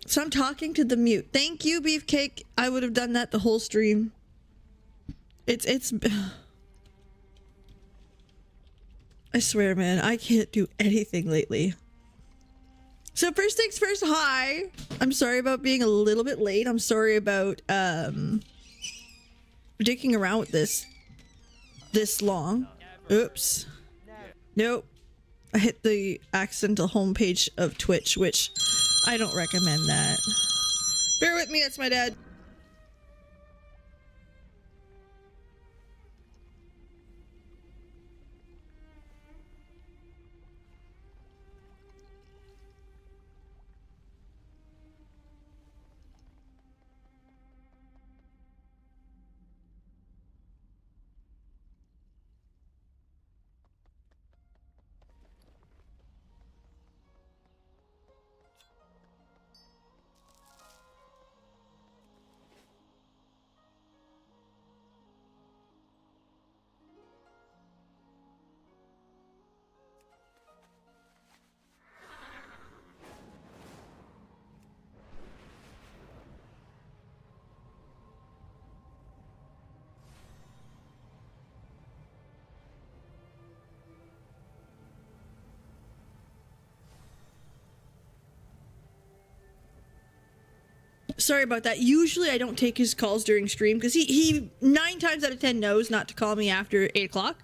So I'm talking to the mute. Thank you, Beefcake. I would have done that the whole stream. It's I swear, man, I can't do anything lately. So first things first, hi. I'm sorry about being a little bit late. I'm sorry about dicking around with this long. Oops. Nope. I hit the accidental homepage of Twitch, which I don't recommend that. Bear with me, that's my dad. Sorry about that. Usually I don't take his calls during stream because he 9 times out of 10 knows not to call me after 8 o'clock.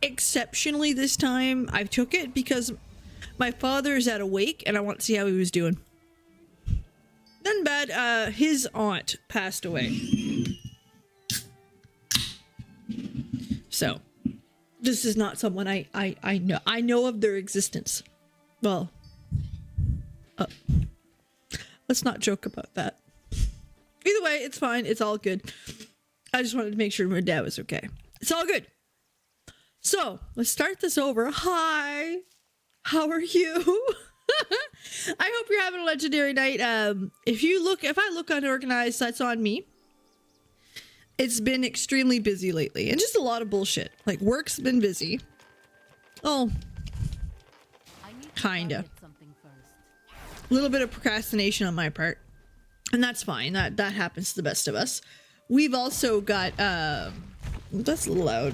Exceptionally this time I took it because my father is at a wake and I want to see how he was doing. Nothing bad. His aunt passed away. So this is not someone I know of their existence. Well, let's not joke about that. Either way, it's fine. It's all good. I just wanted to make sure my dad was okay. It's all good. So let's start this over. Hi, how are you? I hope you're having a legendary night. If I look unorganized, that's on me. It's been extremely busy lately and just a lot of bullshit. Like work's been busy. Oh, kinda. A little bit of procrastination on my part, and that's fine. That happens to the best of us. We've also got that's a little loud.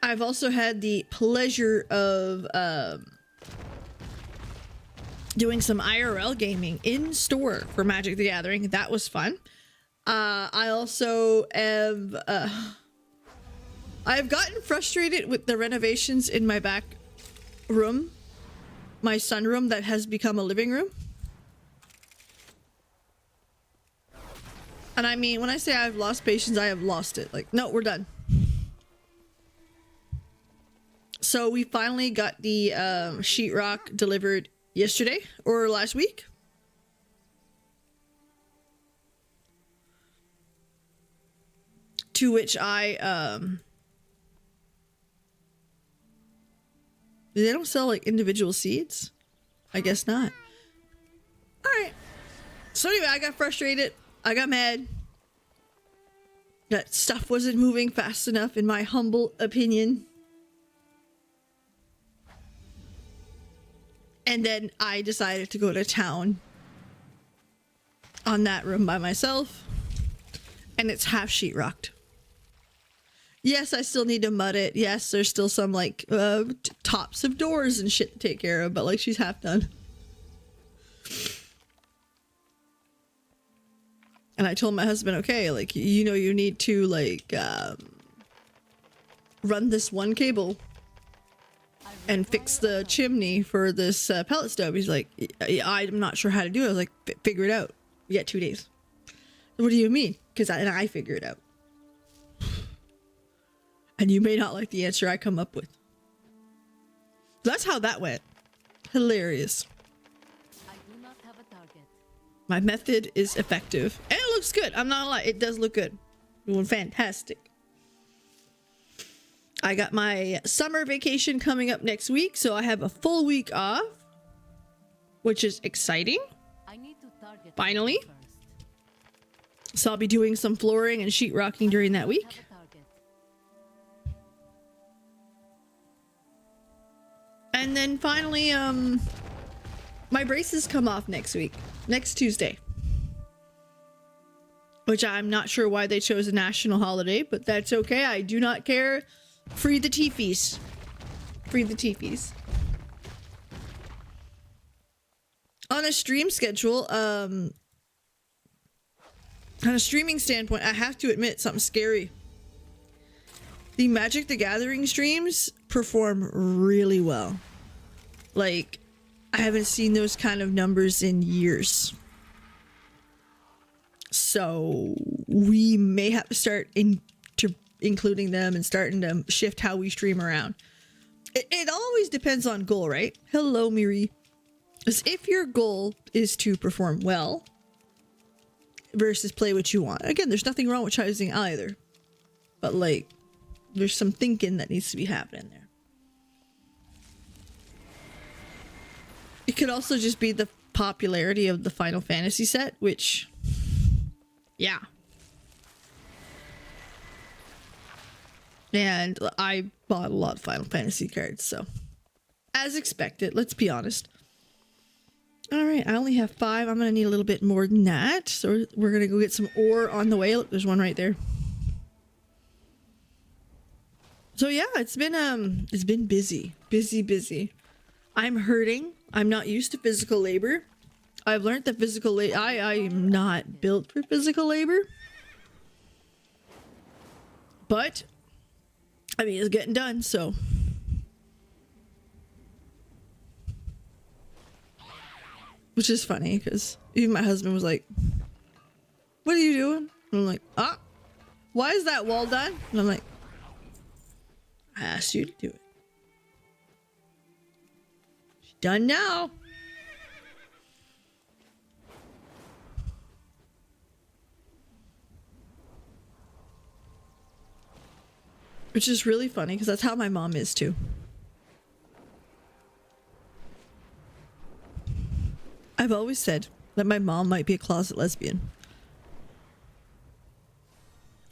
I've also had the pleasure of doing some IRL gaming in store for Magic the Gathering. That was fun. I also have I've gotten frustrated with the renovations in my back room. My sunroom that has become a living room. And I mean, when I say I've lost patience, I have lost it. Like, no, we're done. So we finally got the sheetrock delivered yesterday or last week. To which I they don't sell like individual seeds? I guess not. Alright. So anyway, I got frustrated. I got mad. That stuff wasn't moving fast enough in my humble opinion. And then I decided to go to town on that room by myself. And it's half sheetrocked. Yes, I still need to mud it. Yes, there's still some like tops of doors and shit to take care of, but like she's half done. And I told my husband, okay, like, you know, you need to like run this one cable and fix the chimney for this pellet stove. He's like, I'm not sure how to do it. I was like, figure it out. You got 2 days. What do you mean? Because I figure it out. And you may not like the answer I come up with. That's how that went. Hilarious. I do not have a target. My method is effective. And it looks good. I'm not gonna lie. It does look good. Doing fantastic. I got my summer vacation coming up next week, so I have a full week off. Which is exciting. I need to target Finally. first. So I'll be doing some flooring and sheetrocking during that week. Have a target. And then finally, my braces come off next week, next Tuesday. Which I'm not sure why they chose a national holiday, but that's okay. I do not care. Free the teefies. Free the teefies. On a stream schedule, on a streaming standpoint, I have to admit something scary. The Magic the Gathering streams perform really well. Like, I haven't seen those kind of numbers in years. So we may have to start including them and starting to shift how we stream around. It always depends on goal, right? Hello, Miri. Because if your goal is to perform well versus play what you want. Again, there's nothing wrong with choosing either. But like, there's some thinking that needs to be happening there. It could also just be the popularity of the Final Fantasy set, which, yeah. And I bought a lot of Final Fantasy cards, so as expected, let's be honest. All right, I only have 5. I'm gonna need a little bit more than that, so we're gonna go get some ore on the way. Look, there's one right there. So yeah, it's been busy. I'm hurting. I'm not used to physical labor. I've learned that I am not built for physical labor. But I mean, it's getting done, so. Which is funny, because even my husband was like, what are you doing? And I'm like, why is that wall done? And I'm like, I asked you to do it. She's done now. Which is really funny, because that's how my mom is too. I've always said that my mom might be a closet lesbian.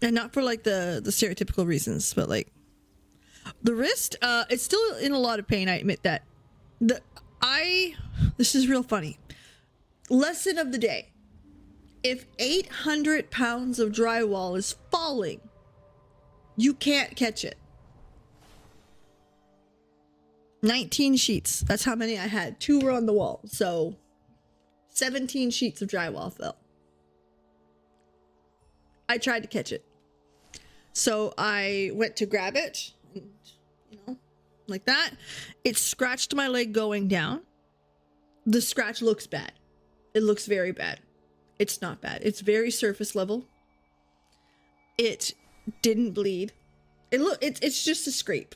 And not for like the stereotypical reasons, but like the wrist, it's still in a lot of pain, I admit that. This is real funny. Lesson of the day. If 800 pounds of drywall is falling, you can't catch it. 19 sheets. That's how many I had. 2 were on the wall. So 17 sheets of drywall fell. I tried to catch it. So I went to grab it. And, like that. It scratched my leg going down. The scratch looks bad. It looks very bad. It's not bad. It's very surface level. It didn't bleed. It's just a scrape.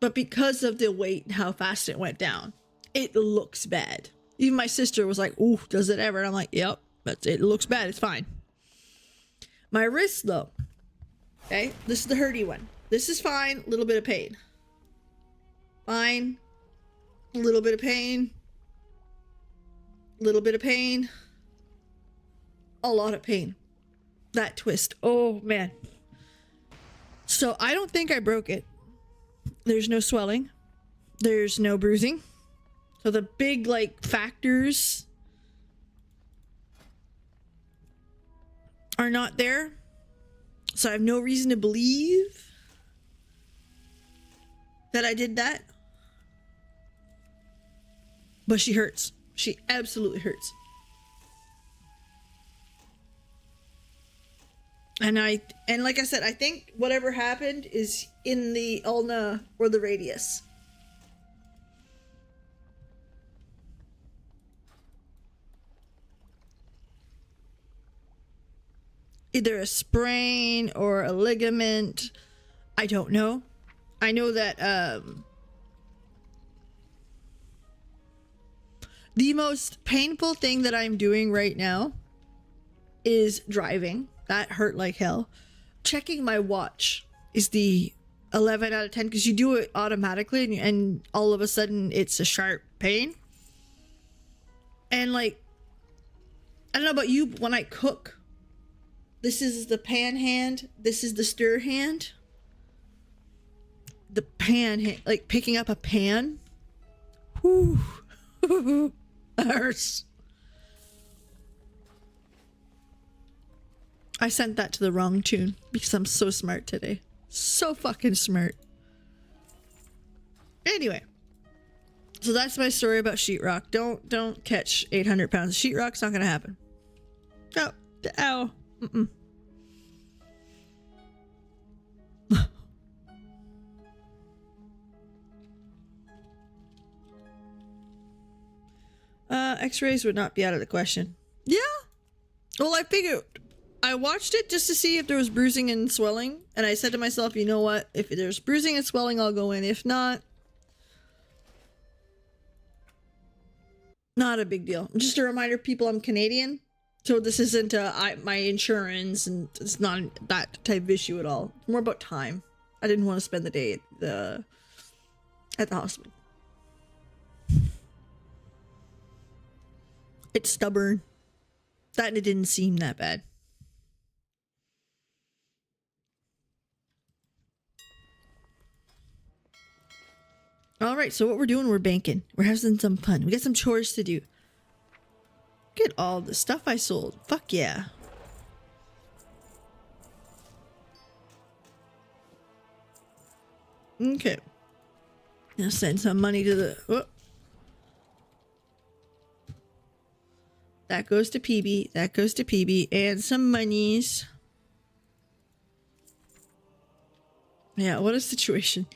But because of the weight and how fast it went down, it looks bad. Even my sister was like, ooh, does it ever? And I'm like, yep, but it looks bad. It's fine. My wrist though. Okay, this is the hurty one. This is fine. A little bit of pain. Fine. A little bit of pain. A little bit of pain. A lot of pain. That twist. Oh man. So I don't think I broke it. There's no swelling. There's no bruising. So the big like factors are not there. So I have no reason to believe that I did that. But she hurts. She absolutely hurts. And like I said, I think whatever happened is in the ulna or the radius. Either a sprain or a ligament. I don't know. I know that the most painful thing that I'm doing right now is driving. That hurt like hell. Checking my watch is the 11 out of 10 because you do it automatically and all of a sudden it's a sharp pain. And like, I don't know about you, but when I cook, this is the pan hand, this is the stir hand. The pan hand, like picking up a pan Whew. That hurts. I sent that to the wrong tune because I'm so smart today. So fucking smart. Anyway. So that's my story about sheetrock. Don't catch 800 pounds of sheetrock. It's not gonna happen. Oh, ow. Mm-mm. X-rays would not be out of the question. Yeah. Well, I figured I watched it just to see if there was bruising and swelling, and I said to myself, you know what? If there's bruising and swelling, I'll go in. If not, not a big deal. Just a reminder, people, I'm Canadian, so this isn't my insurance, and it's not that type of issue at all. It's more about time. I didn't want to spend the day at the hospital. It's stubborn. That and it didn't seem that bad. All right, so what we're doing, we're banking. We're having some fun. We got some chores to do. Get all the stuff I sold. Fuck yeah. Okay. Now send some money to the... Oh. That goes to PB. That goes to PB. And some monies. Yeah, what a situation.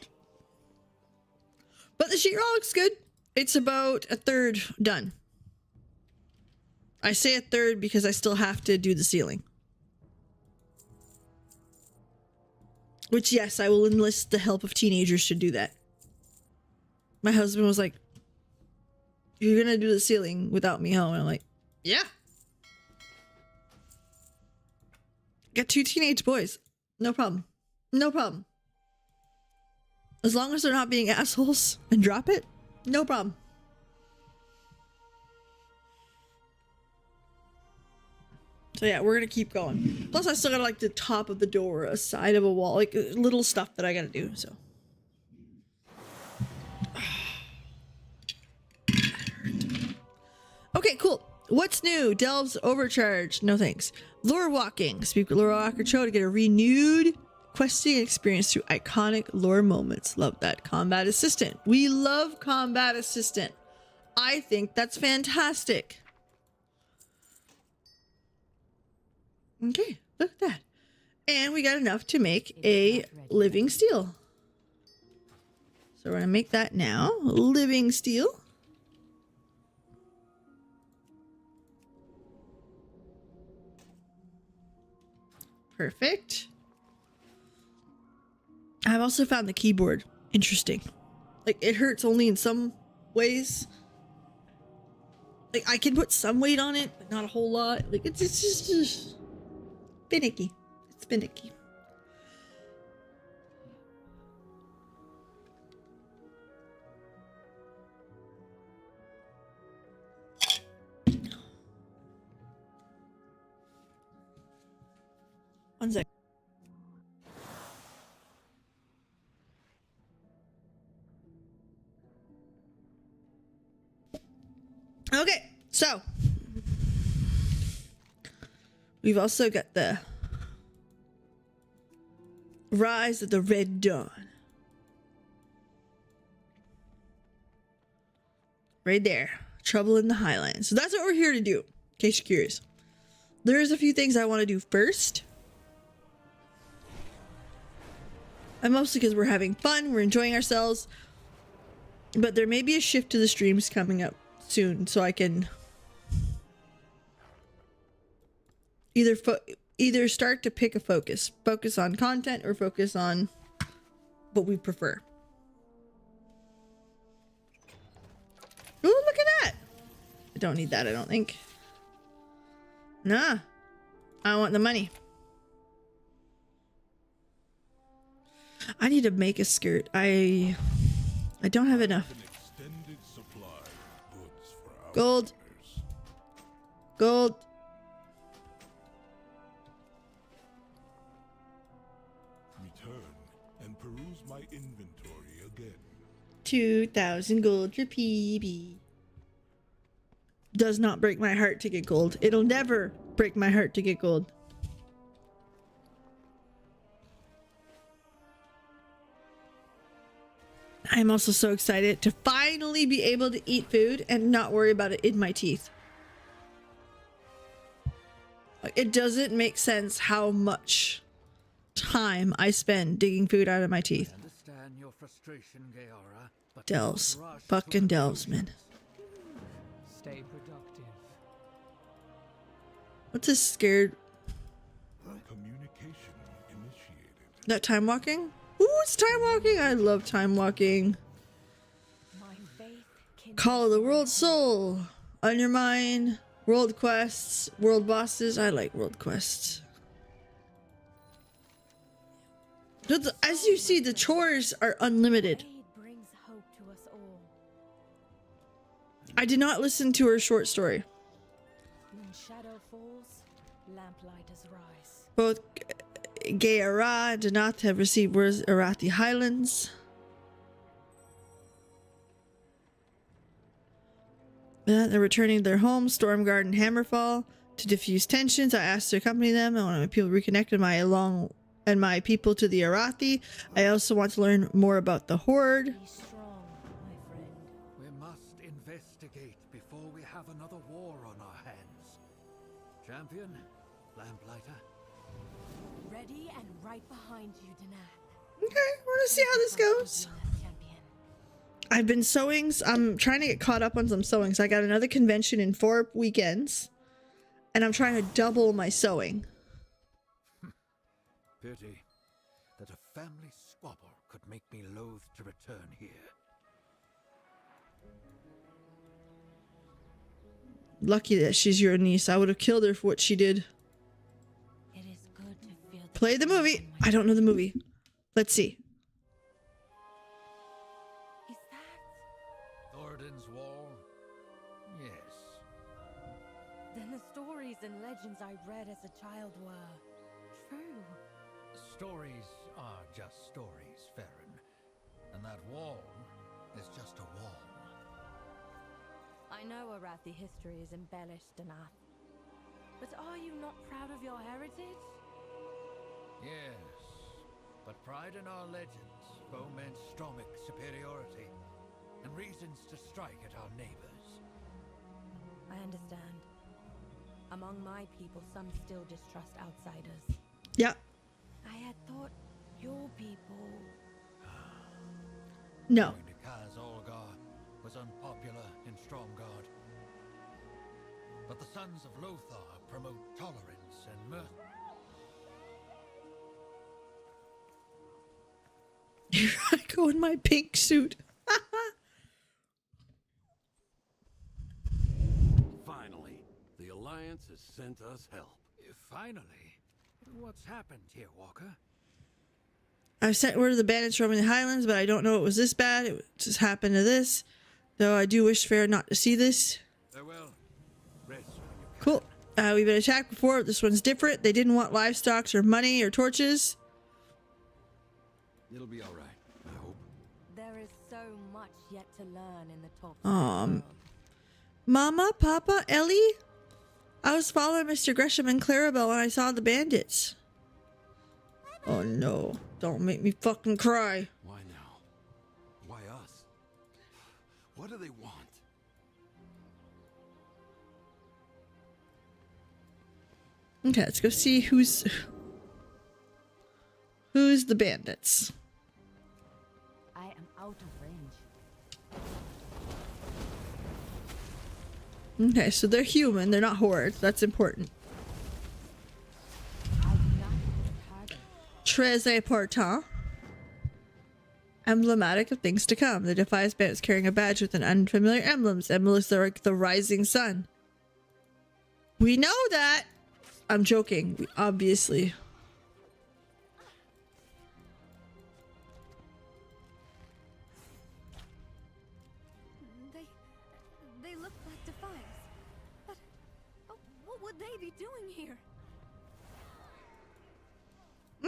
But the sheetrock looks good. It's about a third done. I say a third because I still have to do the ceiling. Which, yes, I will enlist the help of teenagers to do that. My husband was like, you're gonna do the ceiling without me home. And I'm like, yeah. Got 2 teenage boys. No problem. No problem. As long as they're not being assholes and drop it, no problem. So yeah, we're gonna keep going. Plus I still got like the top of the door, a side of a wall, like little stuff that I gotta do, so. Okay, cool. What's new? Delves overcharged. No thanks. Lore walking. Speak with Lore Walker Cho to get a renewed questing experience through iconic lore moments. Love that. Combat assistant. We love combat assistant. I think that's fantastic. Okay, look at that. And we got enough to make a living steel. So we're gonna make that now. Living steel. Perfect. I've also found the keyboard interesting. Like, it hurts only in some ways. Like, I can put some weight on it, but not a whole lot. Like, it's just finicky. It's finicky. One sec. Okay, so we've also got the Rise of the Red Dawn. Right there. Trouble in the Highlands. So that's what we're here to do, in case you're curious. There's a few things I want to do first. And mostly because we're having fun, we're enjoying ourselves. But there may be a shift to the streams coming up soon, so I can either start to pick a focus on content or focus on what we prefer. Ooh, look at that. I don't need that, I don't think. Nah, I want the money. I need to make a skirt. I don't have enough. Gold. Gold. Return and peruse my inventory again. 2,000 gold for PB. Does not break my heart to get gold. It'll never break my heart to get gold. I'm also so excited to finally be able to eat food and not worry about it in my teeth. Like, it doesn't make sense how much time I spend digging food out of my teeth. I understand your frustration, Gaora, but Delves. don't rush to Fucking delves, man. Stay productive. What's this scared? Communication initiated. That time walking? Ooh, it's time walking. I love time walking. My faith can Call of the world soul. Undermine. World quests. World bosses. I like world quests. As you see, the chores are unlimited. aid brings hope to us all. I did not listen to her short story. When shadow falls, lamplighters rise. Both Gaora and Danath have received words Arathi Highlands. They're returning to their home, Stormguard and Hammerfall, to diffuse tensions. I asked to accompany them. I want my people reconnected my people to the Arathi. I also want to learn more about the Horde. Be strong, my friend. We must investigate before we have another war on our hands. Champion, Lamplighter. Ready and right behind you, Danath. Okay, we're gonna see how this goes. Champion. I've been sewing. I'm trying to get caught up on some sewing. So I got another convention in 4 weekends, and I'm trying to double my sewing. Pity that a family squabble could make me loath to return here. Lucky that she's your niece. I would have killed her for what she did. It is good to feel Play the movie. I don't know the movie. Let's see. Is that? Thoradin's Wall? Yes. Then the stories and legends I read as a child were true. Stories are just stories, Farron. And that wall is just a wall. I know Arathi history is embellished, Danath. But are you not proud of your heritage? Yes, but pride in our legends foments stromic superiority and reasons to strike at our neighbors. I understand. Among my people, some still distrust outsiders. Yeah. I had thought your people... No. Going to Kaz Olgar was unpopular in Stromgard. But the Sons of Lothar promote tolerance and mirth. Here I go in my pink suit. Finally, the Alliance has sent us help. Finally, what's happened here, Walker? I've sent word to the bandits roaming the Highlands, but I don't know it was this bad. It just happened to this. Though I do wish fair not to see this. Farewell. Rest when you can. Cool. We've been attacked before. This one's different. They didn't want livestock or money or torches. It'll be all right, I hope. There is so much yet to learn in the top. Mama, Papa, Ellie? I was following Mr. Gresham and Clarabelle when I saw the bandits. Oh no. Don't make me fucking cry. Why now? Why us? What do they want? Okay, let's go see who's the bandits. I am out of range. Okay, so they're human. They're not hordes. That's important. I do not have a target. Très important. Emblematic of things to come. The Defiance Band is carrying a badge with an unfamiliar emblems. Emblems are like the rising sun. We know that. I'm joking. We obviously. They look like Defiance. But what would they be doing here?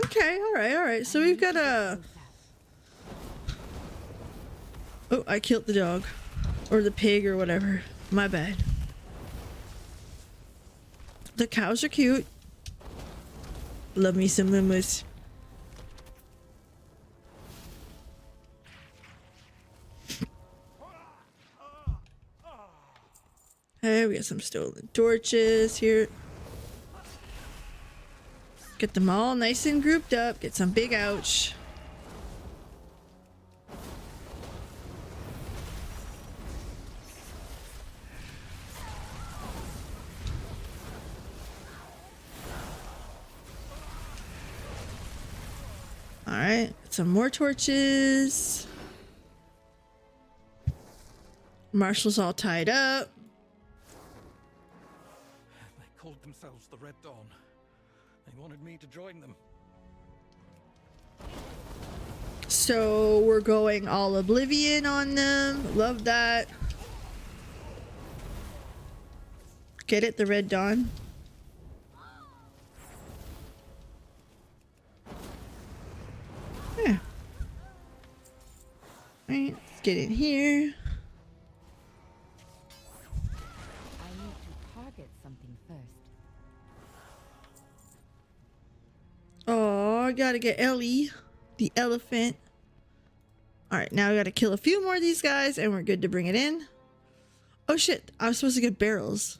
Okay, all right. So we've got a Oh, I killed the dog. Or the pig or whatever. My bad. The cows are cute. Love me some llamas. Hey, we got some stolen torches here. Get them all nice and grouped up. Get some big ouch. Alright, some more torches. Marshall's all tied up. They called themselves the Red Dawn. They wanted me to join them. So we're going all Oblivion on them. Love that. Get it? The Red Dawn. Yeah. Alright, let's get in here. I need to target something first. Oh, I gotta get Ellie, the elephant. Alright, now we gotta kill a few more of these guys and we're good to bring it in. Oh shit, I was supposed to get barrels.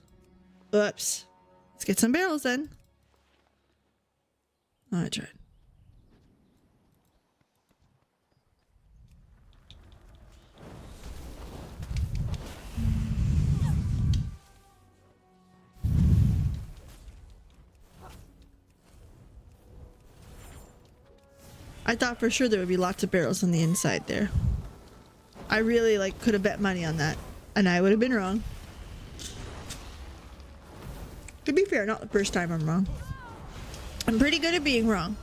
Oops. Let's get some barrels then. Oh, I tried. I thought for sure there would be lots of barrels on the inside there. I really could have bet money on that, and I would have been wrong. To be fair, not the first time I'm wrong. I'm pretty good at being wrong.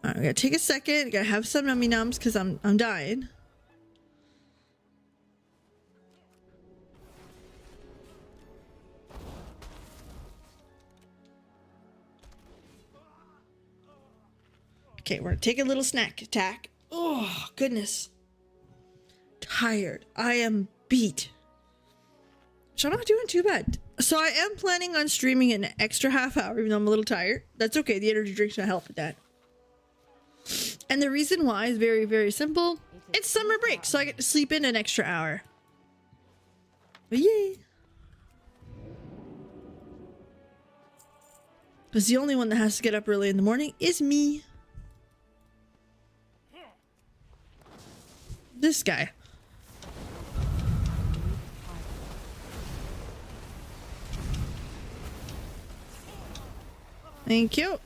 Alright, we gotta take a second. Gotta have some nummy nums because I'm dying. Okay, we're gonna take a little snack attack. Oh, goodness. Tired. I am beat. So I'm not doing too bad. So I am planning on streaming an extra half hour, even though I'm a little tired. That's okay. The energy drink's gonna help with that. And the reason why is very, very simple. It's summer break, so I get to sleep in an extra hour. But yay. Because the only one that has to get up early in the morning is me. This guy. Thank you.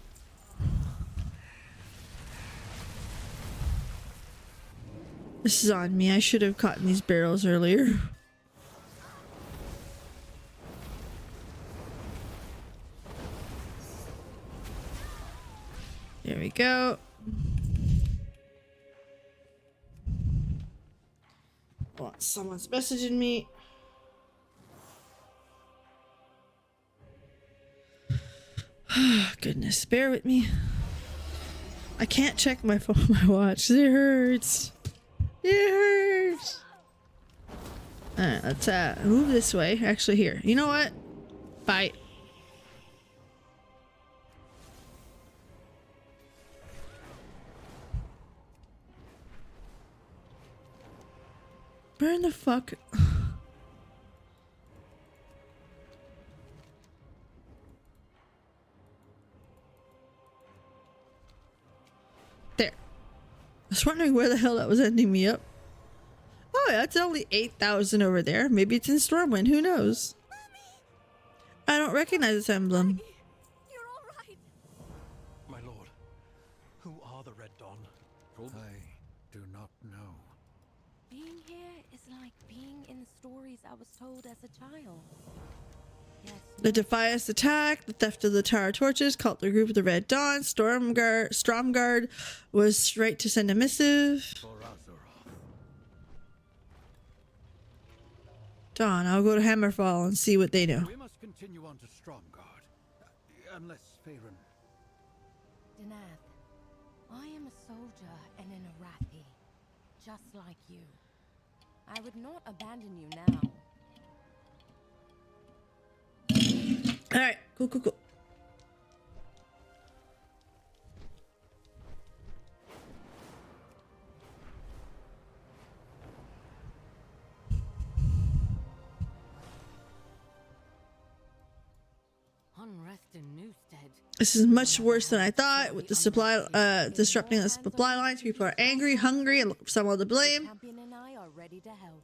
This is on me. I should have caught these barrels earlier. There we go. Oh, someone's messaging me. Goodness, bear with me. I can't check my phone, my watch. It hurts. It hurts. Alright, let's move this way. Actually, here. You know what? Bye. Burn the fuck. There. I was wondering where the hell that was ending me up. Oh, yeah, it's only 8,000 over there. Maybe it's in Stormwind. Who knows? I don't recognize this emblem. You're all right. My lord, who are the Red Dawn? I do not know. Being here is like being in the stories I was told as a child. Yes. The Defias attack, the theft of the Tower Torches, cult the group of the Red Dawn, Stromguard was right to send a missive. For Azeroth. Dawn, I'll go to Hammerfall and see what they know. We must continue on to Stromguard. Unless Faerun... Danath, I am a soldier and an Arathi, just like you. I would not abandon you now. All right, cool, cool, cool. Unrest in Newstead. This is much worse than I thought. With the supply, disrupting the supply lines, people are angry, hungry, and looking for someone to blame. Champion and I are ready to help.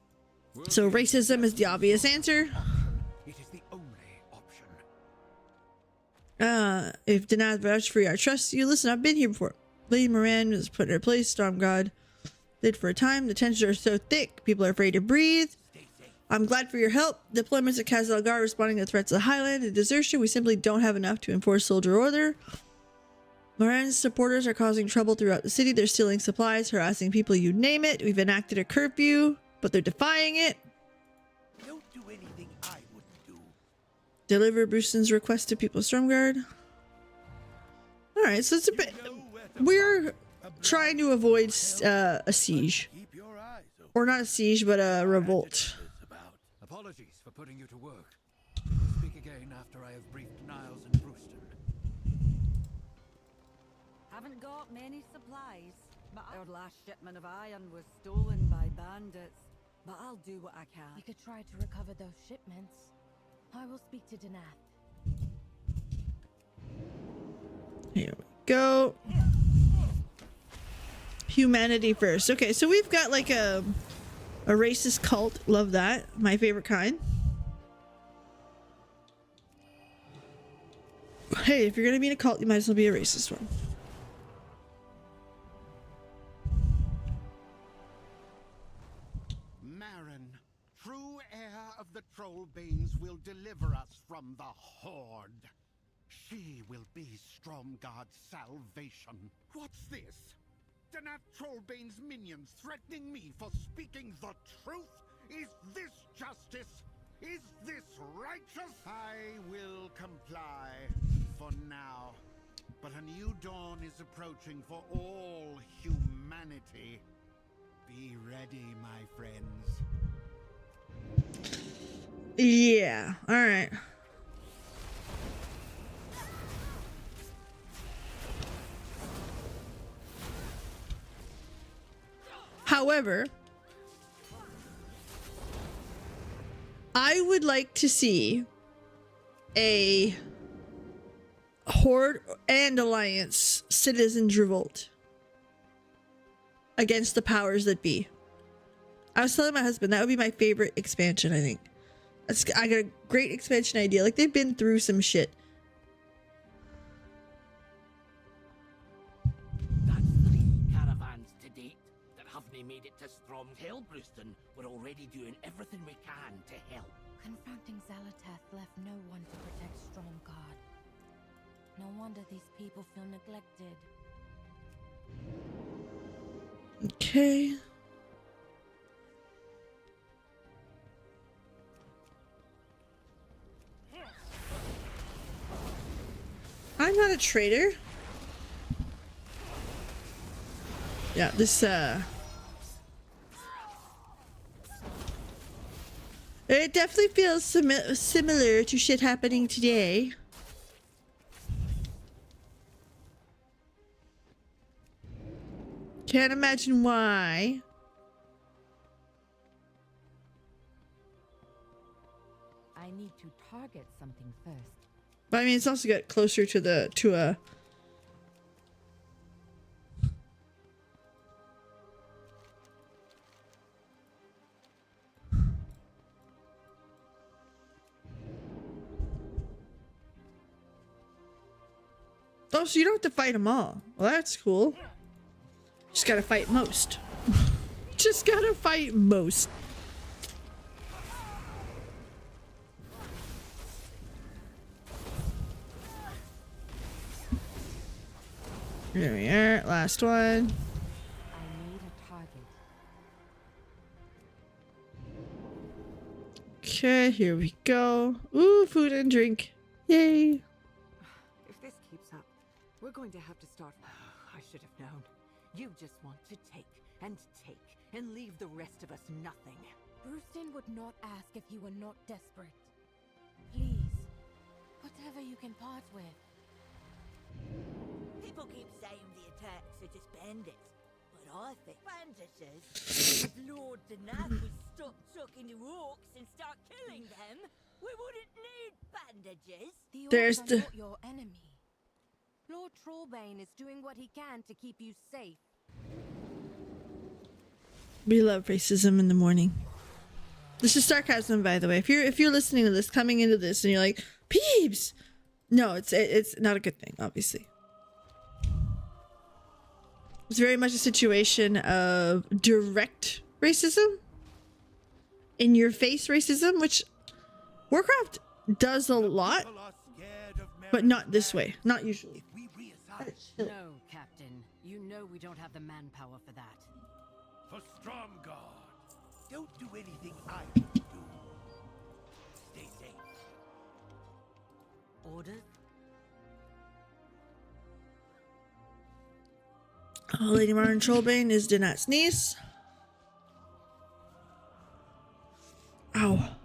So racism is the obvious answer. It is the only option. If denied vouch for you, I trust you. Listen, I've been here before. Lady Moran was put in her place. Storm God did for a time. The tensions are so thick, people are afraid to breathe. I'm glad for your help. Deployments at Kazalgar responding to threats of the Highland and desertion. We simply don't have enough to enforce soldier order. Moran's supporters are causing trouble throughout the city. They're stealing supplies, harassing people, you name it. We've enacted a curfew, but they're defying it. Don't do anything I wouldn't do. Deliver Brewston's request to people Stormguard. Alright, so it's a bit... We're trying to avoid a siege. Keep your eyes open. Or not a siege, but a revolt. Apologies for putting you to work. We'll speak again after I have briefed Niles and Brewston. Haven't got many supplies, but our last shipment of iron was stolen by bandits. But I'll do what I You can. could try to recover those shipments. I will speak to Danath. Here we go. Humanity first. Okay, so we've got like a racist cult. Love that. My favorite kind. Hey, if you're gonna be in a cult, you might as well be a racist one. Marin, true heir of the Trollbanes, will deliver us from the Horde. She will be Stromguard's salvation. What's this? Danath Trollbane's minions threatening me for speaking the truth? Is this justice? Is this righteous? I will comply for now. But a new dawn is approaching for all humanity. Be ready, my friends. Yeah. All right. However, I would like to see a Horde and Alliance Citizens Revolt against the powers that be. I was telling my husband that would be my favorite expansion, I think. I got a great expansion idea. Like, they've been through some shit. That's 3 caravans to date that haven't made it to Stromhill, Brewston. We're already doing everything we can to help. Confronting Zalatath left no one to protect Stromguard. No wonder these people feel neglected. Okay. I'm not a traitor. Yeah, this it definitely feels similar to shit happening today. Can't imagine why. I need to target something first. But I mean, it's also got closer to a. Oh, so you don't have to fight them all. Well, that's cool. Just gotta fight most. Just gotta fight most. There we are. Last one. I need a target. Okay, here we go. Ooh, food and drink. Yay. If this keeps up, we're going to have to start. I should have known. You just want to take and leave the rest of us nothing. Brewston would not ask if you were not desperate. Please, whatever you can part with. People keep saying the attacks are just bandits, but I think bandits. If Lord Danath would stop talking to orcs and start killing them, we wouldn't need bandages. The There's orcs the- are not your enemy. Lord Trollbane is doing what he can to keep you safe. We love racism in the morning. This is sarcasm, by the way. If you're listening to this, coming into this, and you're like, "Peeps," no, it's not a good thing. Obviously, it's very much a situation of direct racism, in your face racism, which Warcraft does a lot, People are scared of but not this way. Not usually. If we reassign No, Captain. You know we don't have the manpower for that. for Stromgarde, don't do anything I wouldn't do. Stay safe. Orders? Lady Martin Trollbane is Dinat's niece. Ow.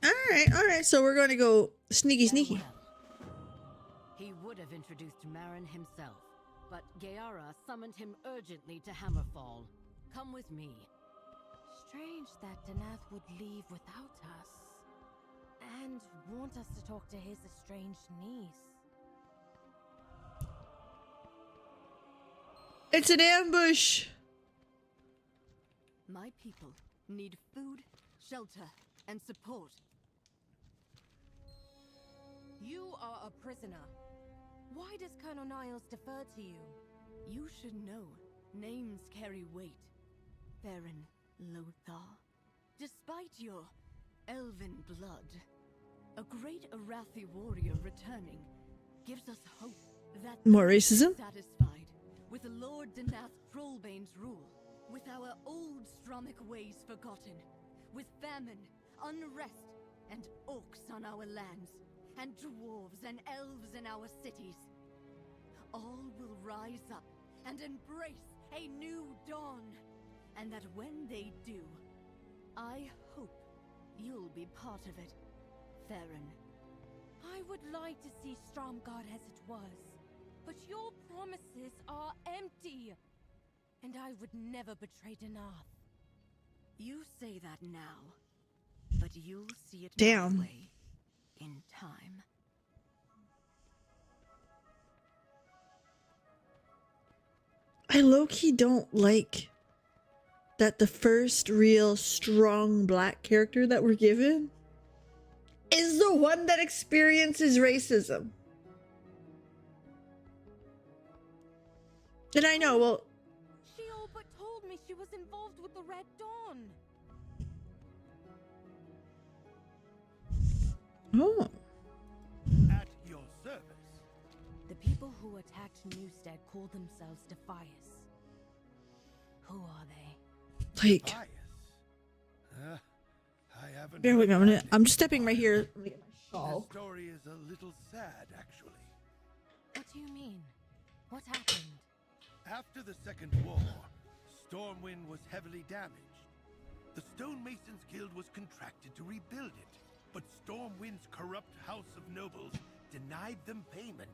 Alright, so we're going to go sneaky. Well, he would have introduced Marin himself, but Gaara summoned him urgently to Hammerfall. Come with me. Strange that Danath would leave without us. And want us to talk to his estranged niece. It's an ambush. My people need food, shelter, and support. You are a prisoner. Why does Colonel Niles defer to you? You should know. Names carry weight. Theron Lothar. Despite your elven blood, a great Arathi warrior returning gives us hope that More racism? satisfied with Lord Danath Trollbane's rule, with our old Stromic ways forgotten, with famine, unrest, and orcs on our lands, and dwarves and elves in our cities. All will rise up and embrace a new dawn, and that when they do, I hope you'll be part of it, Theron. I would like to see Stromgarde as it was, but your promises are empty. And I would never betray Danath. You say that now, but you'll see it Damn. my way in time. I low-key don't like that the first real strong black character that we're given is the one that experiences racism. And I know, well, She all but told me she was involved with the Red Dawn. oh, At your service. The people who attacked Newstead call themselves Defias. Who are they? like, Bias. I haven't. bear with me. heard that I'm just stepping right here. Let me get my The shawl. story is a little sad, actually. What do you mean? What happened? After the Second War, Stormwind was heavily damaged. The Stonemasons Guild was contracted to rebuild it, but Stormwind's corrupt House of Nobles denied them payment.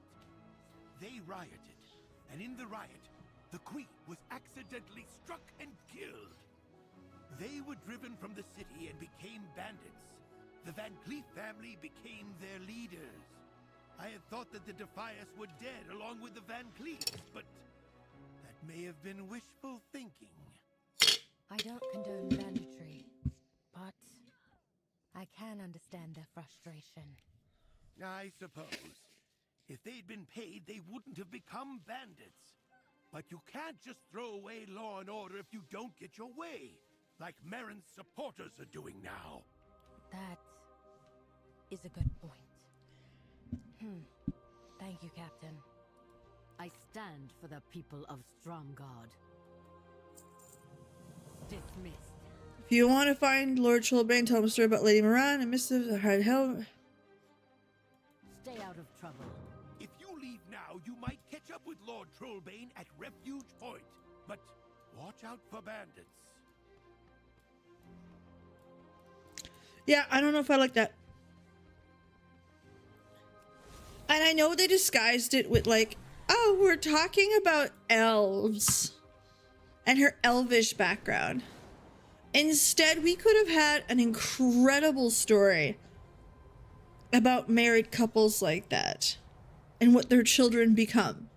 They rioted, and in the riot, the Queen was accidentally struck and killed. They were driven from the city and became bandits. The Van Cleef family became their leaders. I had thought that the Defias were dead along with the Van Cleefs, but that may have been wishful thinking. I don't condone banditry, but I can understand their frustration. I suppose. If they'd been paid, they wouldn't have become bandits. But you can't just throw away law and order if you don't get your way, like Marin's supporters are doing now. That is a good point. Thank you, Captain. I stand for the people of Stromgarde. Dismissed. If you want to find Lord Trollbane, tell him a story about Lady Moran and Missive that had hell. Stay out of trouble. Lord Trollbane at Refuge Point, but watch out for bandits. Yeah, I don't know if I like that. And I know they disguised it with like, oh, we're talking about elves and her elvish background. Instead, we could have had an incredible story about married couples like that and what their children become.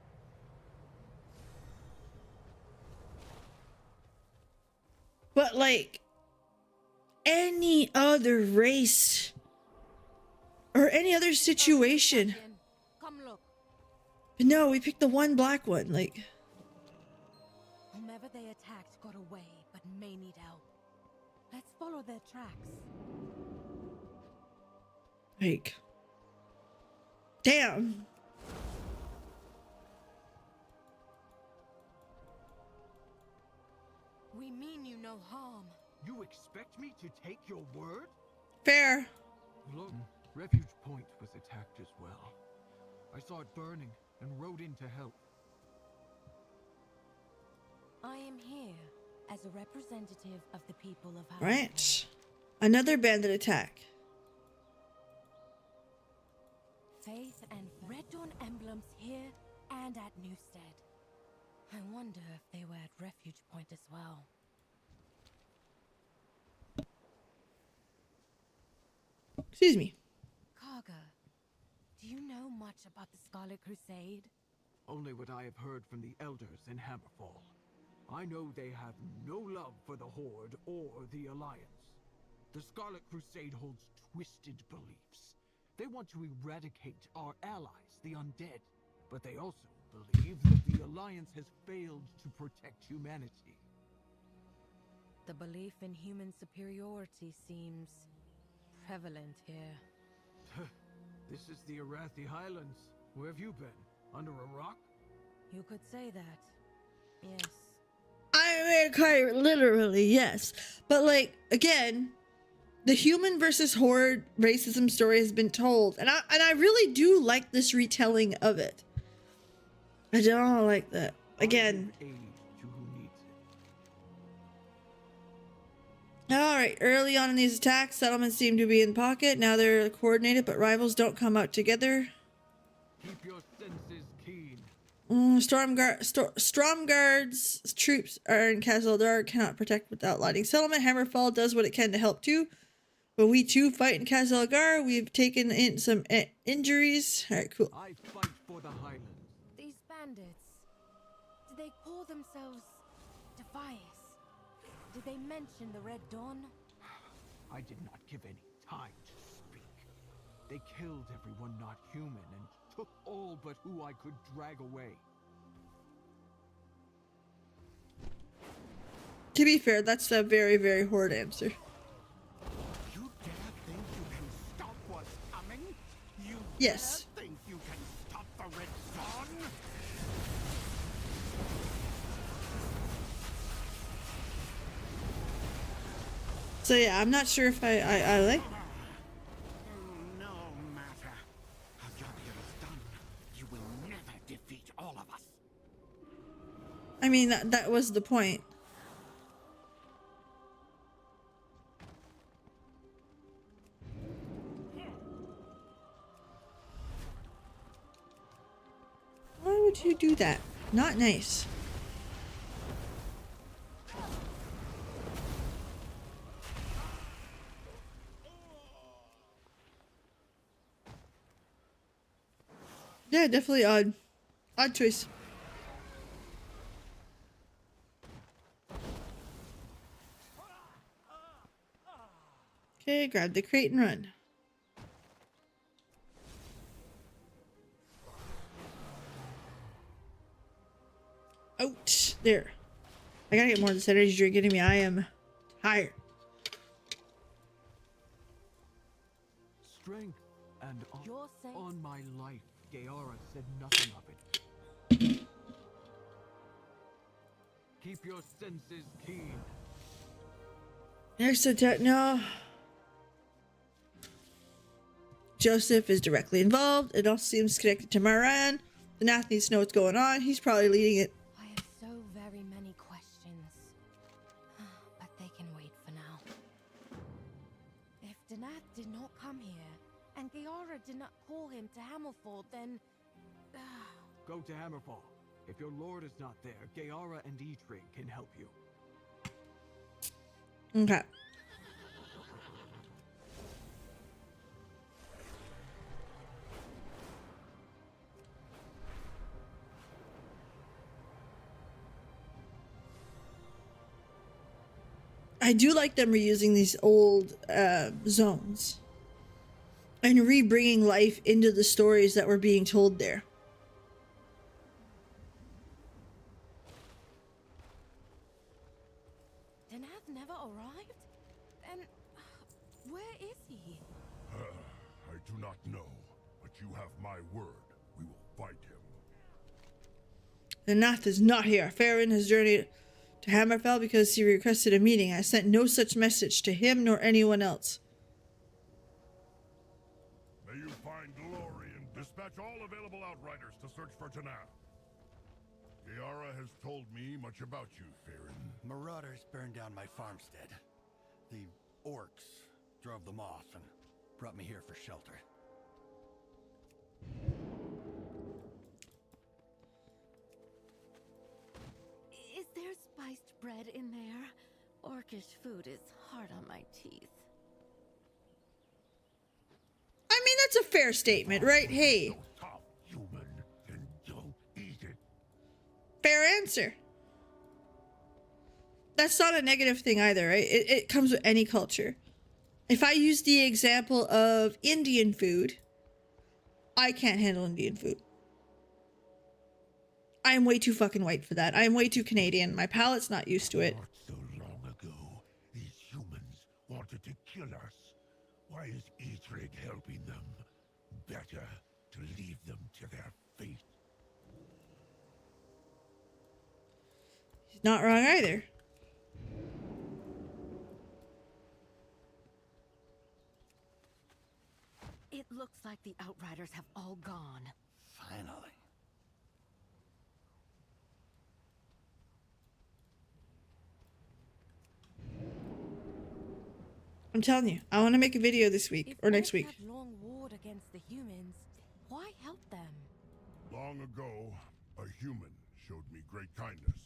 But like any other race or any other situation. Come look. But no, we picked the one black one. Like, Whomever they attacked got away, but may need help. Let's follow their tracks. damn. We mean you no harm. You expect me to take your word? Fair. Look, Refuge Point was attacked as well. I saw it burning and rode in to help. I am here as a representative of the people of Hyrule. Right. Another bandit attack. Faith and Red Dawn emblems here and at Newstead. I wonder if they were at Refuge Point as well. Excuse me. Karga, do you know much about the Scarlet Crusade? Only what I have heard from the elders in Hammerfall. I know they have no love for the Horde or the Alliance. The Scarlet Crusade holds twisted beliefs. They want to eradicate our allies, the undead. But they also believe that the Alliance has failed to protect humanity. The belief in human superiority seems prevalent here. This is the Arathi Highlands. Where have you been? Under a rock? You could say that. Yes. I mean, quite literally, yes. But like, again, the human versus horde racism story has been told, and I really do like this retelling of it. I don't like that. Again. I give aid to who needs it. Alright, early on in these attacks, settlements seem to be in pocket. Now they're coordinated, but rivals don't come out together. Keep your senses keen. Stromgard's troops are in Castle Dark, cannot protect without lighting settlement. Hammerfall does what it can to help too. But we too fight in Castle Gar. We've taken in some injuries. Alright, cool. I fight for the Highlands. These bandits, do they call themselves Defias? Did they mention the Red Dawn? I did not give any time to speak. They killed everyone not human and took all but who I could drag away. To be fair, that's a very, very horde answer. You dare think you can stop what's coming? You Yes. dare think you can stop the Red Dawn? So yeah, I'm not sure if I like. No matter. Our job here is done. You will never defeat all of us. I mean, that was the point. Why would you do that? Not nice. Yeah, definitely odd. Odd choice. Okay, grab the crate and run. Ouch. There. I gotta get more of this energy drink into me. I am tired. Strength and Your saints- on my life, Gaara said nothing of it. Keep your senses keen. Next attack. No. Joseph is directly involved. It also seems connected to Maran. The Nath needs to know what's going on. He's probably leading it. I have so very many questions. But they can wait for now. If Danath did not come here, and Giara did not call him to Hammerfall, then... Go to Hammerfall. If your lord is not there, Gayara and Eitrig can help you. Okay. I do like them reusing these old zones and re-bringing life into the stories that were being told there. Danath never arrived? Then... where is he? I do not know, but you have my word. We will fight him. The Nath is not here. Farron has journeyed to Hammerfell because he requested a meeting. I sent no such message to him nor anyone else. May you find glory and dispatch all available outriders to search for Tanath. Giara has told me much about you, Farron. Marauders burned down my farmstead. The orcs drove them off and brought me here for shelter. Is there spiced bread in there? Orcish food is hard on my teeth. I mean, that's a fair statement, right? Hey. Tough human, then don't eat it. Fair answer. That's not a negative thing either, right? It comes with any culture. If I use the example of Indian food, I can't handle Indian food. I am way too fucking white for that. I am way too Canadian. My palate's not used to it. Not so long ago, these humans wanted to kill us. Why is Eitrig helping them? Better to leave them to their fate. He's not wrong either. It looks like the Outriders have all gone. Finally. I'm telling you, I want to make a video this week If or next orcs week. have long warred against the humans, why help them? Long ago, a human showed me great kindness.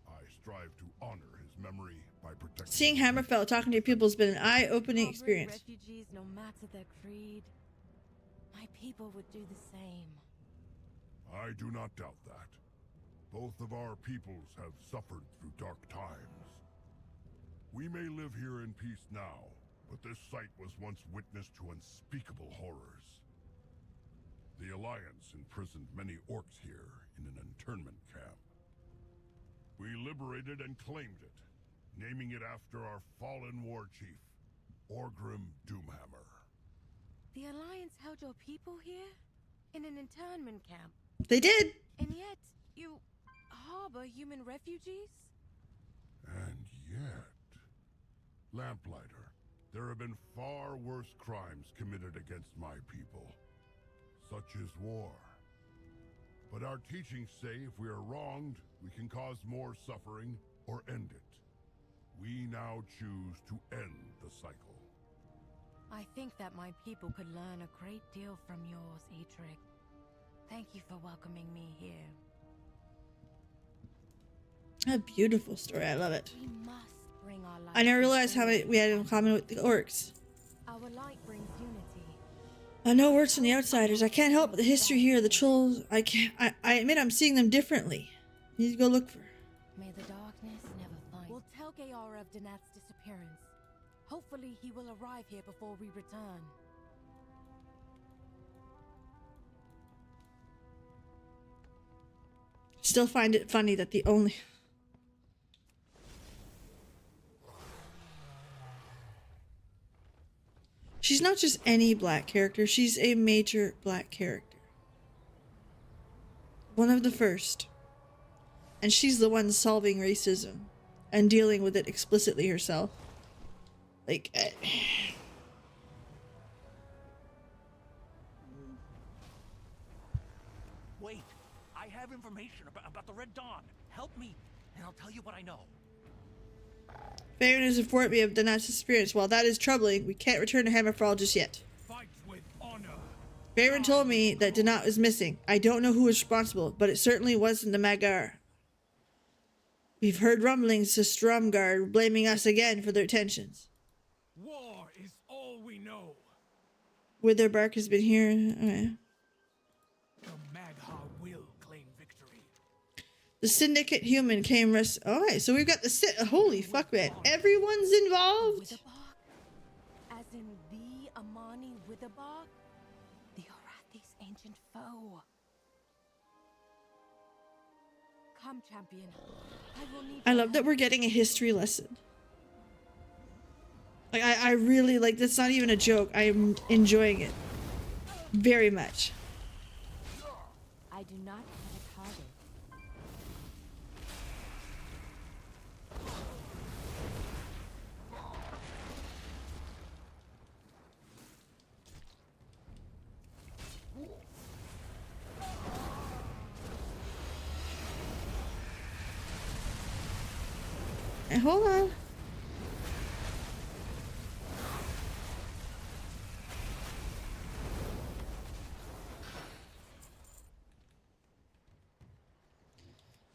I strive to honor his memory by protecting Seeing him. Hammerfell talking to your people has been an eye-opening Harboring experience. refugees, no matter their creed. My people would do the same. I do not doubt that. Both of our peoples have suffered through dark times. We may live here in peace now, but this site was once witness to unspeakable horrors. The Alliance imprisoned many orcs here in an internment camp. We liberated and claimed it, naming it after our fallen war chief, Orgrim Doomhammer. The Alliance held your people here? In an internment camp? They did. And yet, you harbor human refugees? And yet... Lamplighter, there have been far worse crimes committed against my people. Such is war. But our teachings say if we are wronged, we can cause more suffering or end it. We now choose to end the cycle. I think that my people could learn a great deal from yours, Eitrig. Thank you for welcoming me here. A beautiful story. I love it. We must bring our light. I never to realized how the we had in common with the orcs. Our light brings unity. I know words from the outsiders. I can't help but the history here. The trolls. I admit I'm seeing them differently. Need to go look for. May the darkness never find. We'll tell Gayara of Danath's disappearance. Hopefully he will arrive here before we return. Still find it funny that the only... She's not just any black character. She's a major black character. One of the first. And she's the one solving racism and dealing with it explicitly herself. Like... Wait! have information about the Red Dawn. Help me, and I'll tell you what I know. Baron has informed me of Donat's disappearance. While that is troubling, we can't return to Hammerfall just yet. Fight with honor. Baron told me that Donat was missing. I don't know who was responsible, but it certainly wasn't the Magar. We've heard rumblings to Stromgarde blaming us again for their tensions. War is all we know. Witherbark has been here. Okay. The Magha will claim victory. The Syndicate human came Alright, so we've got the holy fuck, man. Everyone's involved? Witherbark? As in the Amani Witherbark? The Orathi's ancient foe. Come, champion. I will need I love that we're getting a history lesson. Like, I really, like, that's not even a joke. I'm enjoying it. Very much. I do not have a target. Hey, hold on.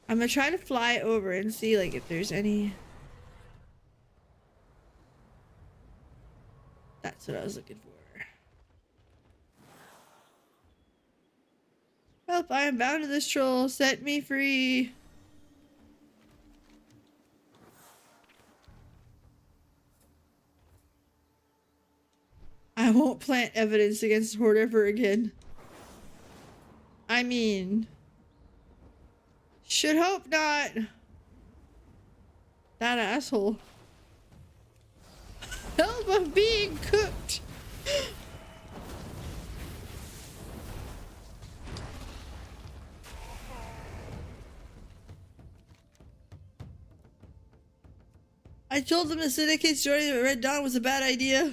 I'm gonna try to fly over and see, like, if there's any... That's what I was looking for. Help, I am bound to this troll. Set me free. I won't plant evidence against Horde ever again. I mean... Should hope not. That asshole. Help, I'm being cooked. I told them the Syndicate's joining the Red Dawn was a bad idea.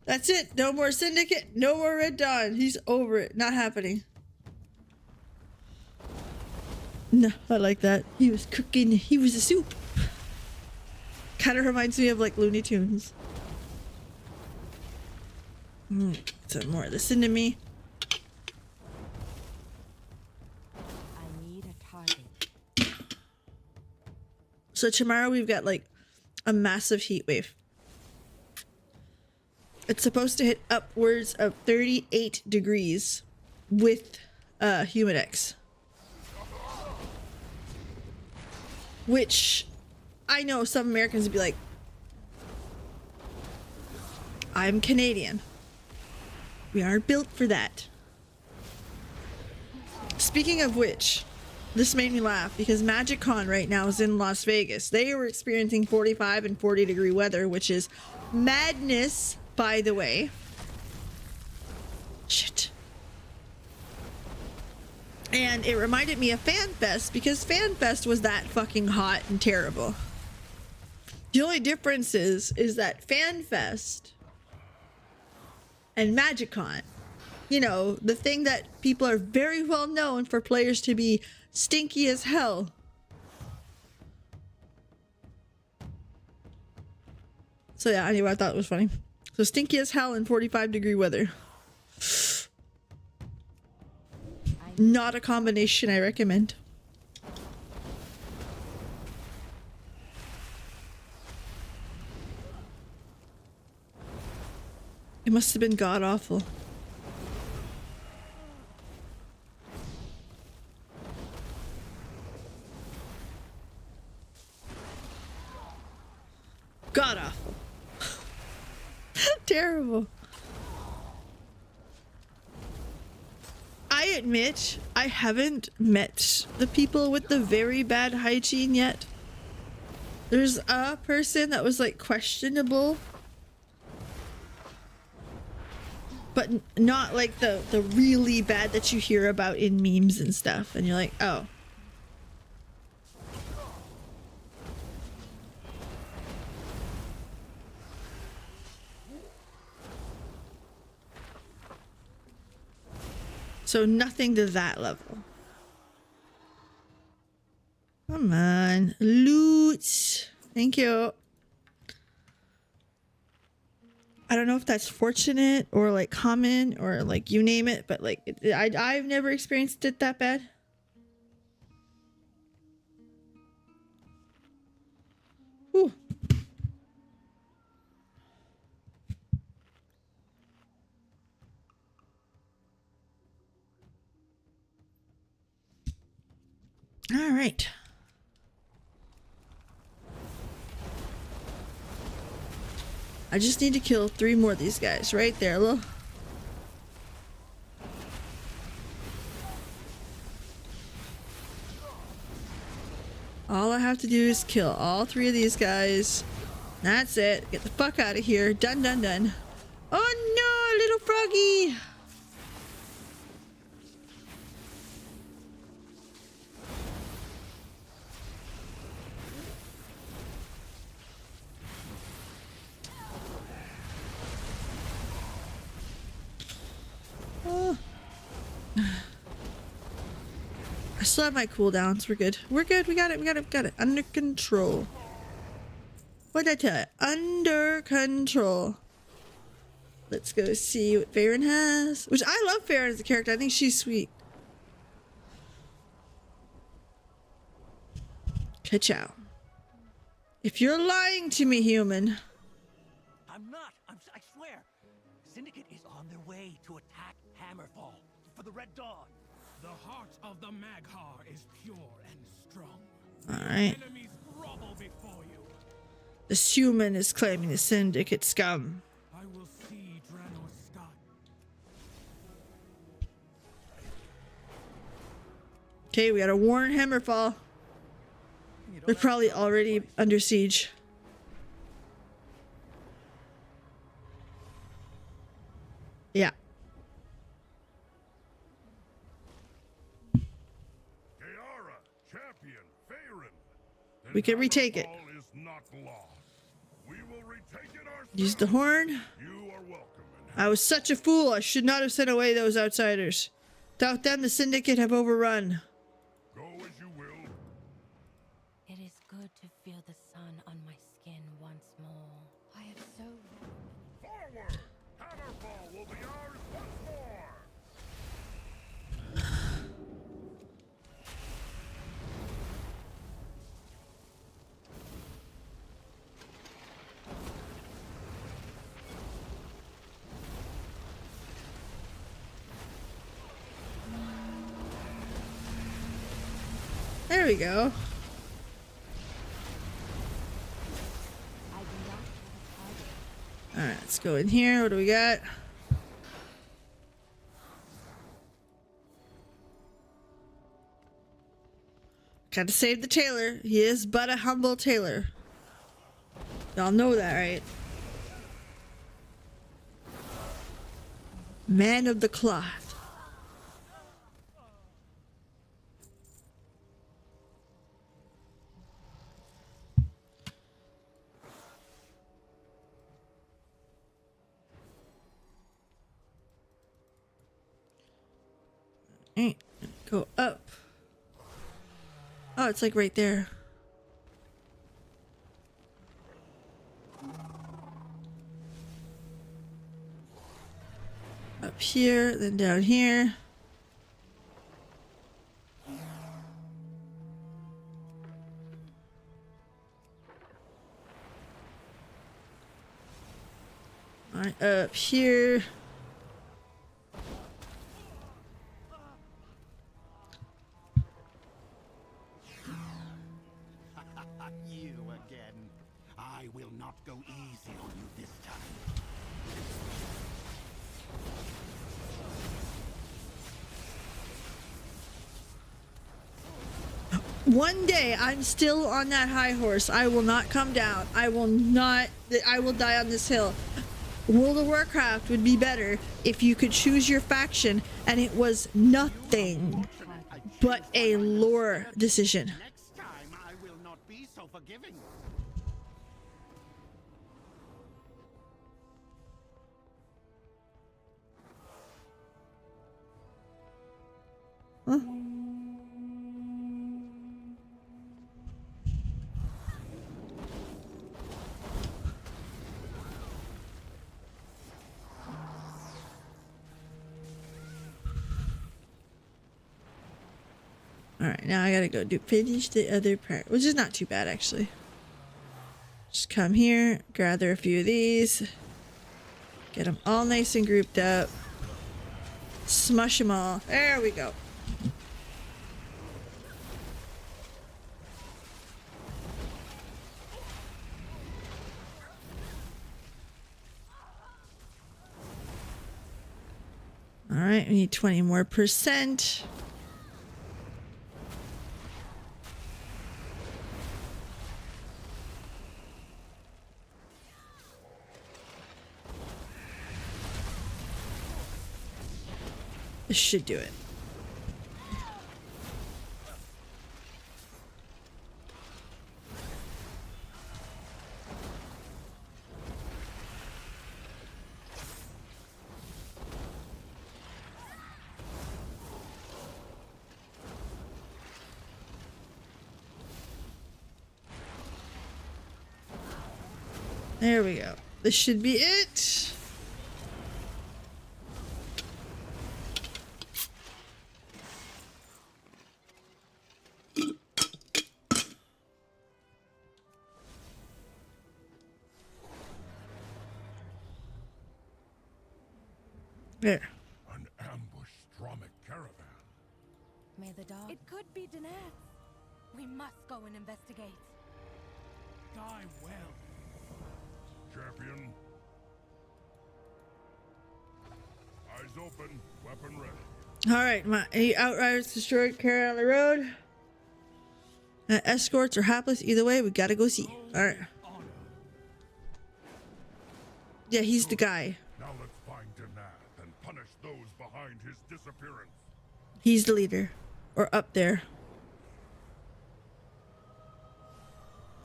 That's it. No more Syndicate. No more Red Dawn. He's over it. Not happening. No, I like that. He was cooking. He was a soup. Kind of reminds me of like Looney Tunes. Some more of this into me. I need a target. So tomorrow we've got like a massive heat wave. It's supposed to hit upwards of 38 degrees with Humidex. Which I know some Americans would be like, I'm Canadian. We aren't built for that. Speaking of which, this made me laugh because MagicCon right now is in Las Vegas. They were experiencing 45 and 40 degree weather, which is madness, by the way. Shit. And it reminded me of FanFest because FanFest was that fucking hot and terrible. The only difference is that FanFest and MagicCon, you know, the thing that people are very well known for players to be stinky as hell. So yeah, anyway, I thought it was funny. So stinky as hell in 45 degree weather. Not a combination I recommend. It must have been god awful. God awful. Terrible. I admit, I haven't met the people with the very bad hygiene yet. There's a person that was like questionable, but not like the really bad that you hear about in memes and stuff. And you're like, oh. So nothing to that level. Come on. Loot. Thank you. I don't know if that's fortunate or like common or like you name it, but like I've never experienced it that bad. Whew. All right. I just need to kill 3 more of these guys right there. Look. All I have to do is kill all 3 of these guys. That's it. Get the fuck out of here. Done, done, done. Oh no, little froggy. Oh. I still have my cooldowns. We're good. We're good. We got it. We got it. We got it. Under control. What did I tell you? Under control. Let's go see what Farron has. Which I love Farron as a character. I think she's sweet. Ka-chow. If you're lying to me, human. I'm not. I swear. Syndicate is on their way to attack Hammerfall for the Red Dawn. The heart of the Maghar is pure and strong. Alright. Enemies grovel before you. This human is claiming the Syndicate scum. I will see Draenor's sky. Okay, we gotta warn Hammerfall. They're probably already under siege. Yeah. Kiara, champion, Farron. We can retake it. Hammerfall is not lost. We will retake it ourselves. Use the horn. You are welcome. I was such a fool. I should not have sent away those outsiders. Without them, the Syndicate have overrun. Go as you will. It is good to feel the sun on my skin once more. I have so Forward! Hammerfall will be ours once more. There we go. Alright, let's go in here. What do we got? Gotta save the tailor. He is but a humble tailor. Y'all know that, right? Man of the cloth. Alright, go up. Oh, it's like right there. Up here, then down here. Alright, up here. You again. I will not go easy on you this time. One day I'm still on that high horse. I will not come down. I will not. I will die on this hill. World of Warcraft would be better if you could choose your faction and it was nothing but a lore decision. Next time I will not be so forgiving. Huh? Alright, now I gotta go finish the other part, which is not too bad actually. Just come here, gather a few of these, get them all nice and grouped up, smush them all. There we go. Alright, we need 20 more %. This should do it. There we go. This should be it. There. An ambushed Stromic caravan. May the dog... It could be Deneth. We must go and investigate. Die well. Champion. Eyes open, weapon ready. Alright, my 8 outriders destroyed carry on the road. Escorts are hapless either way, we gotta go see. Alright. Yeah, he's the guy. Now let's find Denath and punish those behind his disappearance. He's the leader. Or up there.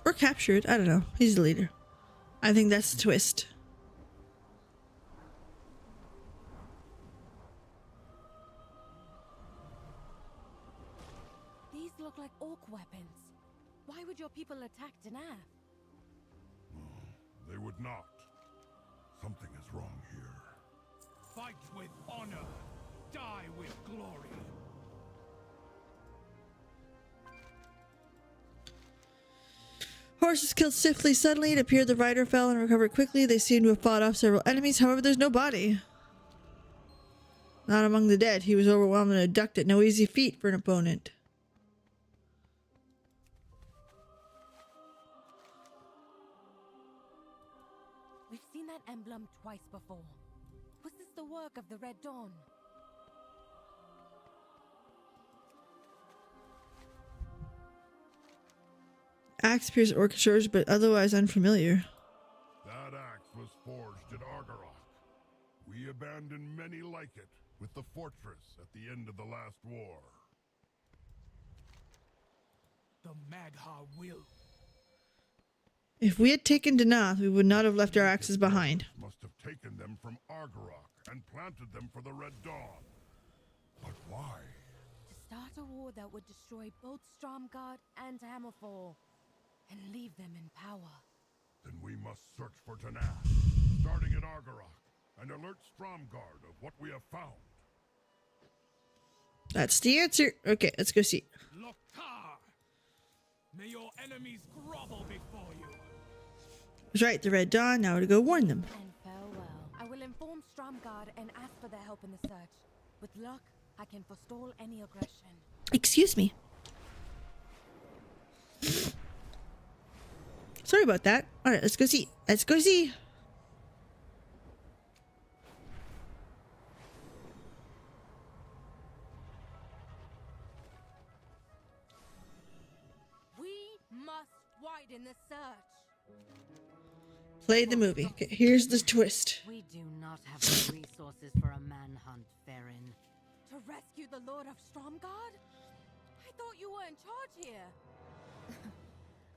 Or captured, I don't know. He's the leader. I think that's the twist. These look like orc weapons. Why would your people attack Deneth? They would not. Something is wrong here. Fight with honor. Die with glory. Horses killed swiftly. Suddenly, it appeared the rider fell and recovered quickly. They seem to have fought off several enemies. However, there's no body. Not among the dead. He was overwhelmed and abducted. No easy feat for an opponent. We've seen that emblem twice before. Was this the work of the Red Dawn? Axe appears orchestrated, but otherwise unfamiliar. That axe was forged at Argarok. We abandoned many like it with the fortress at the end of the last war. The Magha will. If we had taken Denath, we would not have left our axes behind. Must have taken them from Argarok and planted them for the Red Dawn. But why? To start a war that would destroy both Stromgarde and Hammerfall, and leave them in power. Then we must search for Denath, starting at Argarok, and alert Stromgarde of what we have found. That's the answer. Okay, let's go see. Lokar! May your enemies grovel before you. That's right, the Red Dawn. Now to go warn them. And farewell. I will inform Stromgarde and ask for their help in the search. With luck, I can forestall any aggression. Excuse me. Sorry about that. Alright, let's go see. Let's go see. We must widen the search. Play the movie. Okay, here's the twist. We do not have the resources for a manhunt, Farron. To rescue the Lord of Stromgarde? I thought you were in charge here.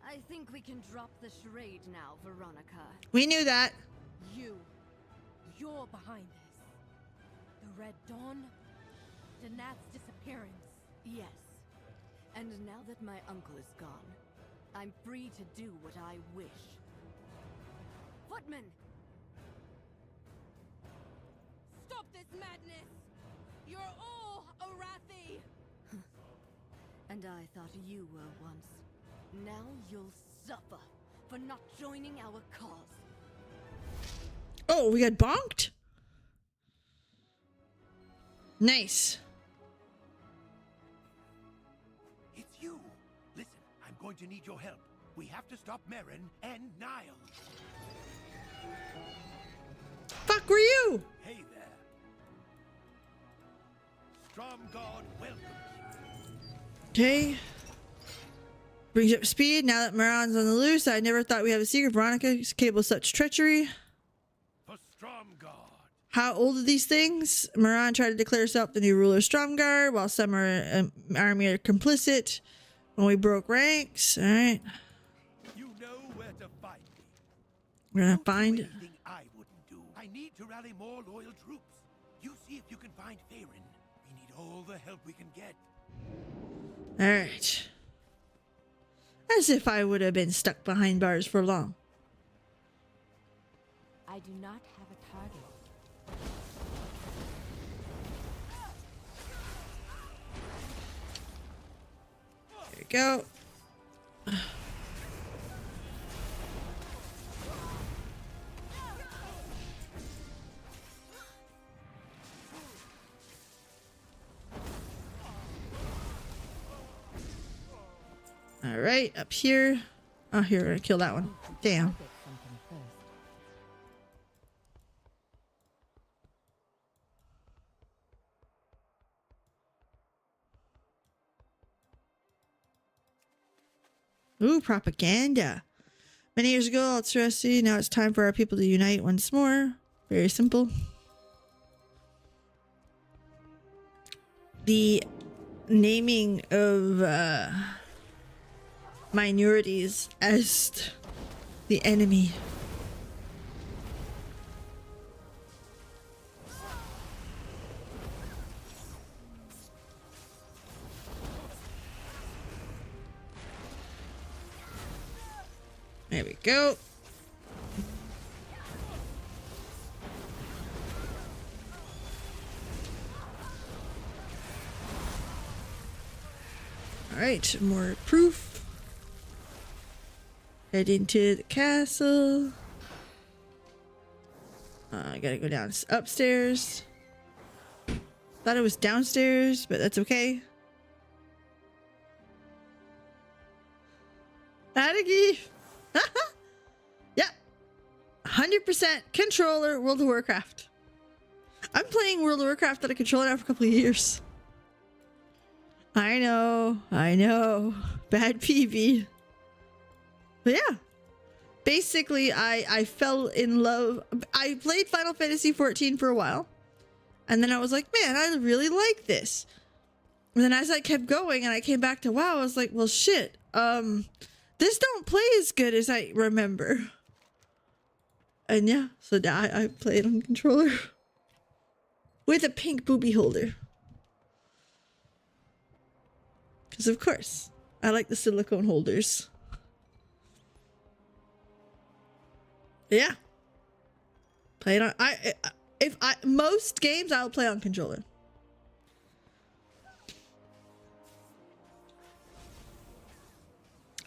I think we can drop the charade now, Veronica. We knew that. You're behind this. The Red Dawn, Denath's disappearance. Yes. And now that my uncle is gone, I'm free to do what I wish. Footman! Stop this madness! You're all Arathi! And I thought you were once. Now you'll suffer for not joining our cause. Oh, we got bonked? Nice. It's you. Listen, I'm going to need your help. We have to stop Merrin and Niall. Fuck were you? Hey there. Stromgard welcomes you. Okay. Brings you up to speed. Now that Moran's on the loose, I never thought we'd have a secret. Veronica's capable of such treachery. For Stromgard. How old are these things? Moran tried to declare herself the new ruler of Stromgard, while some army are complicit when we broke ranks. Alright. You know where to find me. We're gonna Don't do find... anything I wouldn't do. I need to rally more loyal troops. You see if you can find Farron. We need all the help we can get. Alright. As if I would have been stuck behind bars for long. I do not have a target. There we go. Alright, up here. Oh, here, we're gonna kill that one. Damn. Ooh, propaganda. Many years ago, it's rusty. Now it's time for our people to unite once more. Very simple. The naming of minorities as the enemy. There we go. All right, more proof. Head into the castle. I gotta go down upstairs. Thought it was downstairs, but that's okay. Adagi. Yep. 100% controller World of Warcraft. I'm playing World of Warcraft on a controller now for a couple of years. I know. Bad PB. But yeah. Basically, I fell in love. I played Final Fantasy 14 for a while. And then I was like, man, I really like this. And then as I kept going and I came back to WoW, I was like, well, shit. This don't play as good as I remember. And yeah, so now I played on controller. With a pink booby holder. Because of course, I like the silicone holders. Yeah. Play it on most games I'll play on controller.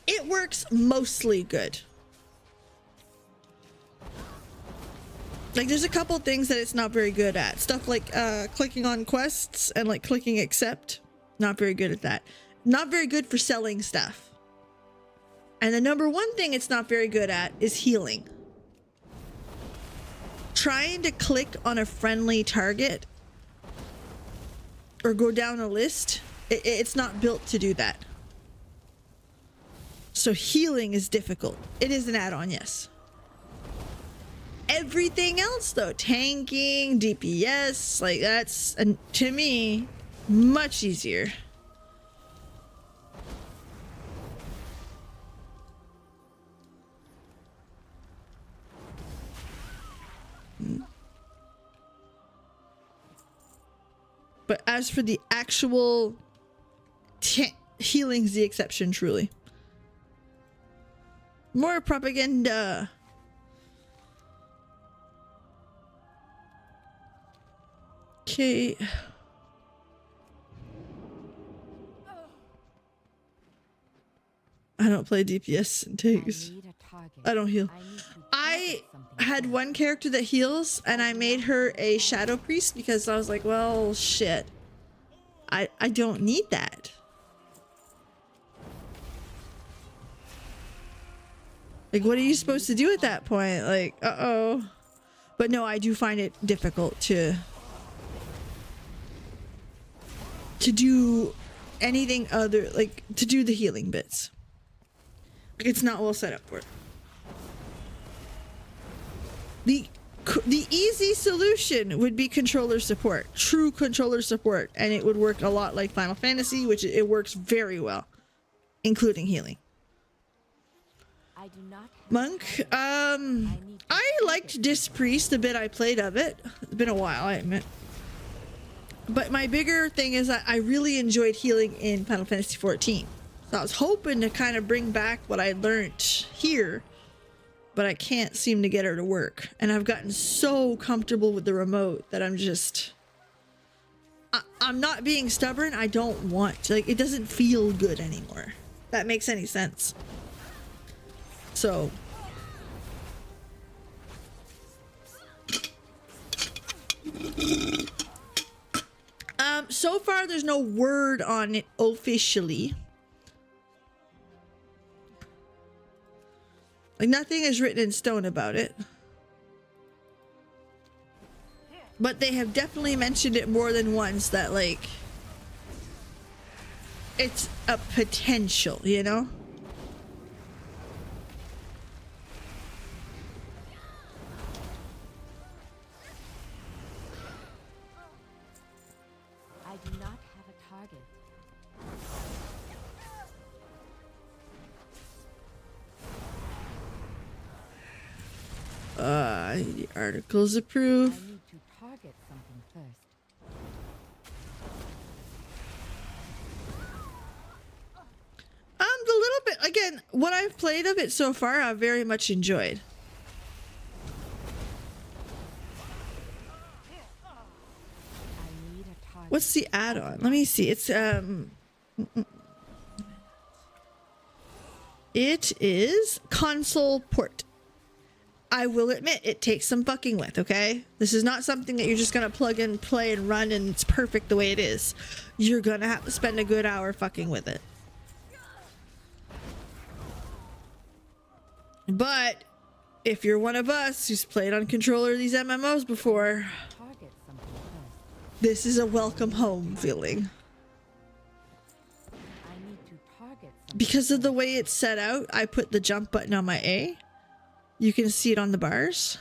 It works mostly good. Like there's a couple things that it's not very good at. Stuff like clicking on quests and like clicking accept. Not very good at that. Not very good for selling stuff. And the number one thing it's not very good at is healing. Trying to click on a friendly target or go down a list, it's not built to do that. So healing is difficult. It is an add-on, yes. Everything else though, tanking, DPS, like that's, to me, much easier. But as for the actual healing's the exception, truly. More propaganda. Okay. I don't play DPS and takes. I don't heal. I had one character that heals and I made her a shadow priest because I was like, well, shit. I don't need that. Like, what are you supposed to do at that point? Like, uh-oh. But no, I do find it difficult to do anything other, like, to do the healing bits. It's not well set up for it. The easy solution would be controller support, true controller support, and it would work a lot like Final Fantasy, which it works very well, including healing. Monk, I liked Disc Priest the bit I played of it. It's been a while, I admit. But my bigger thing is that I really enjoyed healing in Final Fantasy 14. So I was hoping to kind of bring back what I learned here, but I can't seem to get her to work. And I've gotten so comfortable with the remote that I'm just... I'm not being stubborn. I don't want to. Like, it doesn't feel good anymore. That makes any sense. So... so far there's no word on it officially. Like, nothing is written in stone about it. But they have definitely mentioned it more than once that, like, it's a potential, you know? I do not have a target. The articles approved. I need to target something first. The little bit, again, what I've played of it so far, I've very much enjoyed. What's the add-on? Let me see. It's it is console port. I will admit it takes some fucking with, okay? This is not something that you're just gonna plug in, play, and run and it's perfect the way it is. You're gonna have to spend a good hour fucking with it. But if you're one of us who's played on controller these MMOs before, this is a welcome home feeling. Because of the way it's set out, I put the jump button on my A. You can see it on the bars.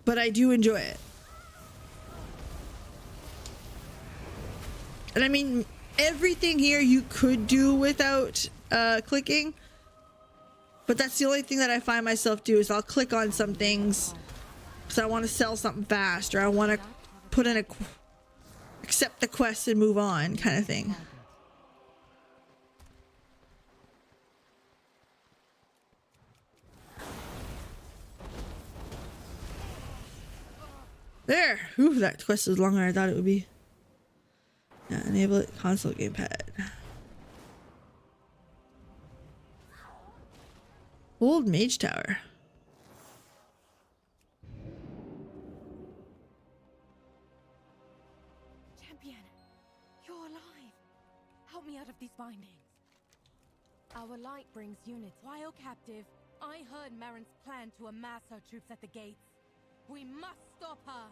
But I do enjoy it. And I mean, everything here you could do without clicking. But that's the only thing that I find myself do is I'll click on some things because I want to sell something fast, or I want to put in accept the quest and move on kind of thing. There! Ooh, that quest is longer than I thought it would be. Yeah, enable it, console gamepad. Old Mage Tower. Champion, you're alive. Help me out of these bindings. Our light brings units. While captive, I heard Marin's plan to amass her troops at the gates. We must stop her.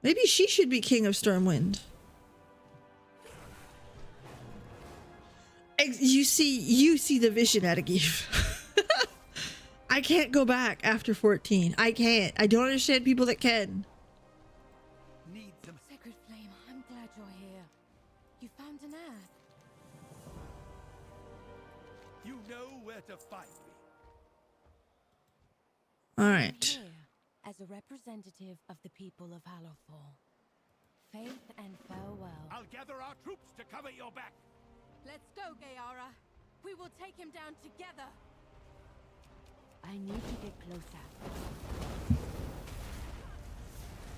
Maybe she should be King of Stormwind. You see the vision out of Geef. I can't go back after 14. I can't. I don't understand people that can. Sacred Flame, I'm glad you're here. You found an earth. You know where to find me. All right. Here, as a representative of the people of Hallowfall. Faith and farewell. I'll gather our troops to cover your back. Let's go, Gayara. We will take him down together. I need to get closer.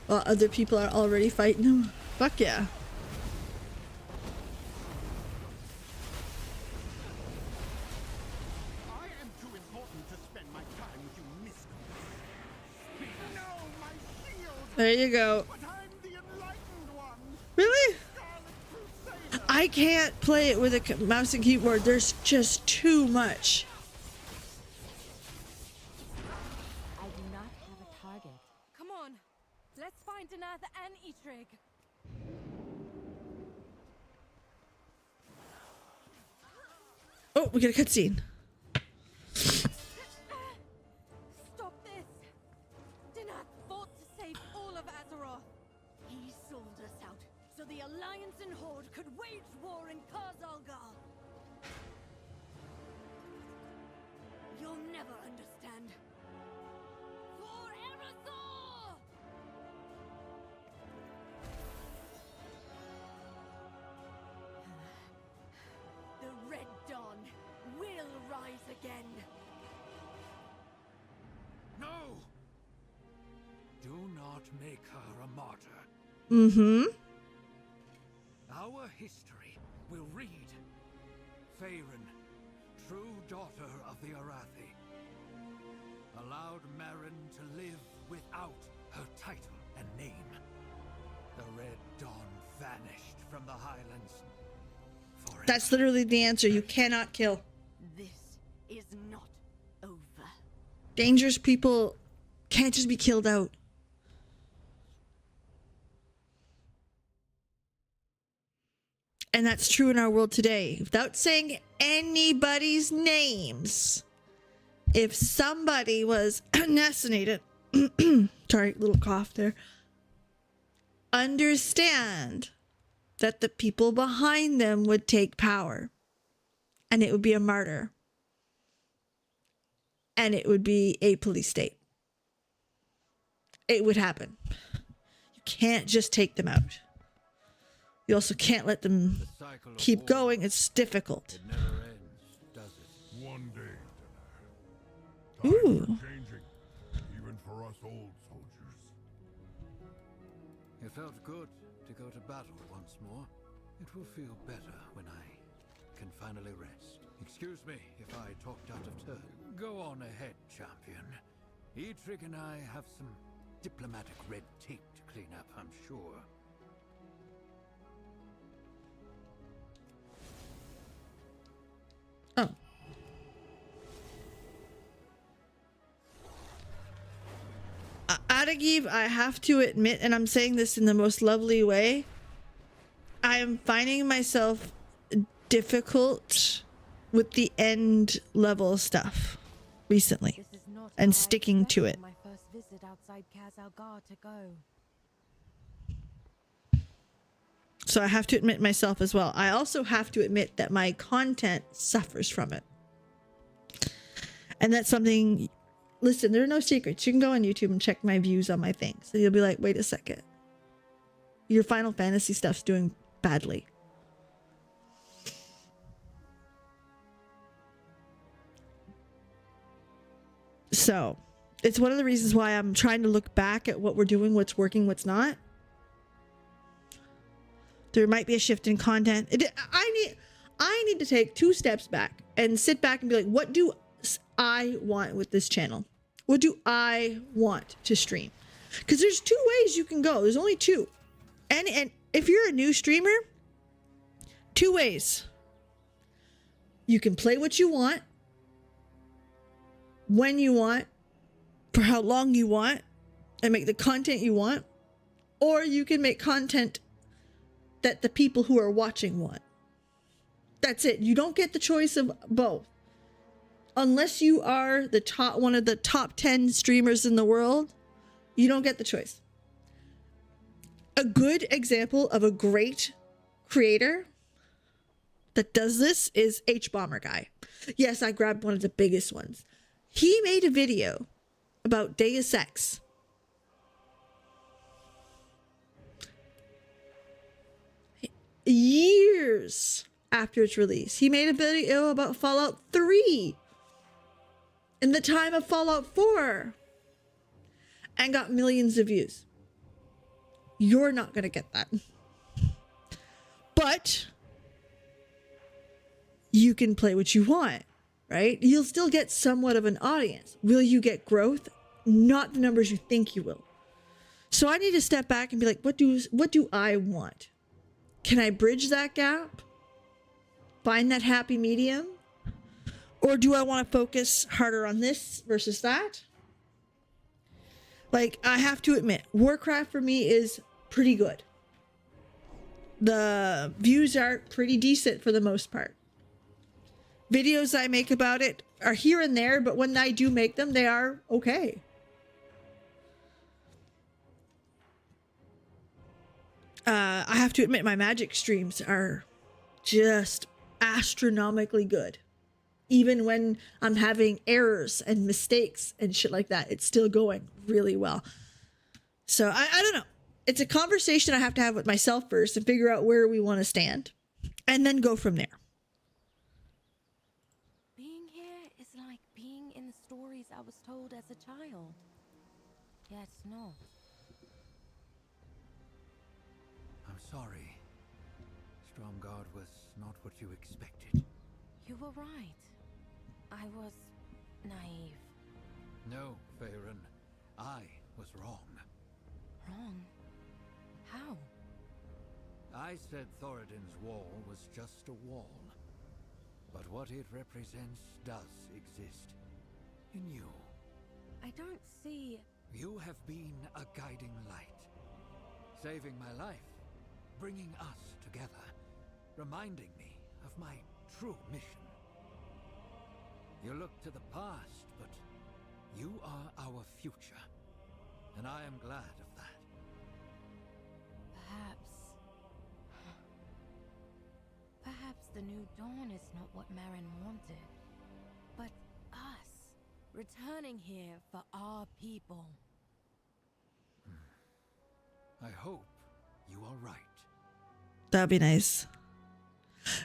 Well, other people are already fighting him. Fuck yeah. I am too important to spend my time with you, mister. No, my shield! There you go. But I'm the enlightened one! Really? Scarlet Crusader! I can't play it with a mouse and keyboard. There's just too much. I do not have a target. Come on. Let's find Danath and Eitrig. Oh, we get a cutscene. Stop this! Danath fought to save all of Azeroth. He sold us out so the Alliance and Horde could wage war in Khazalgar. You'll never understand. For Erethdor! The Red Dawn will rise again. No! Do not make her a martyr. Mm-hmm. Our history will read. Faerun, true daughter of the Arathi, allowed Merrin to live without her title and name. The Red Dawn vanished from the Highlands forever. That's literally the answer. You cannot kill. This is not over. Dangerous people can't just be killed out. And that's true in our world today. Without saying anybody's names, if somebody was assassinated, sorry, little cough there, understand that the people behind them would take power. And it would be a martyr. And it would be a police state. It would happen. You can't just take them out. You also can't let them keep going. It's difficult. It never ends, does it? One day, Danath. Ooh. Times are changing, even for us old soldiers. It felt good to go to battle once more. It will feel better when I can finally rest. Excuse me if I talked out of turn. Go on ahead, champion. Eitrig and I have some diplomatic red tape to clean up, I'm sure. Oh. Adagiv, I have to admit, and I'm saying this in the most lovely way, I am finding myself difficult with the end level stuff recently and sticking to it. My first visit outside Khazalgar to go. So I have to admit myself as well. I also have to admit that my content suffers from it. And that's something, listen, there are no secrets. You can go on YouTube and check my views on my things. So you'll be like, wait a second. Your Final Fantasy stuff's doing badly. So it's one of the reasons why I'm trying to look back at what we're doing, what's working, what's not. There might be a shift in content. I need to take 2 steps back and sit back and be like, what do I want with this channel? What do I want to stream? Because there's 2 ways you can go. There's only 2. And if you're a new streamer, 2 ways. You can play what you want, when you want, for how long you want, and make the content you want. Or you can make content that the people who are watching want. That's it. You don't get the choice of both. Unless you are one of the top 10 streamers in the world, you don't get the choice. A good example of a great creator that does this is H Bomber Guy. Yes, I grabbed one of the biggest ones. He made a video about Deus Ex. Years after its release, he made a video about Fallout 3 in the time of Fallout 4 and got millions of views. You're not going to get that. But you can play what you want, right? You'll still get somewhat of an audience. Will you get growth? Not the numbers you think you will. So I need to step back and be like, what do I want? Can I bridge that gap? Find that happy medium? Or do I want to focus harder on this versus that? Like, I have to admit, Warcraft for me is pretty good. The views are pretty decent for the most part. Videos I make about it are here and there, but when I do make them, they are okay. I have to admit, my Magic streams are just astronomically good. Even when I'm having errors and mistakes and shit like that, it's still going really well. So I don't know. It's a conversation I have to have with myself first and figure out where we want to stand and then go from there. Being here is like being in the stories I was told as a child. Yet not. I'm sorry. Stromgarde was not what you expected. You were right. I was naive. No, Faerun. I was wrong. Wrong? How? I said Thoradin's wall was just a wall. But what it represents does exist. In you. I don't see... You have been a guiding light. Saving my life. Bringing us together. Reminding me of my true mission. You look to the past, but you are our future. And I am glad of that. Perhaps the new dawn is not what Marin wanted. But us. Returning here for our people. I hope you are right. That'd be nice.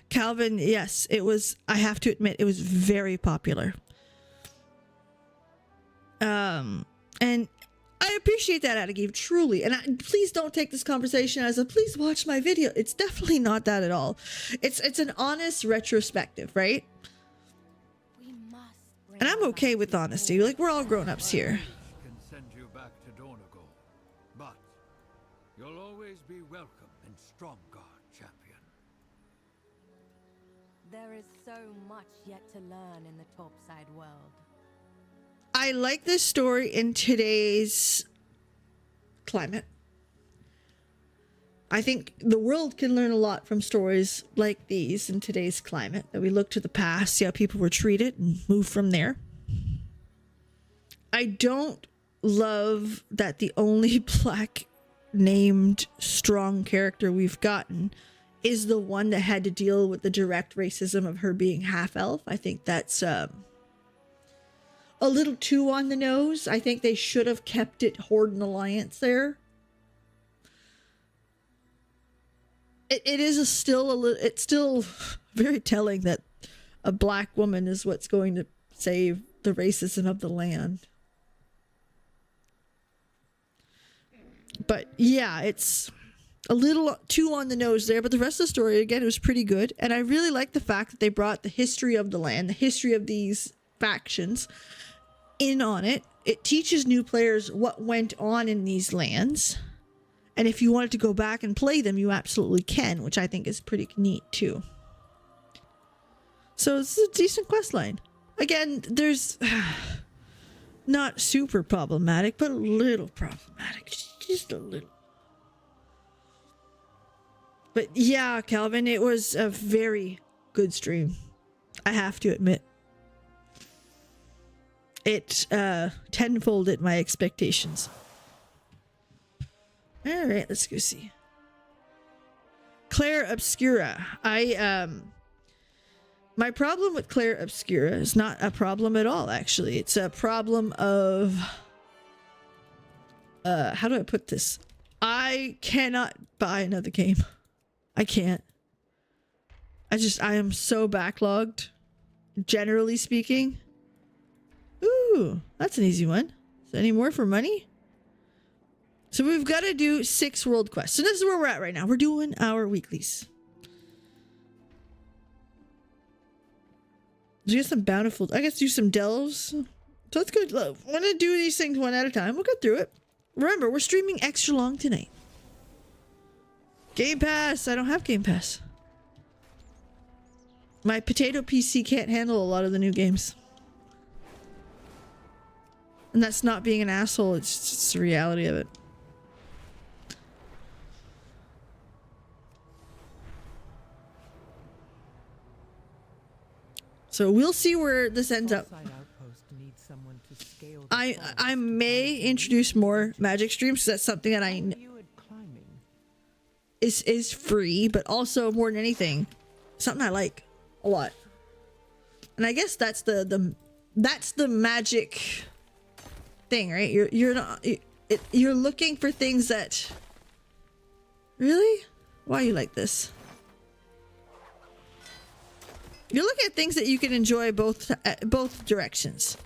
Calvin, yes, it was, I have to admit, it was very popular. And I appreciate that attitude, truly. And please don't take this conversation as a please watch my video. It's definitely not that at all. It's an honest retrospective, right? And I'm okay with honesty. Like, we're all grown-ups here. Can send you back to Dornogal, but you'll always be welcome in Stromgarde, champion. There is so much yet to learn in the topside world. I like this story in today's climate. I think the world can learn a lot from stories like these in today's climate, that we look to the past, see how people were treated, and move from there. I don't love that the only black named strong character we've gotten is the one that had to deal with the direct racism of her being half-elf. I think that's a little too on the nose. I think they should have kept it Horde and Alliance there. It's still very telling that a black woman is what's going to save the racism of the land. But yeah, it's a little too on the nose there, but the rest of the story, again, it was pretty good. And I really like the fact that they brought the history of the land, the history of these factions in on it. It teaches new players what went on in these lands. And if you wanted to go back and play them, you absolutely can, which I think is pretty neat too. So it's a decent quest line. Again, there's not super problematic, but a little problematic. Just a little. But yeah, Calvin, it was a very good stream. I have to admit. It tenfolded my expectations. All right, let's go see. Claire Obscura. My problem with Claire Obscura is not a problem at all, actually. It's a problem of how do I put this? I cannot buy another game. I can't. I am so backlogged, generally speaking. Ooh, that's an easy one. So any more for money? So we've got to do 6 world quests. So this is where we're at right now. We're doing our weeklies. Do some bountiful, I guess do some delves. So that's good. Look, I'm gonna do these things one at a time. We'll get through it. Remember, we're streaming extra long tonight. Game Pass. I don't have Game Pass. My potato PC can't handle a lot of the new games. And that's not being an asshole. It's just the reality of it. So we'll see where this ends up. I may introduce more magic streams because that's something that I is free, but also more than anything, something I like a lot. And I guess that's the magic thing, right? You're looking for things that really. Why you like this? You're looking at things that you can enjoy both directions.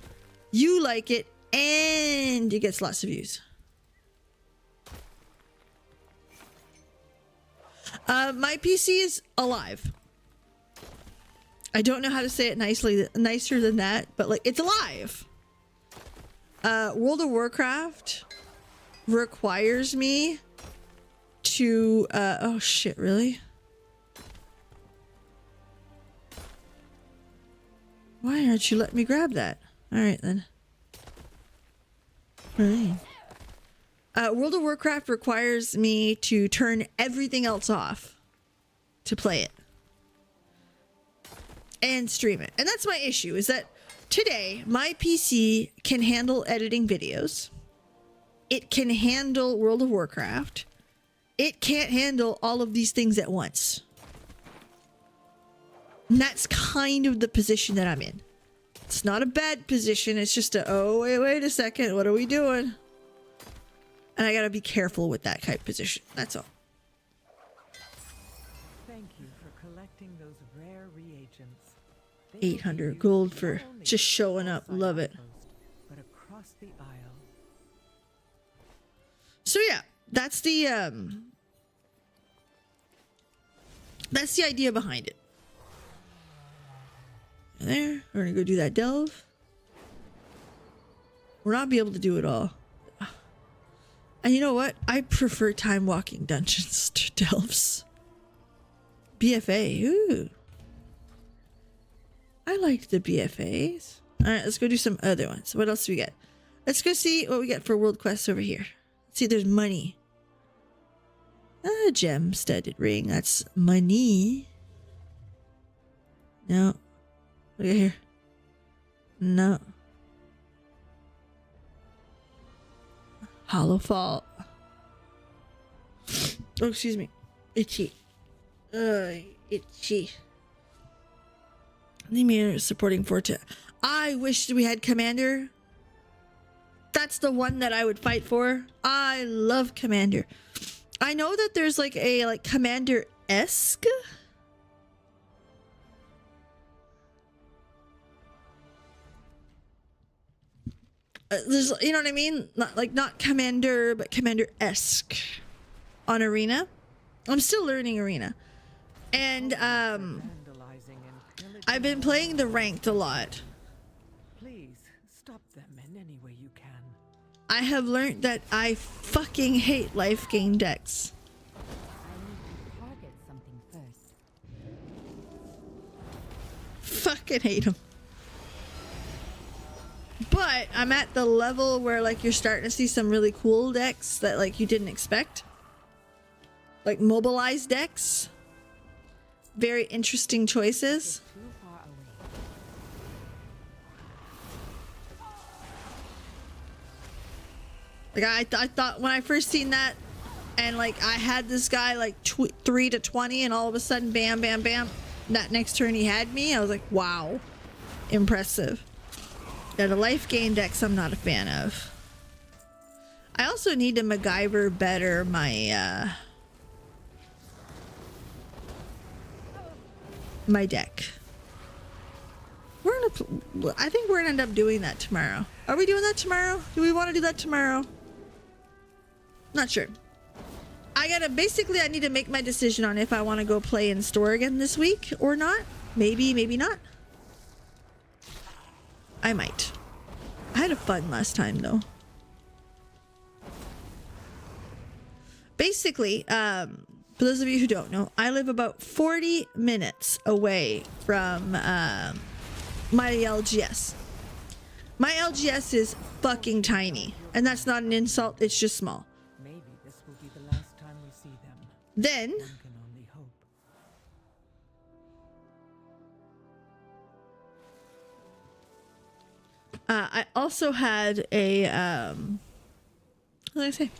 You like it, and it gets lots of views. My PC is alive. I don't know how to say it nicer than that, but like it's alive. World of Warcraft requires me to oh shit, really? Why aren't you letting me grab that? All right then. Fine. World of Warcraft requires me to turn everything else off to play it and stream it. And that's my issue, is that today my PC can handle editing videos. It can handle World of Warcraft. It can't handle all of these things at once. And that's kind of the position that I'm in. It's not a bad position. It's just oh, wait a second. What are we doing? And I gotta be careful with that type position. That's all. Thank you for collecting those rare reagents. 800 gold for just showing up. Love it. But across the aisle. So yeah, that's the idea behind it. There, we're gonna go do that delve. We're not be able to do it all. And you know what? I prefer time walking dungeons to delves. BFA, ooh. I like the BFAs. Alright, let's go do some other ones. What else do we get? Let's go see what we get for world quests over here. Let's see, there's money. A gem-studded ring, that's money. No. Look at here. No. Hollow Fall. Oh, excuse me. Itchy. Itchy. Need me a supporting Forte. I wish we had Commander. That's the one that I would fight for. I love Commander. I know that there's like a Commander-esque. There's, you know what I mean? Not Commander, but Commander-esque on Arena. I'm still learning Arena. And I've been playing the ranked a lot. Please stop them in any way you can. I have learned that I fucking hate life gain decks. I need to target something first. Fucking hate them. But I'm at the level where like you're starting to see some really cool decks that like you didn't expect. Like mobilized decks. Very interesting choices. Like I thought when I first seen that, and like I had this guy like 3 to 20, and all of a sudden, bam, bam, bam, that next turn he had me. I was like, wow, impressive. Yeah, the life gain decks I'm not a fan of. I also need to MacGyver better my my deck. I think we're gonna end up doing that tomorrow. Are we doing that tomorrow? Do we want to do that tomorrow? Not sure. Basically I need to make my decision on if I want to go play in store again this week or not. Maybe, maybe not. I might. I had a fun last time though. Basically, for those of you who don't know, I live about 40 minutes away from my LGS. My LGS is fucking tiny, and that's not an insult, it's just small. Maybe this will be the last time we see them. Then One can only hope. I also had a what did I say?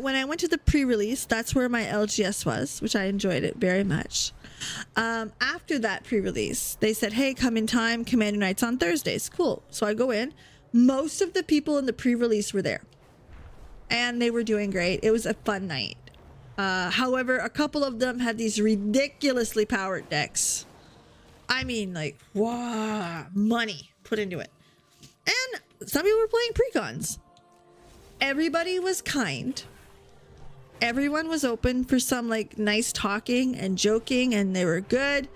When I went to the pre-release, that's where my LGS was, which I enjoyed it very much. After that pre-release, they said, hey, come in time, Commander Nights on Thursdays. Cool. So I go in. Most of the people in the pre-release were there. And they were doing great. It was a fun night. However, a couple of them had these ridiculously powered decks. I mean, like, wow, money put into it. And some people were playing precons. Everybody was kind. Everyone was open for some like nice talking and joking, and they were good.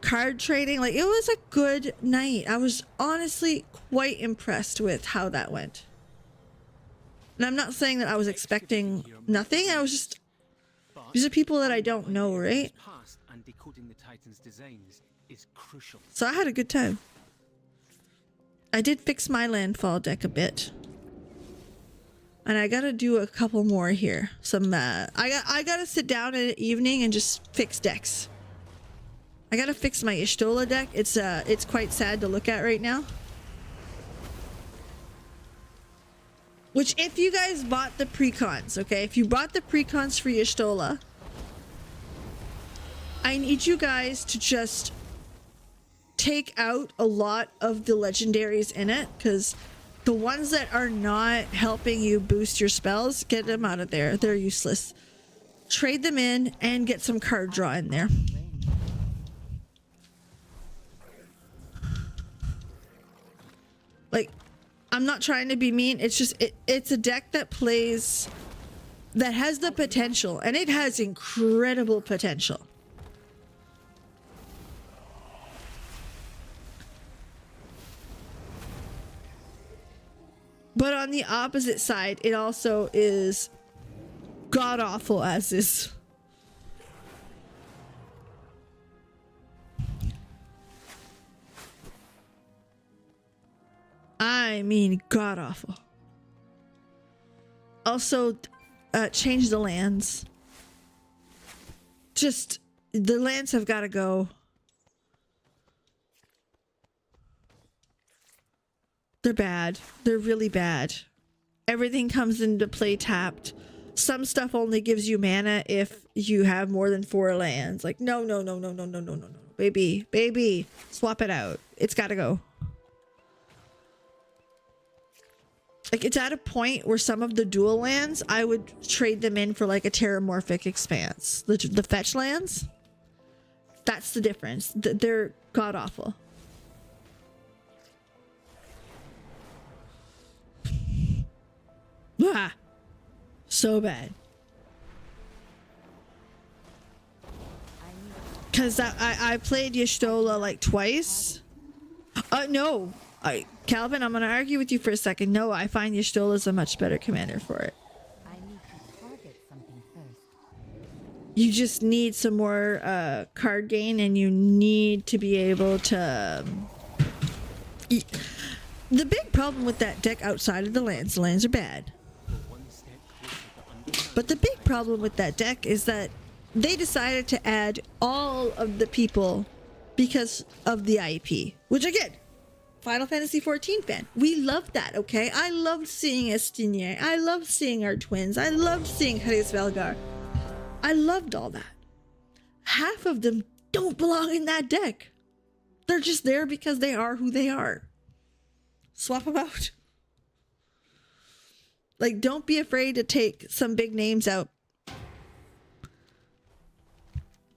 Card trading, like it was a good night. I was honestly quite impressed with how that went. And I'm not saying that I was expecting nothing. I was just, these are people that I don't know, right? So I had a good time. I did fix my landfall deck a bit. And I gotta do a couple more here. I gotta sit down in the evening and just fix decks. I gotta fix my Y'shtola deck. It's quite sad to look at right now. Which, if you guys bought the precons, okay, if you bought the precons for Y'shtola, I need you guys to just take out a lot of the legendaries in it, because the ones that are not helping you boost your spells, get them out of there. They're useless. Trade them in and get some card draw in there. Like, I'm not trying to be mean. It's just, it's a deck that plays, that has the potential, and it has incredible potential. But on the opposite side, it also is god awful as is. I mean, god awful. Also, change the lands. Just, the lands have got to go. They're bad. They're really bad. Everything comes into play tapped. Some stuff only gives you mana if you have more than 4 lands. Like, no. Baby, swap it out. It's gotta go. Like, it's at a point where some of the dual lands, I would trade them in for like a terramorphic expanse. The fetch lands, that's the difference. They're god awful. Ah, so bad. Because I played Y'shtola like twice. No. Calvin, I'm going to argue with you for a second. No, I find Y'shtola is a much better commander for it. I need to target something first. You just need some more card gain, and you need to be able to... The big problem with that deck outside of the lands are bad. But the big problem with that deck is that they decided to add all of the people because of the IP. Which again, Final Fantasy XIV fan. We loved that, okay? I loved seeing Estinien. I loved seeing our twins. I loved seeing Hades Velgar. I loved all that. Half of them don't belong in that deck. They're just there because they are who they are. Swap them out. Like, don't be afraid to take some big names out.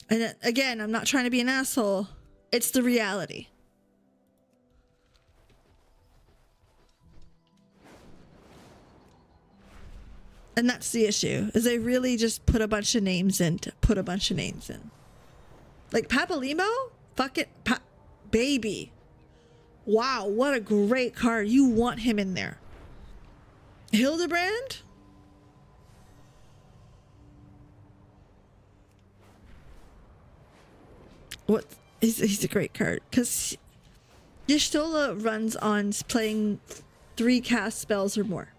And again, I'm not trying to be an asshole. It's the reality. And that's the issue, is they really just put a bunch of names in to put a bunch of names in. Like Papalimo? Fuck it. Baby. Wow, what a great card. You want him in there. Hildebrand? What? He's a great card. Because Y'shtola runs on playing 3 cast spells or more.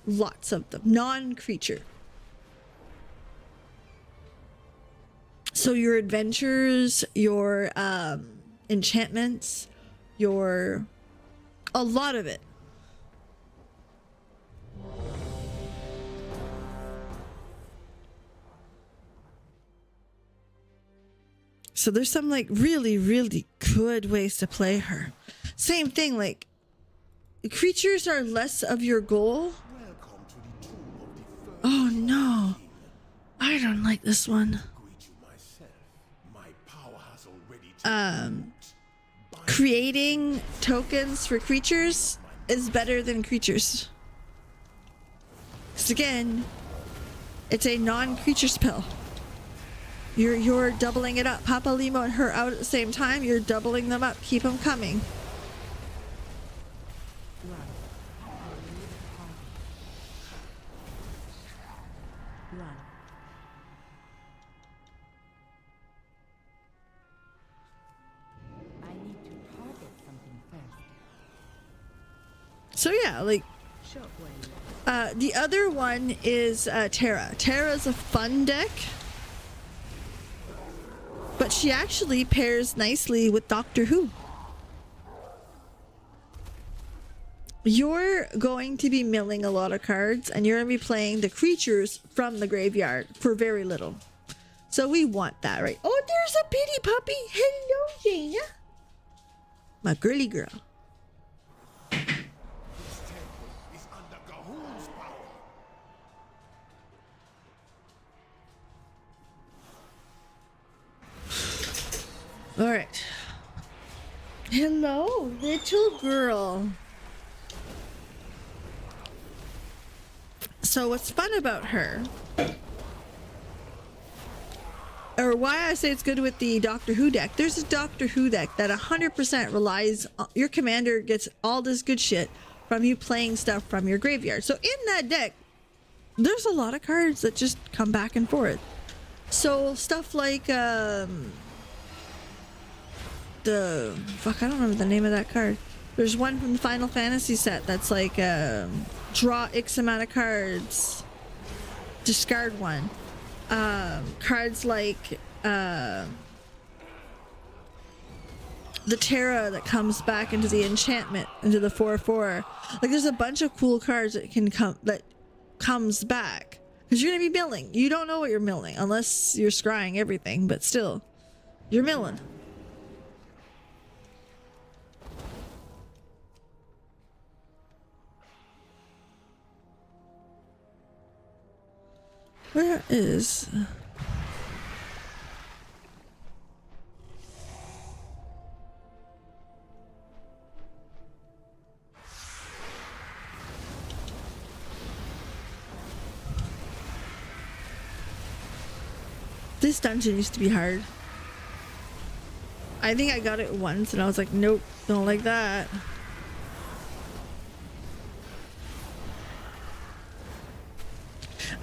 Lots of them. Non-creature. So your adventures, your enchantments, a lot of it. So there's some like really, really good ways to play her. Same thing, like creatures are less of your goal. Oh no, I don't like this one. Creating tokens for creatures is better than creatures. Because again, it's a non-creature spell. You're doubling it up. Papalimo and her out at the same time. You're doubling them up. Keep them coming. So yeah, like the other one is Terra. Terra's a fun deck, but she actually pairs nicely with Doctor Who. You're going to be milling a lot of cards, and you're going to be playing the creatures from the graveyard for very little. So we want that, right? Oh, there's a bitty puppy. Hello, Jaina. My girly girl. All right. Hello, little girl. So what's fun about her, or why I say it's good with the Doctor Who deck, there's a Doctor Who deck that 100% relies on, your commander gets all this good shit from you playing stuff from your graveyard. So in that deck, there's a lot of cards that just come back and forth. So stuff like the fuck, I don't remember the name of that card. There's one from the Final Fantasy set that's like draw X amount of cards, discard one. Cards like the Terra that comes back into the enchantment, into the 4/4. Like there's a bunch of cool cards that can come, that comes back, because you're gonna be milling. You don't know what you're milling unless you're scrying everything, but still, you're milling. Where is... This dungeon used to be hard. I think I got it once and I was like, nope, don't like that.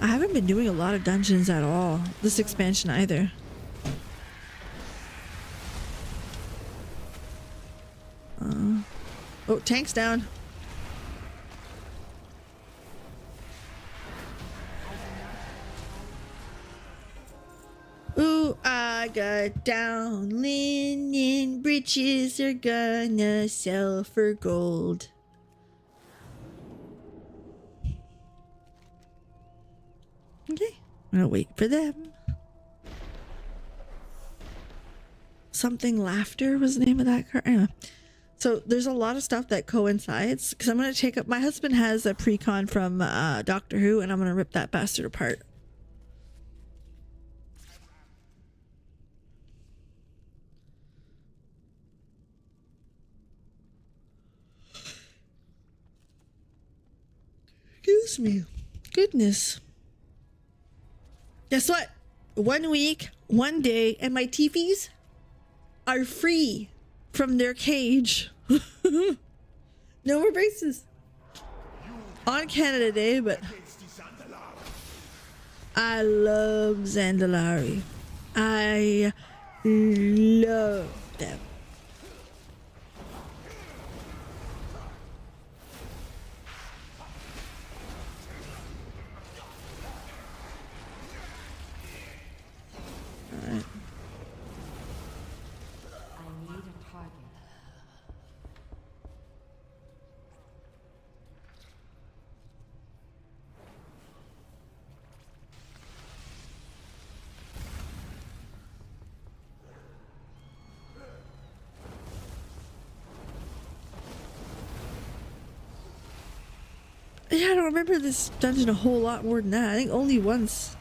I haven't been doing a lot of dungeons at all this expansion either. Oh, tank's down. Ooh, I got down linen breeches are gonna sell for gold. Okay, I'm gonna wait for them. Something Laughter was the name of that card. Anyway, So there's a lot of stuff that coincides because I'm going to take up. My husband has a pre-con from Doctor Who, and I'm going to rip that bastard apart. Excuse me. Goodness. Guess what? 1 week, 1 day, and my teefies are free from their cage. No more braces. On Canada Day, but I love Zandalari. I love them. All right. I need a target. Yeah, I don't remember this dungeon a whole lot more than that. I think only once.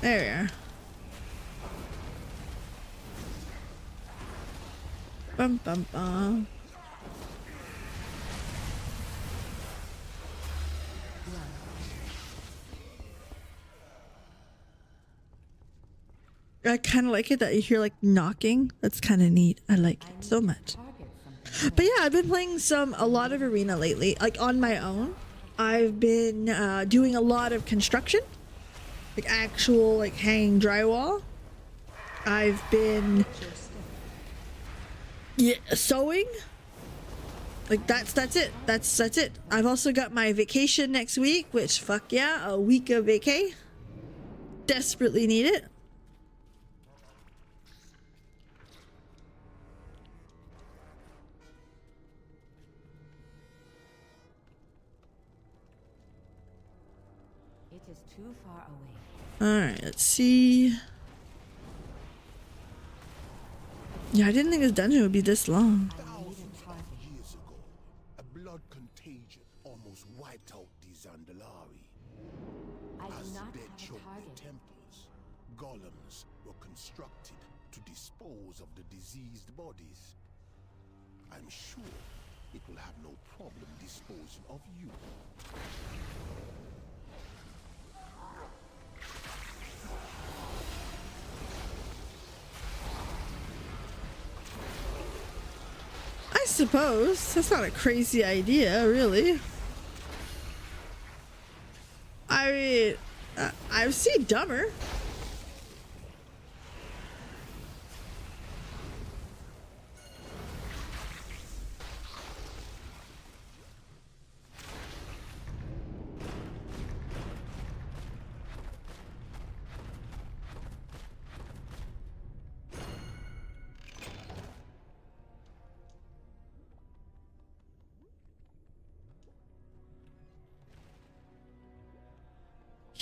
There we are. Bum bum bum. I kind of like it that you hear like knocking. That's kind of neat. I like it so much. But yeah, I've been playing a lot of arena lately, like on my own. I've been doing a lot of construction, like actual like hanging drywall. I've been sewing. Like that's it. That's it. I've also got my vacation next week, which fuck yeah, a week of vacay. Desperately need it. It is too far away. Alright, let's see. Yeah, I didn't think this dungeon would be this long. Thousands of years ago, a blood contagion almost wiped out the Zandalari. As the dead choked their temples, golems were constructed to dispose of the diseased bodies. I'm sure it will have no problem disposing of you. I suppose. That's not a crazy idea, really. I mean, I've seen dumber.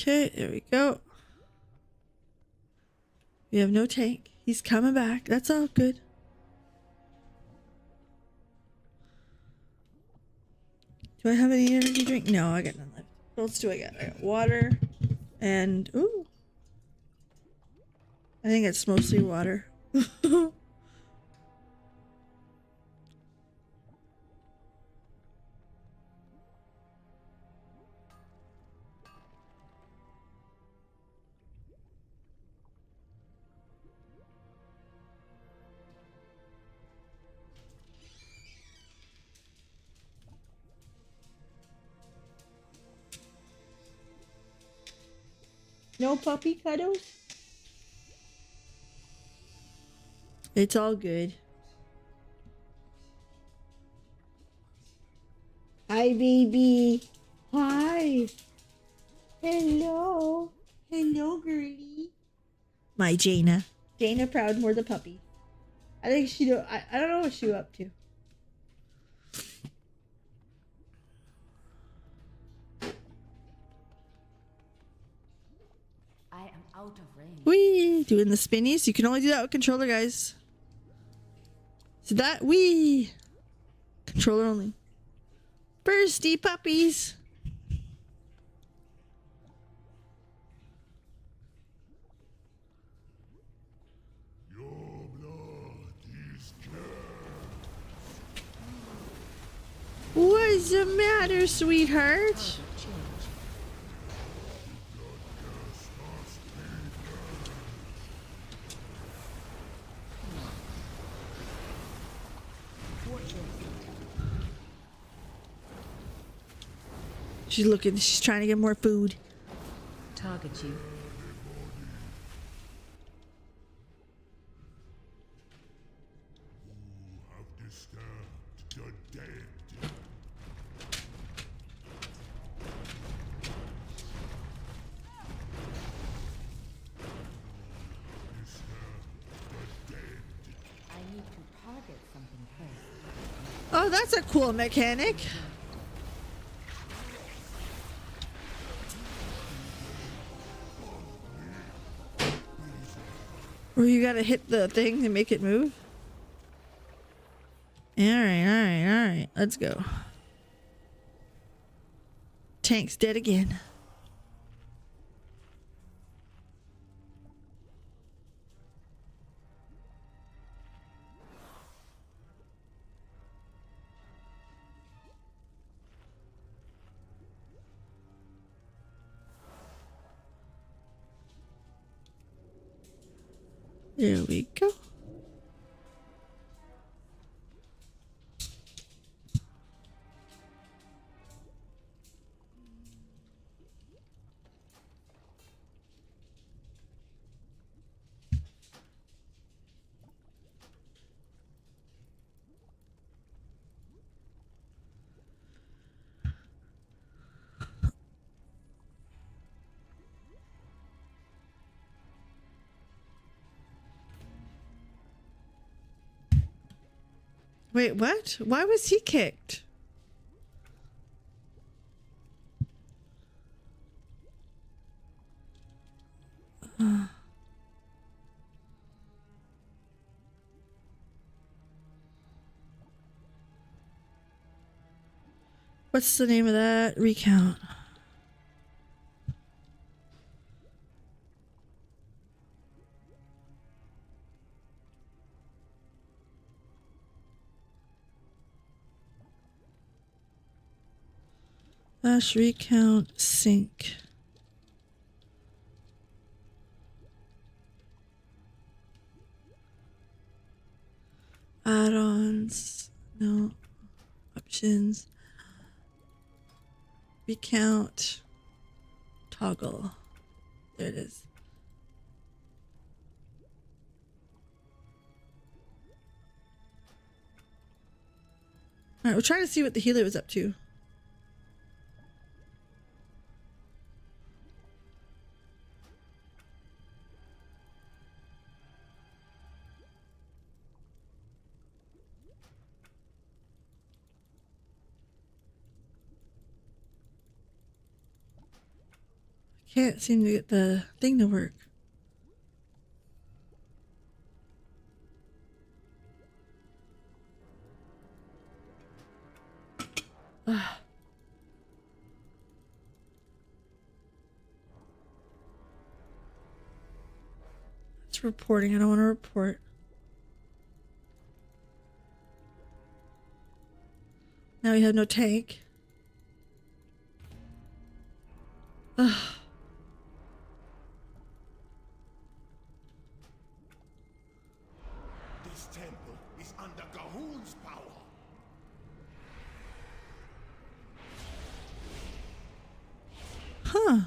Okay, there we go. We have no tank. He's coming back. That's all good. Do I have any energy drink? No, I got none left. What else do I got? I got water and ooh. I think it's mostly water. No puppy cuddles? It's all good. Hi, baby. Hi. Hello. Hello, girlie. My Jaina. Jaina Proudmore the puppy. I think she do. I don't know what she was up to. I am out of range. Wee! Doing the spinnies. You can only do that with controller, guys. So that wee! Controller only. Bursty puppies! Your blood is What's the matter, sweetheart? She's looking, she's trying to get more food. Target you. have disturbed the dead. I need to target something first. Oh, that's a cool mechanic. Where you gotta hit the thing to make it move. Alright. Let's go. Tank's dead again. There we go. Wait, what? Why was he kicked? What's the name of that? Recount. Slash recount sync. Add-ons. No. Options. Recount. Toggle. There it is. Alright, we're trying to see what the healer was up to. Can't seem to get the thing to work. Ah. It's reporting. I don't want to report. Now we have no tank. Ugh. This temple is under Gahul's power. Huh.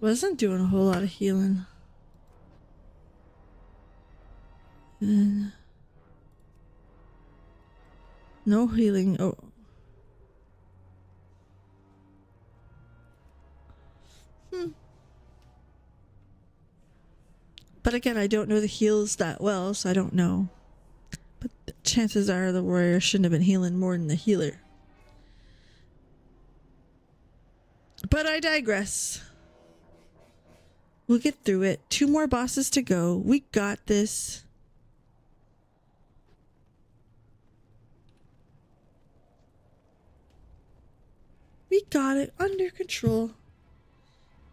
Wasn't doing a whole lot of healing. And no healing. Oh. But again, I don't know the heals that well, so I don't know. But the chances are the warrior shouldn't have been healing more than the healer. But I digress. We'll get through it. 2 more bosses to go. We got this. We got it under control.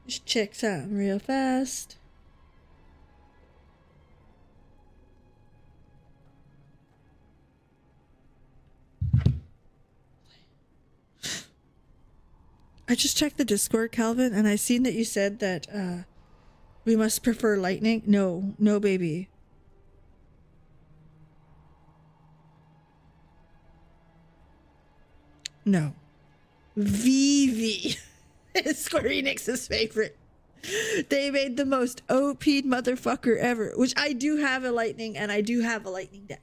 Just check something real fast. I just checked the Discord, Calvin, and I seen that you said that we must prefer lightning. No, no, baby. No. Vivi is Square Enix's favorite. They made the most OP'd motherfucker ever, which I do have a lightning, and I do have a lightning deck.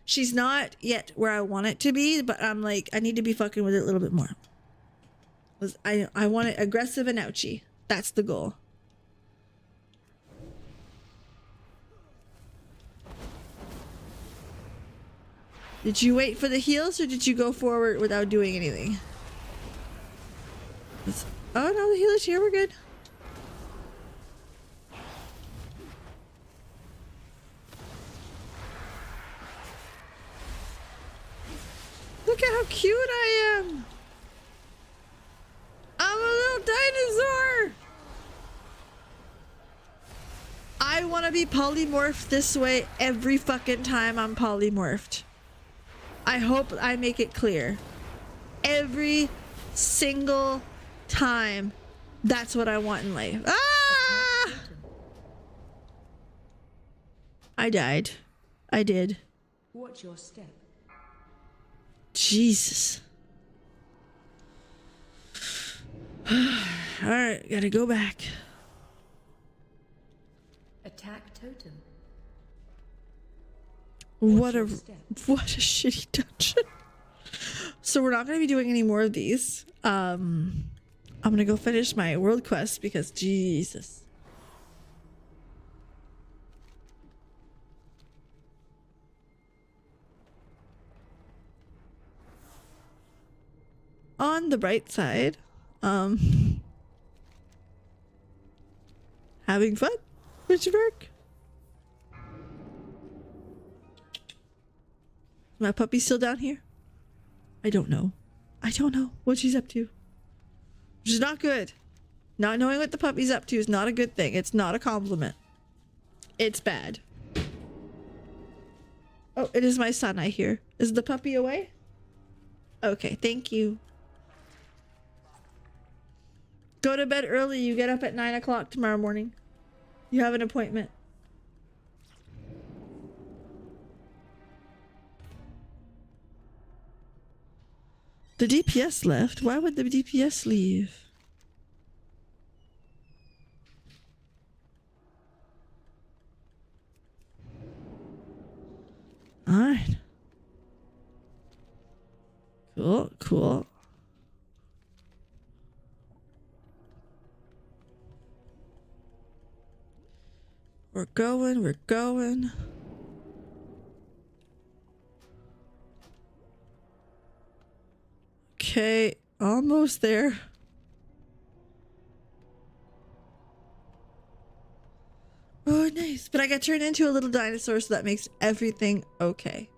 She's not yet where I want it to be, but I'm like, I need to be fucking with it a little bit more. I want it aggressive and ouchy. That's the goal. Did you wait for the heals or did you go forward without doing anything? Oh no, the healer's here. We're good. Look at how cute I am. I'm a little dinosaur. I want to be polymorphed this way every fucking time I'm polymorphed. I hope I make it clear. Every single time. That's what I want in life. Ah! I died. I did. Watch your step. Jesus. Alright, gotta go back. Attack totem. What a shitty dungeon. So we're not gonna be doing any more of these. I'm gonna go finish my world quest because Jesus. On the bright side, having fun, Richard. My puppy's still down here? I don't know. I don't know what she's up to. Which is not good. Not knowing what the puppy's up to is not a good thing. It's not a compliment. It's bad. Oh, it is my son, I hear. Is the puppy away? Okay, thank you. Go to bed early. You get up at 9 o'clock tomorrow morning. You have an appointment. The DPS left? Why would the DPS leave? Alright. Cool, cool. We're going, we're going. Okay, almost there. Oh, nice. But I got turned into a little dinosaur, so that makes everything okay.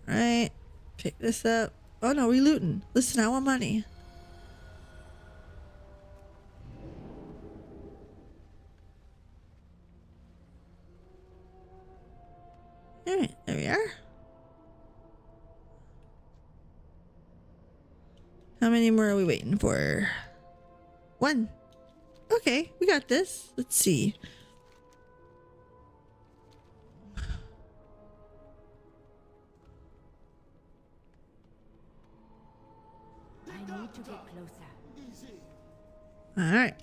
Right. Pick this up. Oh no, we looting. Listen, I want money. Alright, there we are. How many more are we waiting for? 1. Okay, we got this. Let's see. I need to get closer. Alright.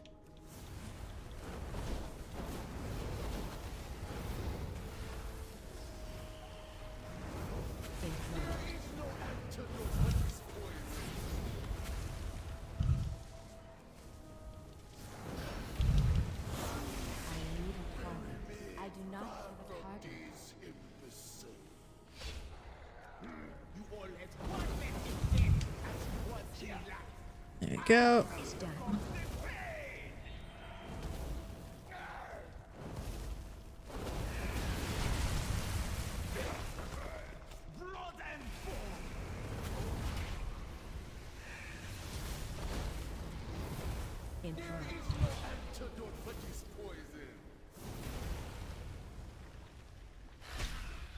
go. Is done. In front.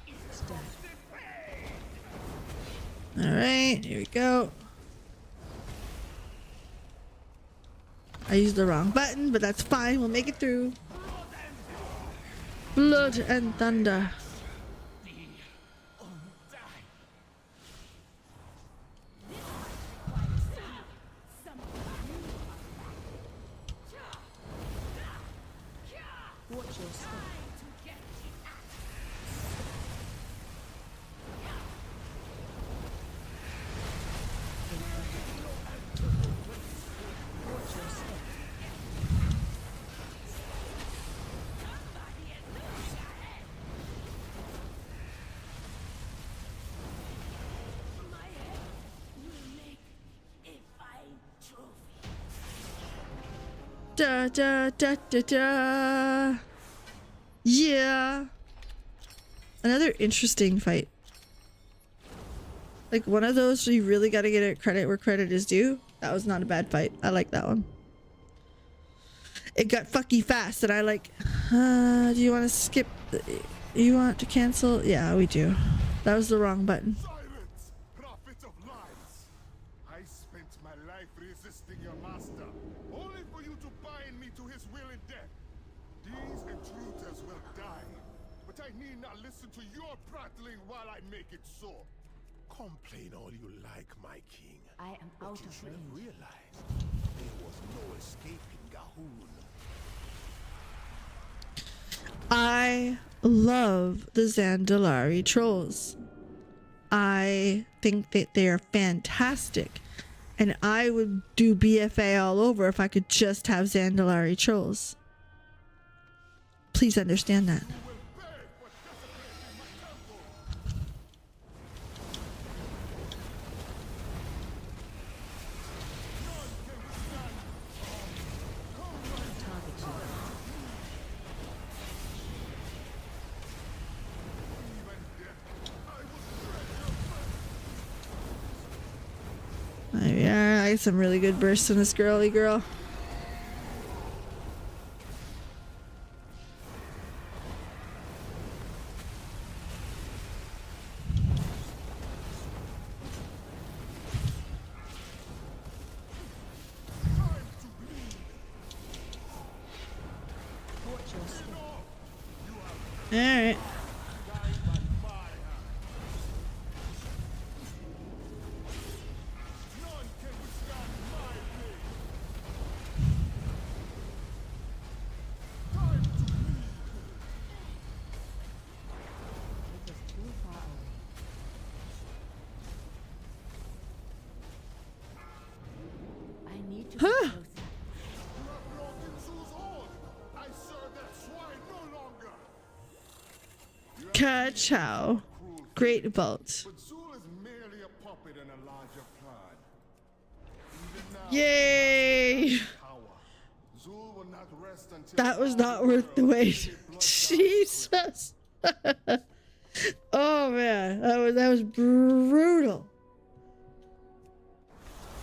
It's done. All right, here we go. I used the wrong button, but that's fine. We'll make it through. Blood and thunder. Watch your step. Watch your step. Da da da da da. Yeah. Another interesting fight. Like one of those where you really got to get it credit where credit is due. That was not a bad fight. I like that one. It got fucky fast and I like, do you want to skip? You want to cancel? Yeah, we do. That was the wrong button. Silence, prophet of lies! I spent my life resisting your master, only for you to bind me to his will and death. These intruders will die, but I need not listen to your prattling while I make it so. Complain all you like, my king. I am out You of should have range. realized there was no escaping Gahoon. I love the Zandalari trolls. I think that they are fantastic. And I would do BFA all over if I could just have Zandalari trolls. Please understand that. Yeah, I got some really good bursts in this girly girl. Watch your step. All right. It was too far away. I need to get Huh. closer. I serve that swine no longer. Ka-chow. Great bolt. But Zul is merely a puppet in a larger plan. Even now, Yay! power. Zul will not rest until That was all not the worth the world wait. is blood Jesus. Oh man, that was brutal.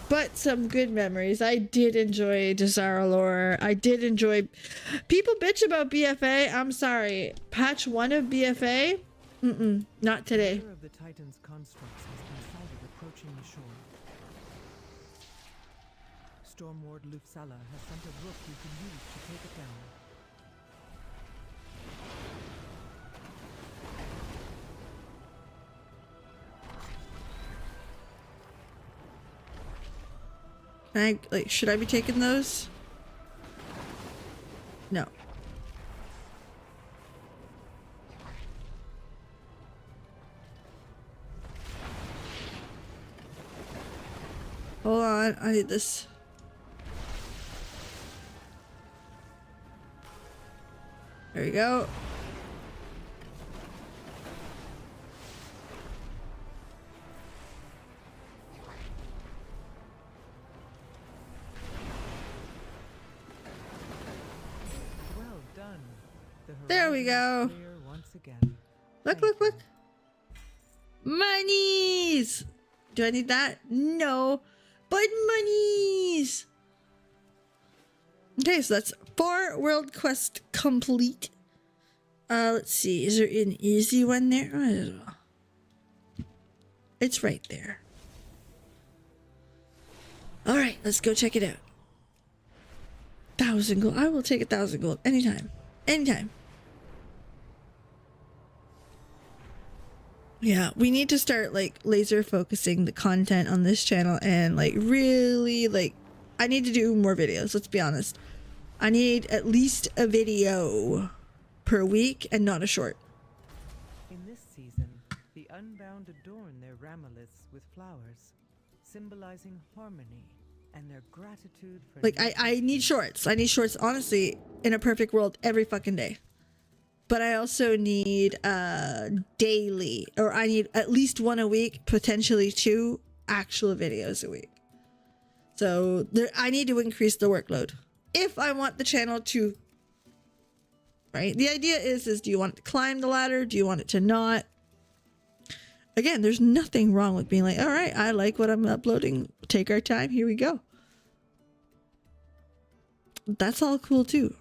But some good memories. I did enjoy Desire Lore. I did enjoy. People bitch about BFA. I'm sorry. Patch 1 of BFA? Not today. Fear of the Titan's constructs has been sighted approaching the shore. Stormward Lufsala has sent a rook you can use to take it down. Should I be taking those? No. Hold on, I need this. There we go. There we go. Clear once again. Look, look, look. Monies! Do I need that? No. But monies! Okay, so that's 4 world quest complete. Let's see. Is there an easy one there? I don't know. It's right there. Alright, let's go check it out. 1,000 gold. I will take 1,000 gold anytime. Anytime. Yeah, we need to start like laser focusing the content on this channel and like really like I need to do more videos, let's be honest. I need at least a video per week and not a short. In this season, the Unbound adorn their ramiliths with flowers, symbolizing harmony and their gratitude for Like I need shorts. I need shorts honestly in a perfect world every fucking day. But I also need daily, or I need at least 1 a week, potentially 2 actual videos a week. So there, I need to increase the workload if I want the channel to, right? The idea is do you want it to climb the ladder? Do you want it to not? Again, there's nothing wrong with being like, all right, I like what I'm uploading. Take our time. Here we go. That's all cool too.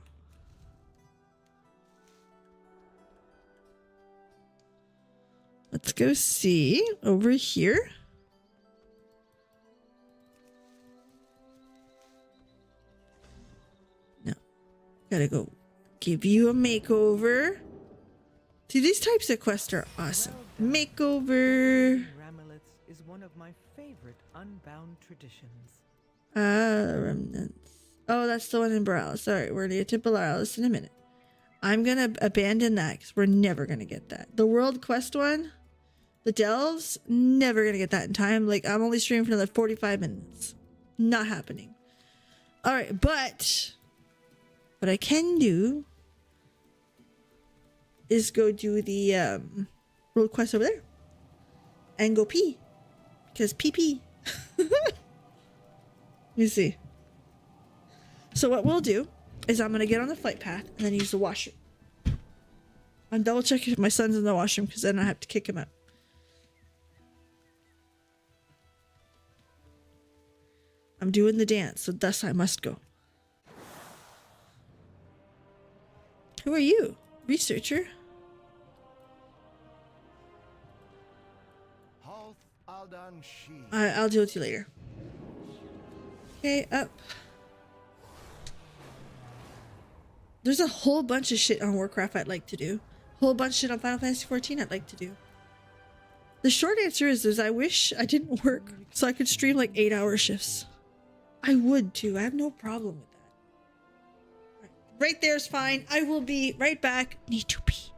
Let's go see over here. No. Gotta go give you a makeover. See, these types of quests are awesome. Makeover. Ramiliths is one of my favorite Unbound traditions. Remnants. Oh, that's the one in Borealis. Alright, we're gonna get to Borealis in a minute. I'm gonna abandon that because we're never gonna get that. The world quest one, the delves, never gonna get that in time. Like, I'm only streaming for another 45 minutes. Not happening. Alright, but what I can do is go do the world quest over there and go pee because pee. Let me see. So what we'll do is I'm gonna get on the flight path and then use the washroom. I'm double checking if my son's in the washroom because then I have to kick him out. I'm doing the dance, so thus I must go. Who are you? Researcher? I'll deal with you later. Okay, up. There's a whole bunch of shit on Warcraft I'd like to do. Whole bunch of shit on Final Fantasy XIV I'd like to do. The short answer is I wish I didn't work so I could stream like 8-hour shifts. I would too. I have no problem with that. Right there's fine. I will be right back. Need to pee.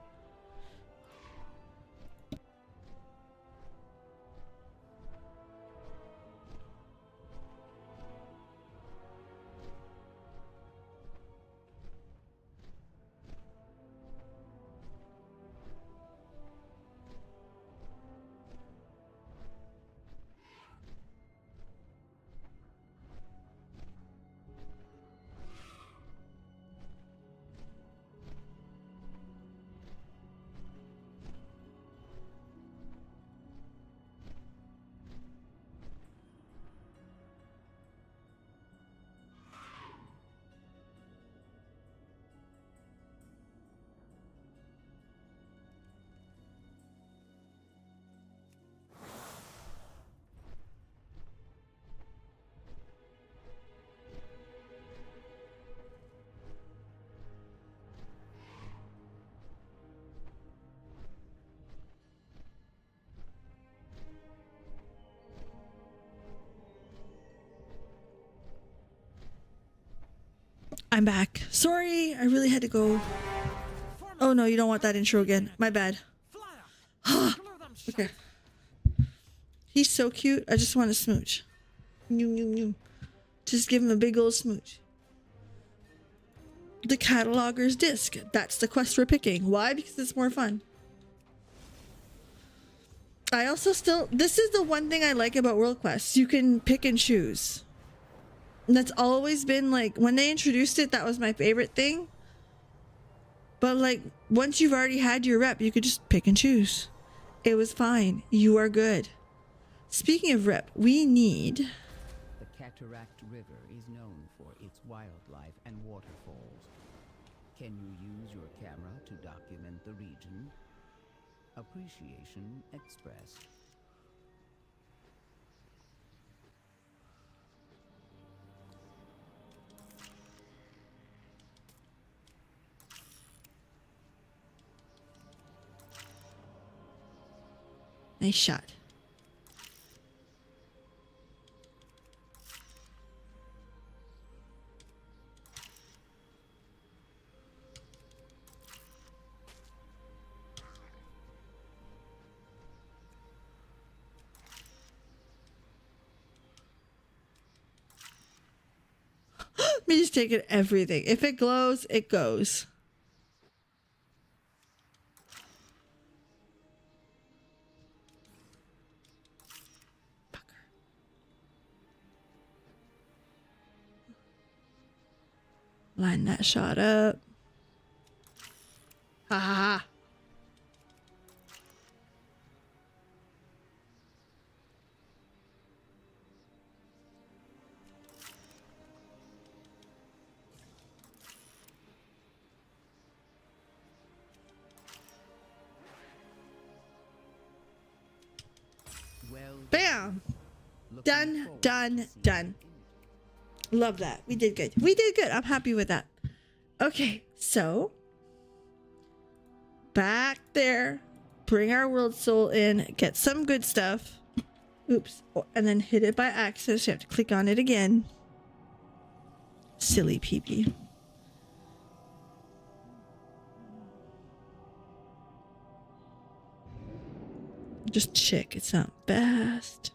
I'm back. Sorry, I really had to go. Oh no, you don't want that intro again. My bad. Okay. He's so cute. I just want to smooch. Just give him a big old smooch. The cataloger's disc. That's the quest we're picking. Why? Because it's more fun. I also still... This is the one thing I like about World Quests. You can pick and choose. And that's always been like... When they introduced it, that was my favorite thing. But like, once you've already had your rep, you could just pick and choose. It was fine. You are good. Speaking of rep, we need... The Cataract River is known for its wildlife and waterfalls. Can you use your camera to document the region? Appreciation expressed. Nice shot. Me just taking everything. If it glows, it goes. Line that shot up. Ha ha ha. Bam! Done, done, done. Love that. We did good. We did good. I'm happy with that. Okay, so back there, bring our world soul in, get some good stuff. Oops. And then hit it by accident. You have to click on it again. Silly peepee. Just check. It's not fast.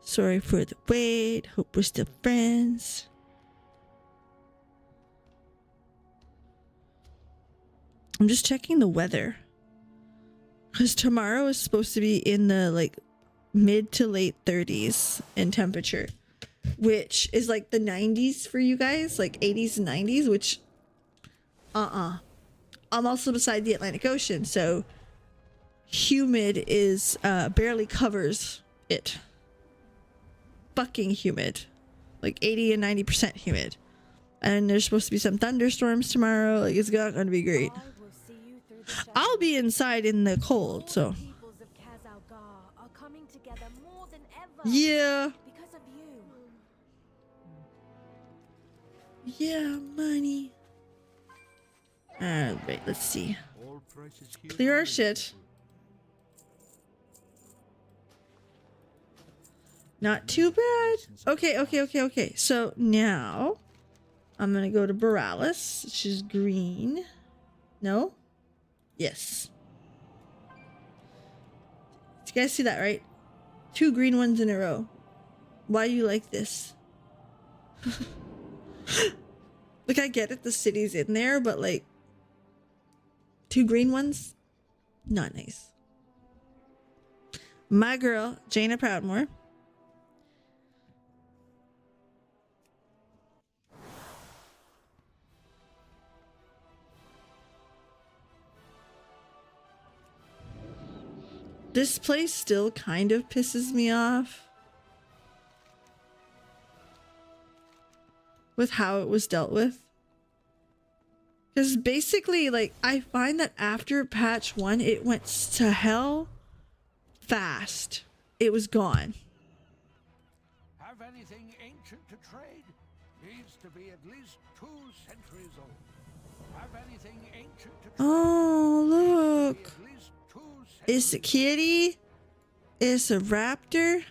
Sorry for the wait. Hope we're still friends. I'm just checking the weather. Because tomorrow is supposed to be in the like mid to late 30s in temperature. Which is like the 90s for you guys. Like 80s and 90s. Which, I'm also beside the Atlantic Ocean. So humid is barely covers it. Fucking humid, like 80 and 90% humid, and there's supposed to be some thunderstorms tomorrow. Like it's not going to be great. I'll be inside in the cold, so yeah. Yeah, money. Alright, let's see. Clear our shit. Not too bad. Okay. So now I'm gonna go to Borealis, which is green. No? Yes. Did you guys see that, right? 2 green ones in a row. Why do you like this? Like, I get it, the city's in there, but like 2 green ones? Not nice. My girl, Jaina Proudmore. This place still kind of pisses me off with how it was dealt with. Because basically, like, I find that after patch 1, it went to hell fast. It was gone. Have anything ancient to trade? Needs to be at least 2 centuries old. Have anything ancient to trade? Oh, look. It's a kitty. It's a raptor.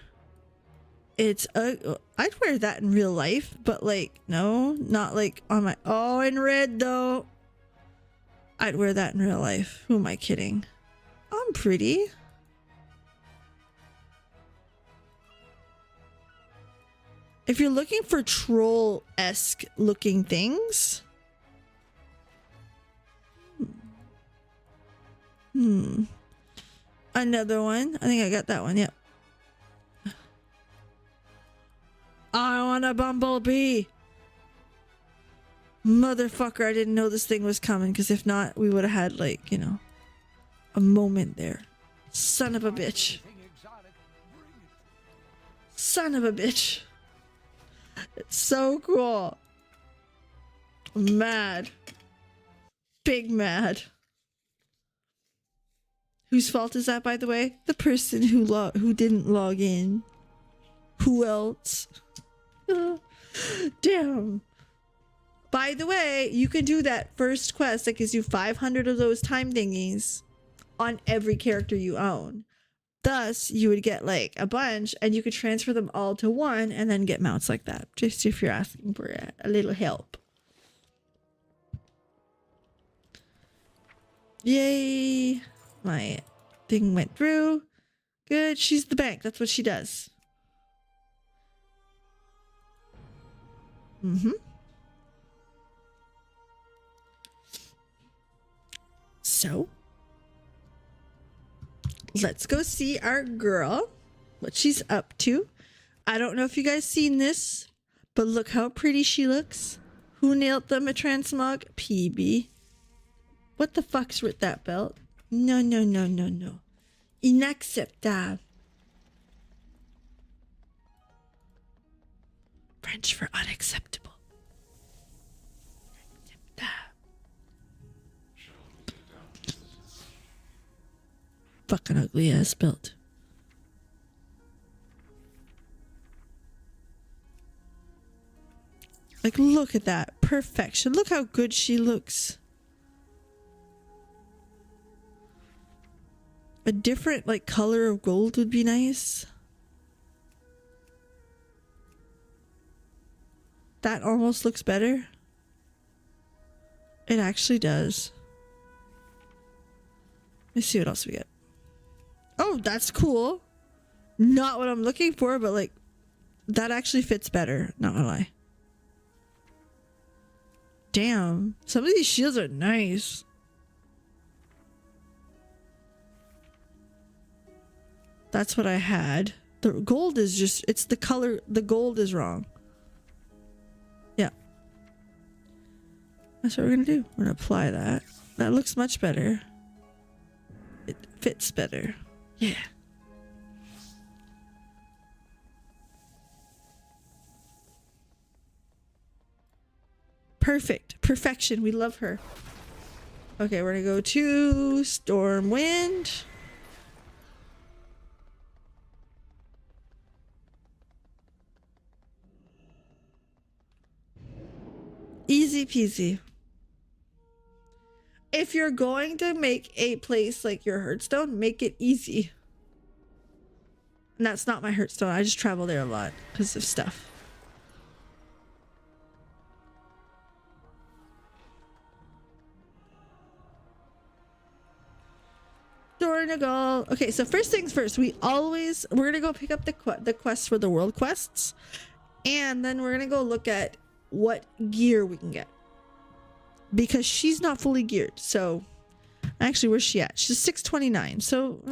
It's a... I'd wear that in real life, but like, no, not like on my... Oh, in red though. I'd wear that in real life. Who am I kidding? I'm pretty. If you're looking for troll-esque looking things... Another one. I think I got that one. Yep. I want a bumblebee. Motherfucker, I didn't know this thing was coming, because if not, we would have had, like, you know, a moment there. Son of a bitch. Son of a bitch. It's so cool. Mad. Big mad. Whose fault is that, by the way? The person who didn't log in. Who else? Damn. By the way, you can do that first quest that gives you 500 of those time thingies on every character you own. Thus, you would get like a bunch and you could transfer them all to one and then get mounts like that. Just if you're asking for a little help. Yay. My thing went through. Good. She's the bank. That's what she does. Mm-hmm. So, let's go see our girl, what she's up to. I don't know if you guys seen this, but look how pretty she looks. Who nailed them a transmog? PB. What the fuck's with that belt? No, no, no, no, no. Inacceptable. French for unacceptable. Fucking ugly ass belt. Like, look at that. Perfection. Look how good she looks. A different, like, color of gold would be nice. That almost looks better. It actually does. Let's see what else we get. Oh, that's cool. Not what I'm looking for, but like, that actually fits better. Not gonna lie. Damn. Some of these shields are nice. That's what I had. The gold is just, it's the color, the gold is wrong. Yeah. That's what we're gonna do. We're gonna apply that. That looks much better. It fits better. Yeah. Perfect. Perfection. We love her. Okay, we're gonna go to Stormwind. Easy peasy. If you're going to make a place like your Hearthstone, make it easy. And that's not my Hearthstone. I just travel there a lot because of stuff. Dornagal. Okay, so first things first. We're gonna go pick up the quests for the world quests, and then we're gonna go look at what gear we can get. Because she's not fully geared. So, actually, where's she at? She's 629. So,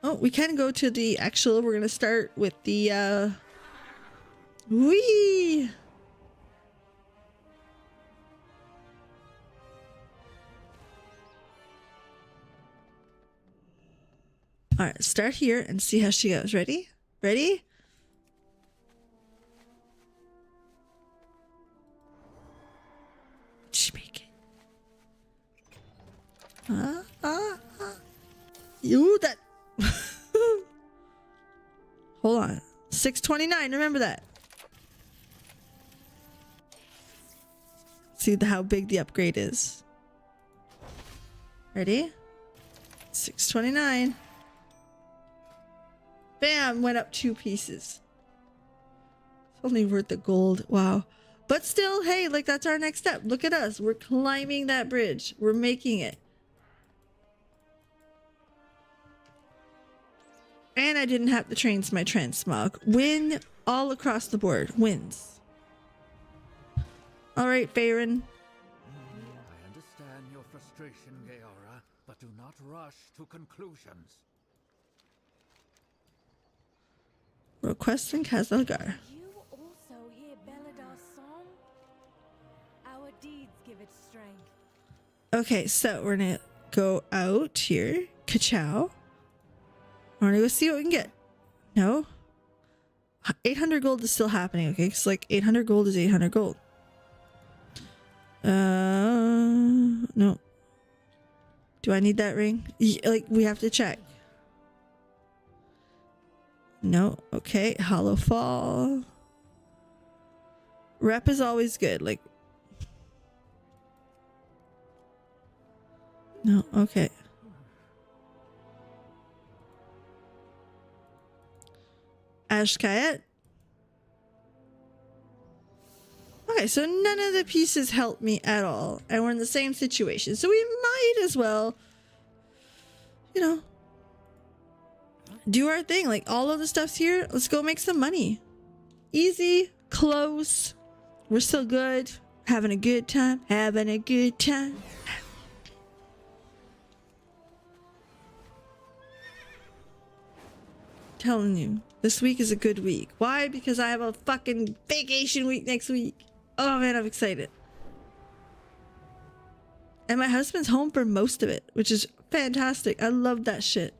oh, we can go to the actual. We're gonna start with the wee. All right, start here and see how she goes. Ready? Ready? Did she make it? You that. Hold on. 629. Remember that. See how big the upgrade is. Ready? 629. Bam, went up 2 pieces. It's only worth the gold. Wow. But still, hey, like that's our next step. Look at us. We're climbing that bridge. We're making it. And I didn't have to change my transmog. Win all across the board. Wins. All right, Farron. I understand your frustration, Gaora, but do not rush to conclusions. Request in Kazalgar. You also hear Beladar's song? Our deeds give it strength. Okay, so we're gonna go out here. Ka-chow. We're gonna go see what we can get. No? 800 gold is still happening, okay? Because, like, 800 gold is 800 gold. No. Do I need that ring? Like, we have to check. No. Okay. Hollow Fall. Rep is always good. Like, no. Okay. Ashkayet. Okay, so none of the pieces help me at all. And we're in the same situation. So we might as well, you know, do our thing. Like, all of the stuff's here. Let's go make some money. Easy, close. We're still good. Having a good time. Having a good time. Telling you, this week is a good week. Why? Because I have a fucking vacation week next week. Oh man, I'm excited. And my husband's home for most of it, which is fantastic. I love that shit.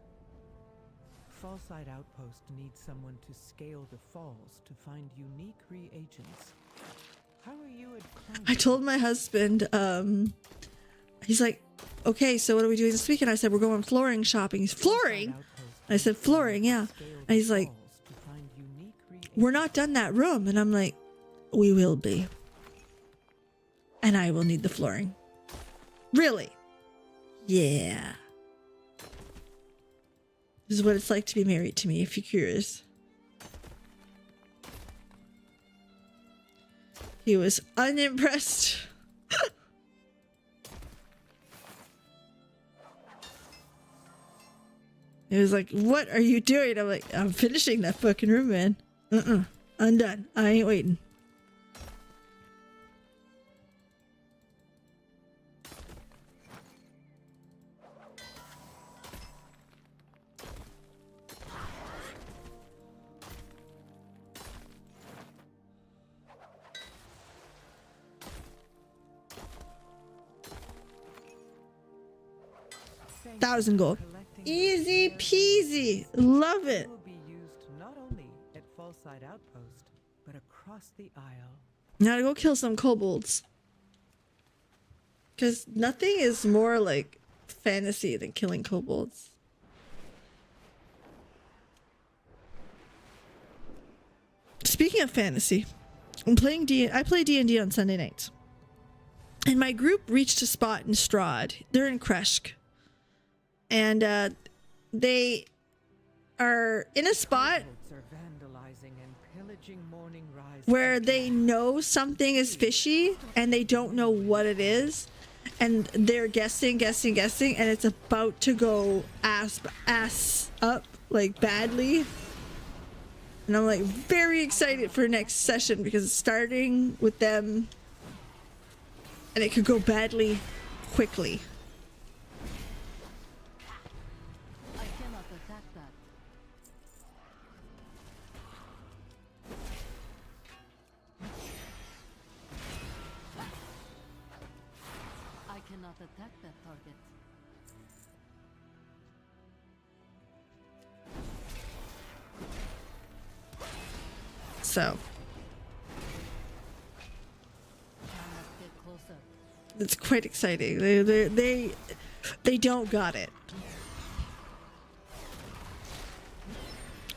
Fallside Outpost needs someone to scale the falls to find unique reagents. How are you at I told my husband, he's like, okay, so what are we doing this weekend? I said, we're going flooring shopping. He's flooring? I said, flooring, yeah. And he's like, we're not done that room. And I'm like, we will be. And I will need the flooring. Really? Yeah. This is what it's like to be married to me, if you're curious. He was unimpressed. He was like, what are you doing? I'm like, I'm finishing that fucking room, man. I'm done. I ain't waiting. $1,000 gold. Easy peasy. Love it. Will be used not only at Fallside Outpost, but across the Isle. Now to go kill some kobolds. Because nothing is more like fantasy than killing kobolds. Speaking of fantasy, I play D&D on Sunday nights. And my group reached a spot in Strahd. They're in Kresk. And they are in a spot where they know something is fishy and they don't know what it is, and they're guessing, and it's about to go ass up, like, badly. And I'm like very excited for next session because it's starting with them and it could go badly quickly. Attack that target. So it's quite exciting. They don't got it.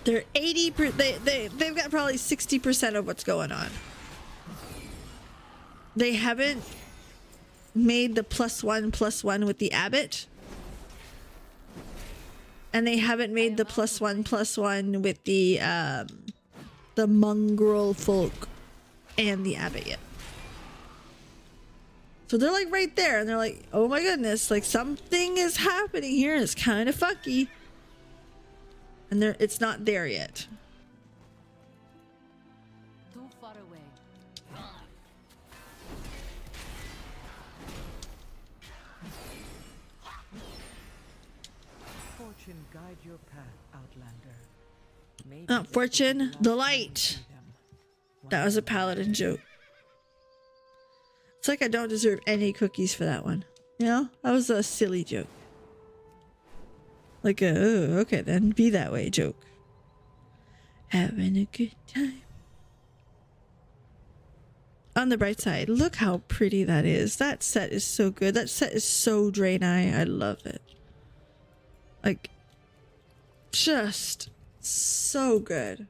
They're 80%. They've got probably 60% of what's going on. They haven't made the +1/+1 with the abbot, and they haven't made the +1/+1 with the mongrel folk and the abbot yet. So they're like right there, and they're like, oh my goodness, like something is happening here. It's kind of fucky, and it's not there yet. Too far away. Fortune guide your path, Outlander. Maybe Fortune, the light. That was a paladin joke. It's like I don't deserve any cookies for that one. You know? That was a silly joke. Like a, oh, okay then, be that way joke. Having a good time. On the bright side, look how pretty that is. That set is so good. That set is so Draenei. I love it. Like, just so good.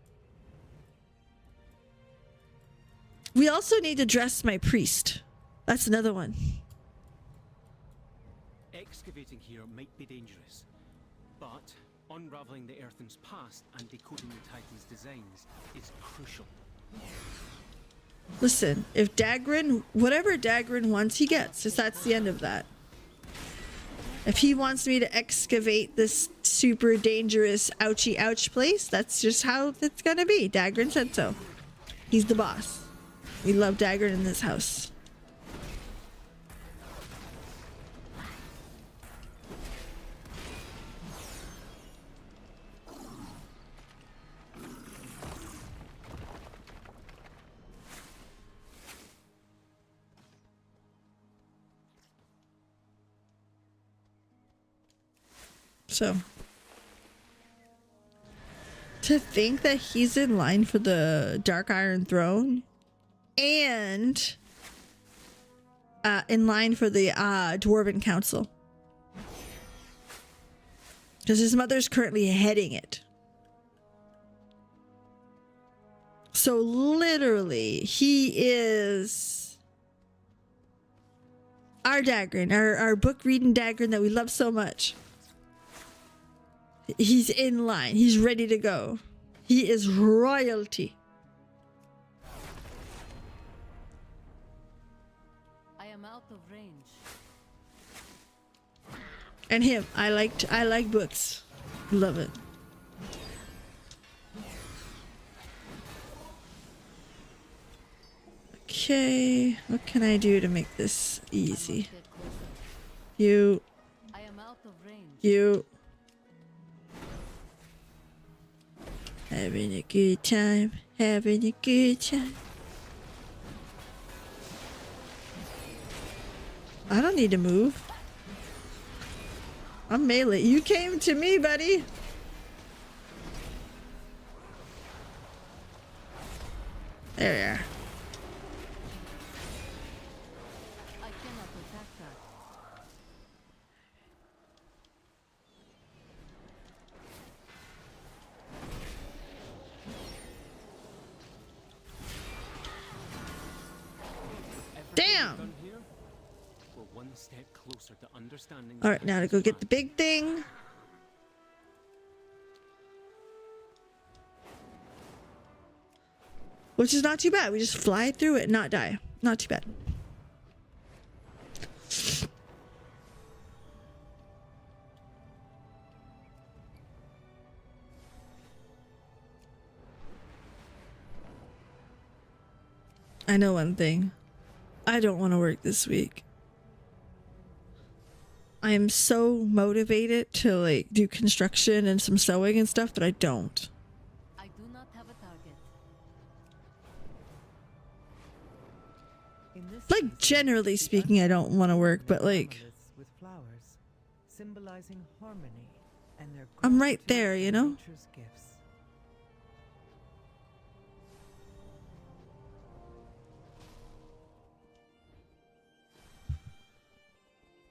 We also need to dress my priest. That's another one. Excavating here might be dangerous, but unraveling the Earthen's past and decoding the Titan's designs is crucial. Listen, if Dagrin, whatever Dagrin wants, he gets. Just that's the end of that. If he wants me to excavate this super dangerous ouchie ouch place, that's just how it's gonna be. Dagrin said so. He's the boss. We love Dagrin in this house. So, to think that he's in line for the Dark Iron Throne and in line for the Dwarven Council. Because his mother's currently heading it. So literally, he is our Dagrin, our book reading Dagrin that we love so much. He's in line. He's ready to go. He is royalty. I am out of range. And him. I like books. Love it. Okay, what can I do to make this easy? You. I am out of range. You. Having a good time. Having a good time. I don't need to move. I'm melee. You came to me, buddy. There you are. I cannot attack that. Damn! We're one step closer to understanding. Alright, now to go get the big thing. Which is not too bad. We just fly through it and not die. Not too bad. I know one thing. I don't want to work this week. I am so motivated to like do construction and some sewing and stuff, but I don't. I do not have a target. Like generally speaking, I don't want to work, but like With flowers, symbolizing harmony and their I'm right gratitude there, you for know? nature's gifts.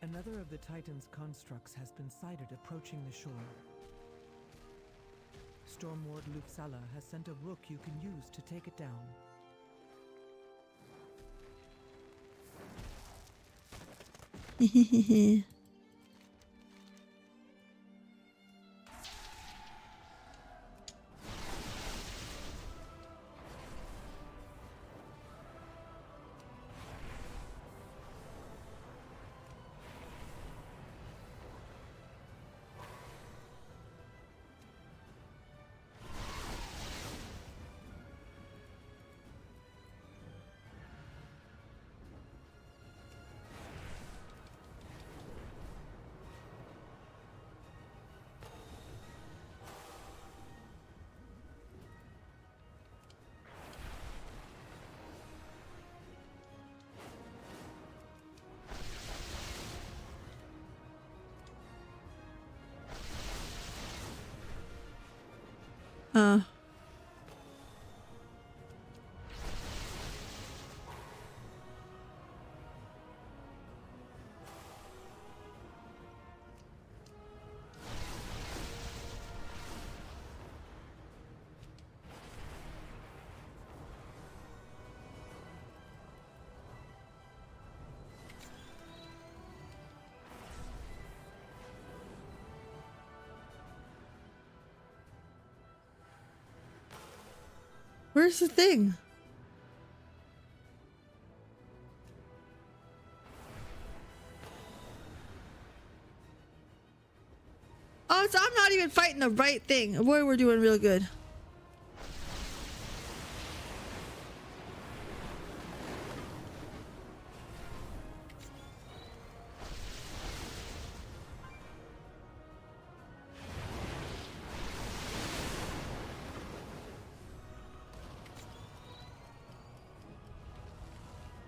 Another of the Titan's constructs has been sighted approaching the shore. Stormward Lufsala has sent a rook you can use to take it down. Where's the thing? Oh, I'm not even fighting the right thing. Boy, we're doing real good.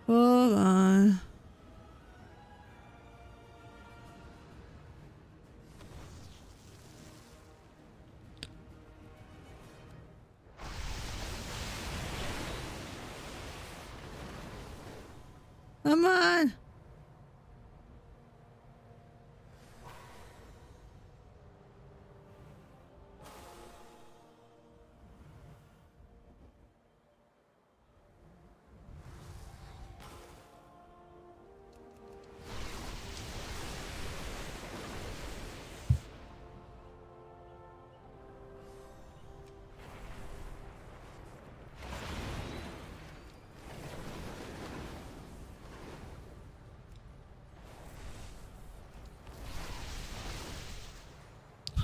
Hold on. Come on.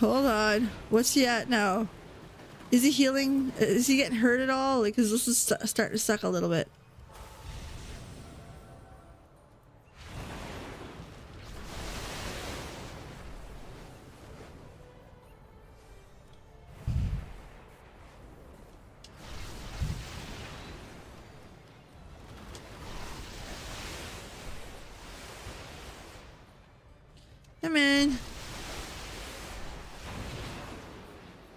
Hold on. What's he at now? Is he healing? Is he getting hurt at all? Like, cause this is starting to suck a little bit. Come in.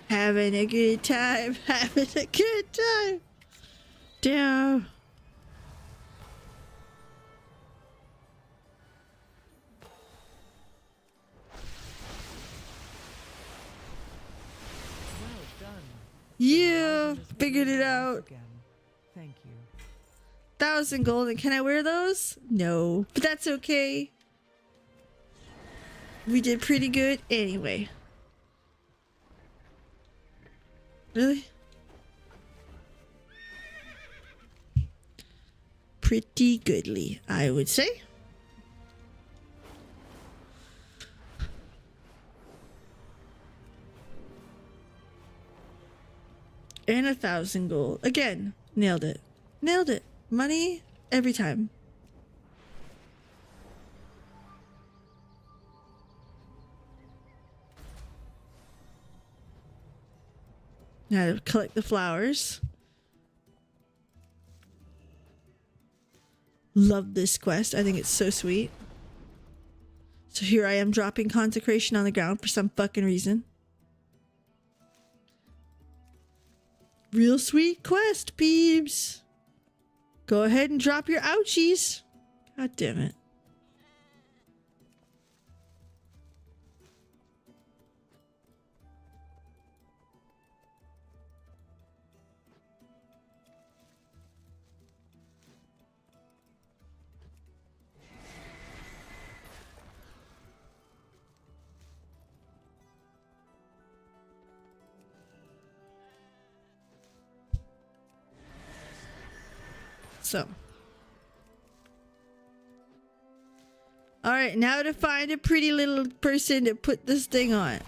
Having a good time. Having a good time. Damn. Well done. Yeah, figured it out. Again. Thank you. 1,000 gold, and can I wear those? No, but that's okay. We did pretty good anyway. Really? Pretty goodly, I would say. And 1,000 gold. Again, nailed it. Nailed it. Money every time. Now to collect the flowers. Love this quest. I think it's so sweet. So here I am dropping consecration on the ground for some fucking reason. Real sweet quest, peeps. Go ahead and drop your ouchies. God damn it. So. Alright, now to find a pretty little person to put this thing on.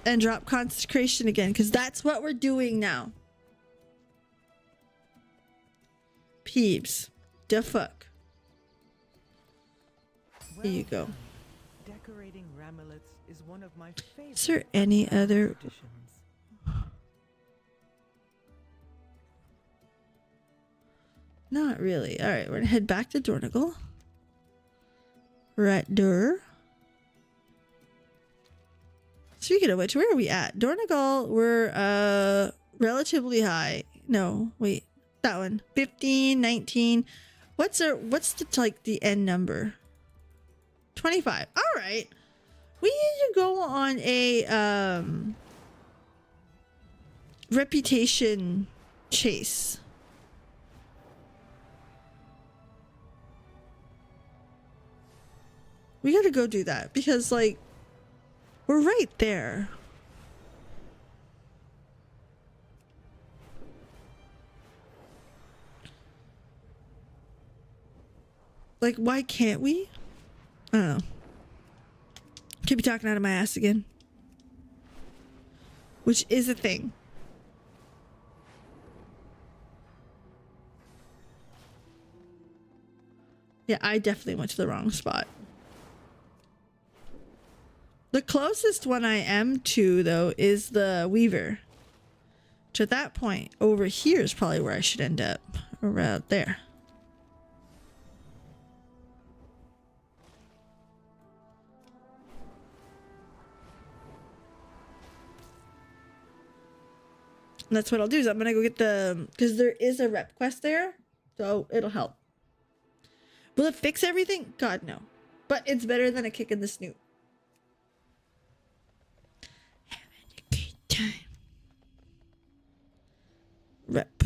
And drop consecration again, because that's what we're doing now. Peeps. The fuck. Here you go. Decorating ramulets is one of my favorite. Is there any other... traditions. Not really. Alright, we're gonna head back to Dornigal. Right there. Speaking of which, where are we at? Dornigal, we're relatively high. No, wait. That one. 15, 19. What's the like the end number? 25. All right. We need to go on a reputation chase. We got to go do that because like we're right there. Like, why can't we? I don't know. Could be talking out of my ass again. Which is a thing. Yeah, I definitely went to the wrong spot. The closest one I am to, though, is the Weaver. Which at that point, over here is probably where I should end up. Around there. And that's what I'll do is I'm gonna go get the, because there is a rep quest there, so it'll help. Will it fix everything? God, no. But it's better than a kick in the snoot. Having a good time. Rep.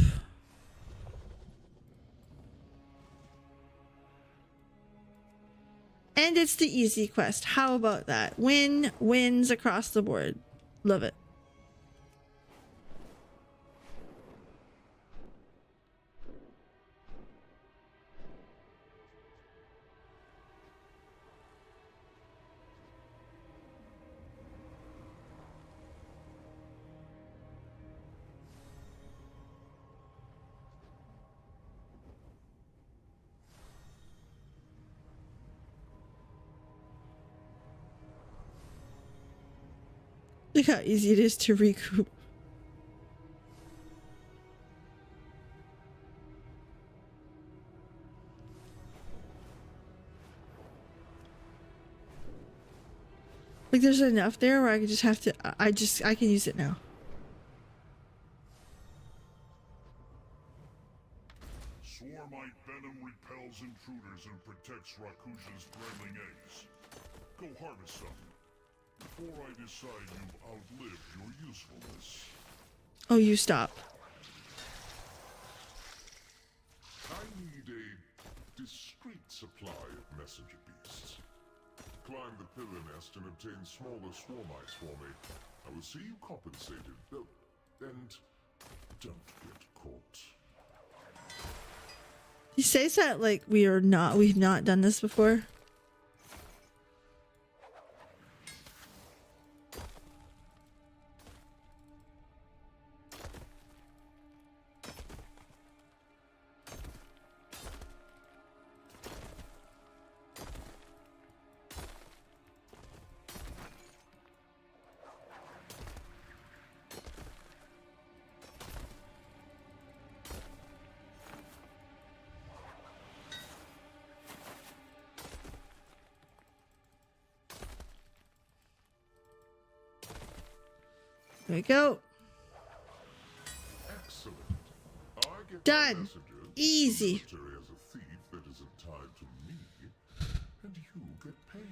And it's the easy quest. How about that? Wins across the board. Love it. Look how easy it is to recoup. Like there's enough there where I could just have to, I can use it now. Swarmite venom repels intruders and protects Rakuja's threadling eggs. Go harvest some. Before I decide you've outlived your usefulness. Oh, you stop. I need a discreet supply of messenger beasts. Climb the pillar nest and obtain smaller swarmites for me. I will see you compensated. Oh, and don't get caught. He says that like we've not done this before. There we go. Excellent. I get done. Easy. As a thief that isn't tied to me, and you get paid.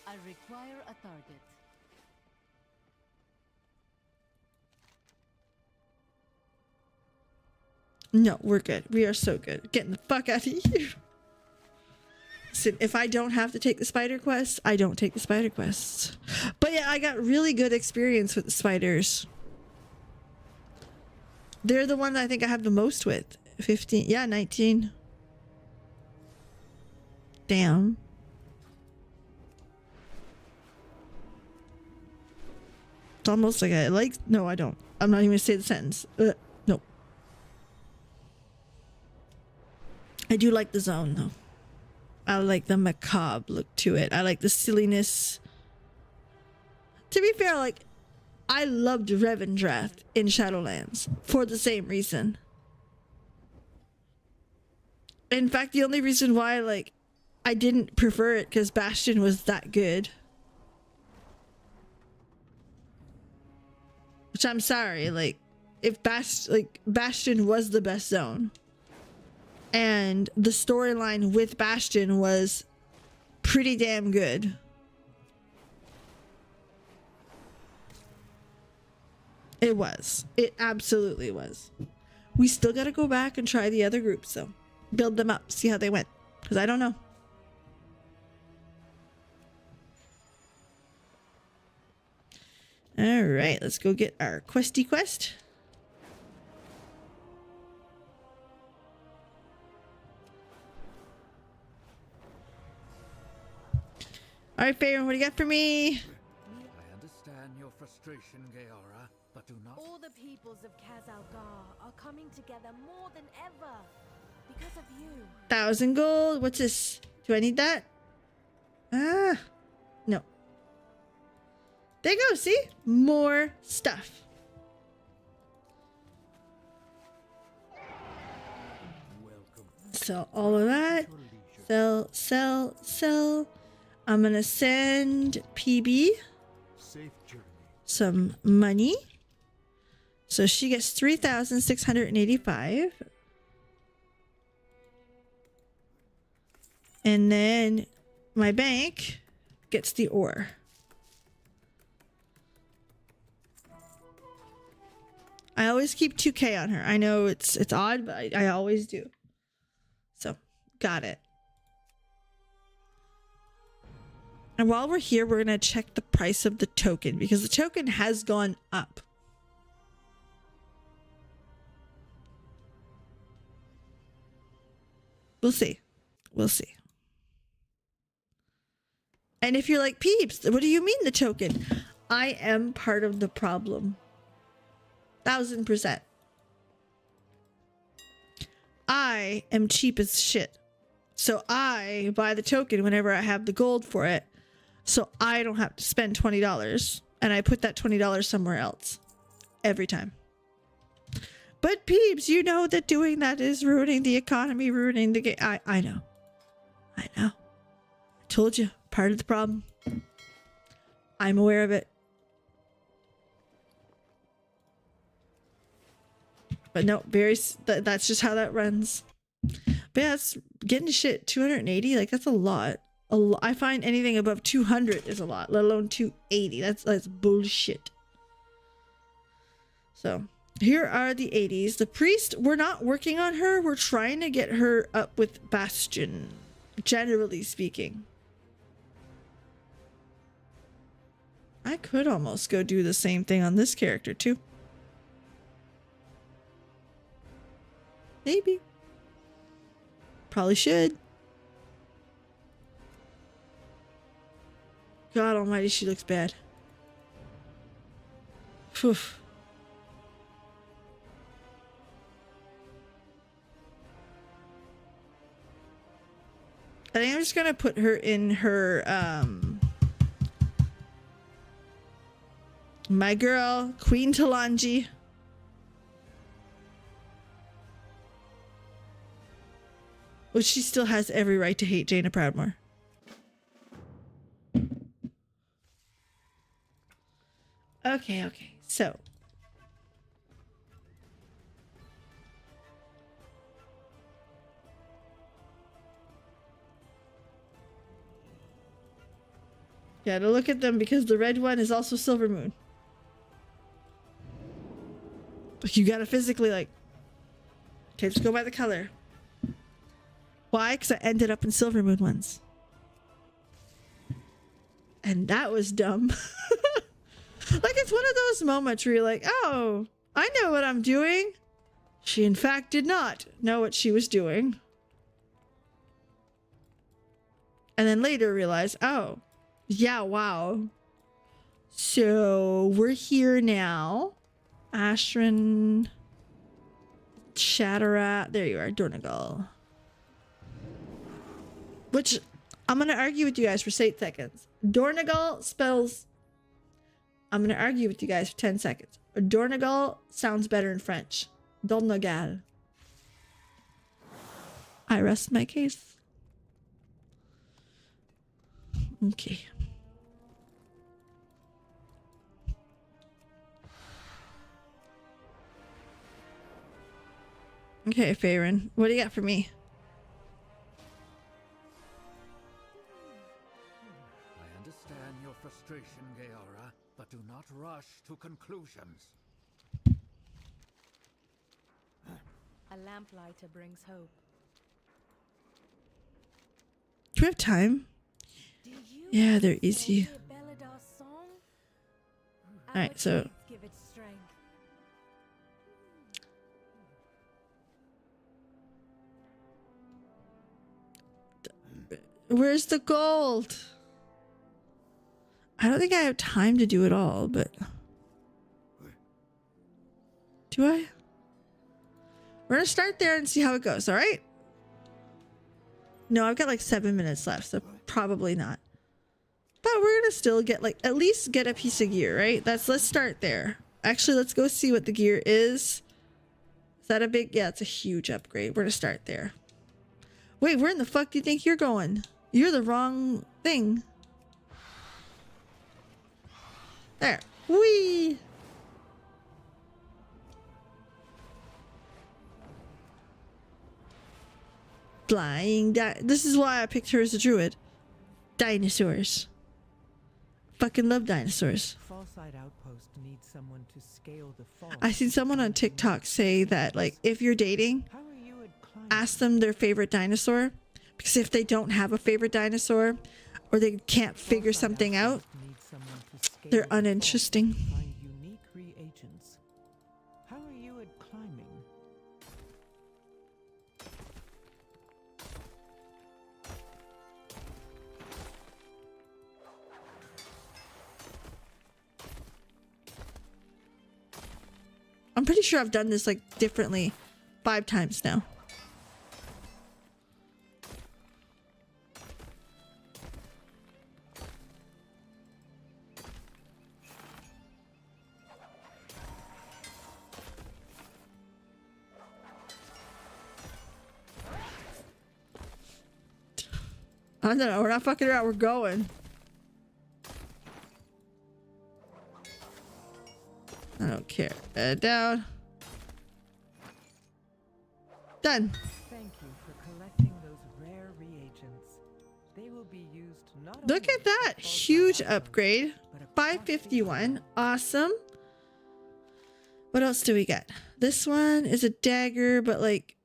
I require a target. No, we're good. We are so good. Getting the fuck out of here. Listen, if I don't have to take the spider quests, I don't take the spider quests. But yeah, I got really good experience with the spiders. They're the one that I think I have the most with. 15. Yeah, 19. Damn. It's almost like I like. No, I don't. I'm not even gonna say the sentence. Nope. I do like the zone though. I like the macabre look to it. I like the silliness. To be fair, like, I loved Revendrath in Shadowlands for the same reason. In fact, the only reason why, like, I didn't prefer it because Bastion was that good. Which I'm sorry, like, if Bastion was the best zone, and the storyline with Bastion was pretty damn good. It was. It absolutely was. We still gotta go back and try the other groups, though. Build them up, see how they went. Because I don't know. Alright, let's go get our questy quest. Alright, Faron, what do you got for me? I understand your frustration, Gaora, but do not. All the peoples of Kazalgar are coming together more than ever because of you. 1,000 gold. What's this? Do I need that? Ah, no. There you go. See? More stuff. Sell all of that. Sell, sell, sell. I'm gonna send PB some money. So she gets 3,685. And then my bank gets the ore. I always keep 2K on her. I know it's odd, but I always do. So, got it. And while we're here, we're going to check the price of the token because the token has gone up. We'll see. We'll see. And if you're like, Peeps, what do you mean the token? I am part of the problem. 1,000%. I am cheap as shit. So I buy the token whenever I have the gold for it. So I don't have to spend $20. And I put that $20 somewhere else. Every time. But Peeps, you know that doing that is ruining the economy, ruining the game. I know. I know. I told you. Part of the problem. I'm aware of it. But no, that's just how that runs. But yeah, it's getting to shit. 280, like that's a lot. I find anything above 200 is a lot, let alone 280. That's bullshit. So here are the 80s. The priest, we're not working on her. We're trying to get her up with Bastion, generally speaking. I could almost go do the same thing on this character too. Maybe. Probably should. God almighty, she looks bad. Phew. I think I'm just gonna put her in her, my girl, Queen Talanji. Which she still has every right to hate Jaina Proudmoore. Okay, so. Gotta look at them because the red one is also Silver Moon. You gotta physically like... Okay, just go by the color. Why? Because I ended up in Silver Moon once. And that was dumb. Like, it's one of those moments where you're like, oh, I know what I'm doing. She, in fact, did not know what she was doing. And then later realize, oh, yeah, wow. So, we're here now. Ashran, Shatterat, there you are, Dornagal. Which, I'm going to argue with you guys for 8 seconds. Dornagal spells... I'm going to argue with you guys for 10 seconds. Dornagal sounds better in French. Dornagal. I rest my case. Okay. Okay, Faerun, what do you got for me? I understand your frustration, Gaora, but do not rush to conclusions. A lamplighter brings hope. Do we have time? Yeah, they're easy. Alright, so Give it strength. where's the gold? I don't think I have time to do it all, but do I? We're gonna start there and see how it goes, all right? No, I've got like 7 minutes left, so probably not. But we're gonna still get like at least get a piece of gear, right? Let's start there. Actually, let's go see what the gear is. Is that a big? Yeah, it's a huge upgrade. We're gonna start there. Wait, where in the fuck do you think you're going? You're the wrong thing. There. Whee! Flying this is why I picked her as a druid. Dinosaurs. Fucking love dinosaurs. Fallside Outpost needs someone to scale the fall. I seen someone on TikTok say that, like, if you're dating, ask them their favorite dinosaur, because if they don't have a favorite dinosaur or they can't figure something out, they're uninteresting. Find unique reagents. How are you at climbing? I'm pretty sure I've done this like differently 5 times now. I don't know, we're not fucking around, we're going. I don't care. Down. Done. Thank you for collecting those rare reagents. They will be used not Look at that huge upgrade. 551. Awesome. What else do we get? This one is a dagger, but like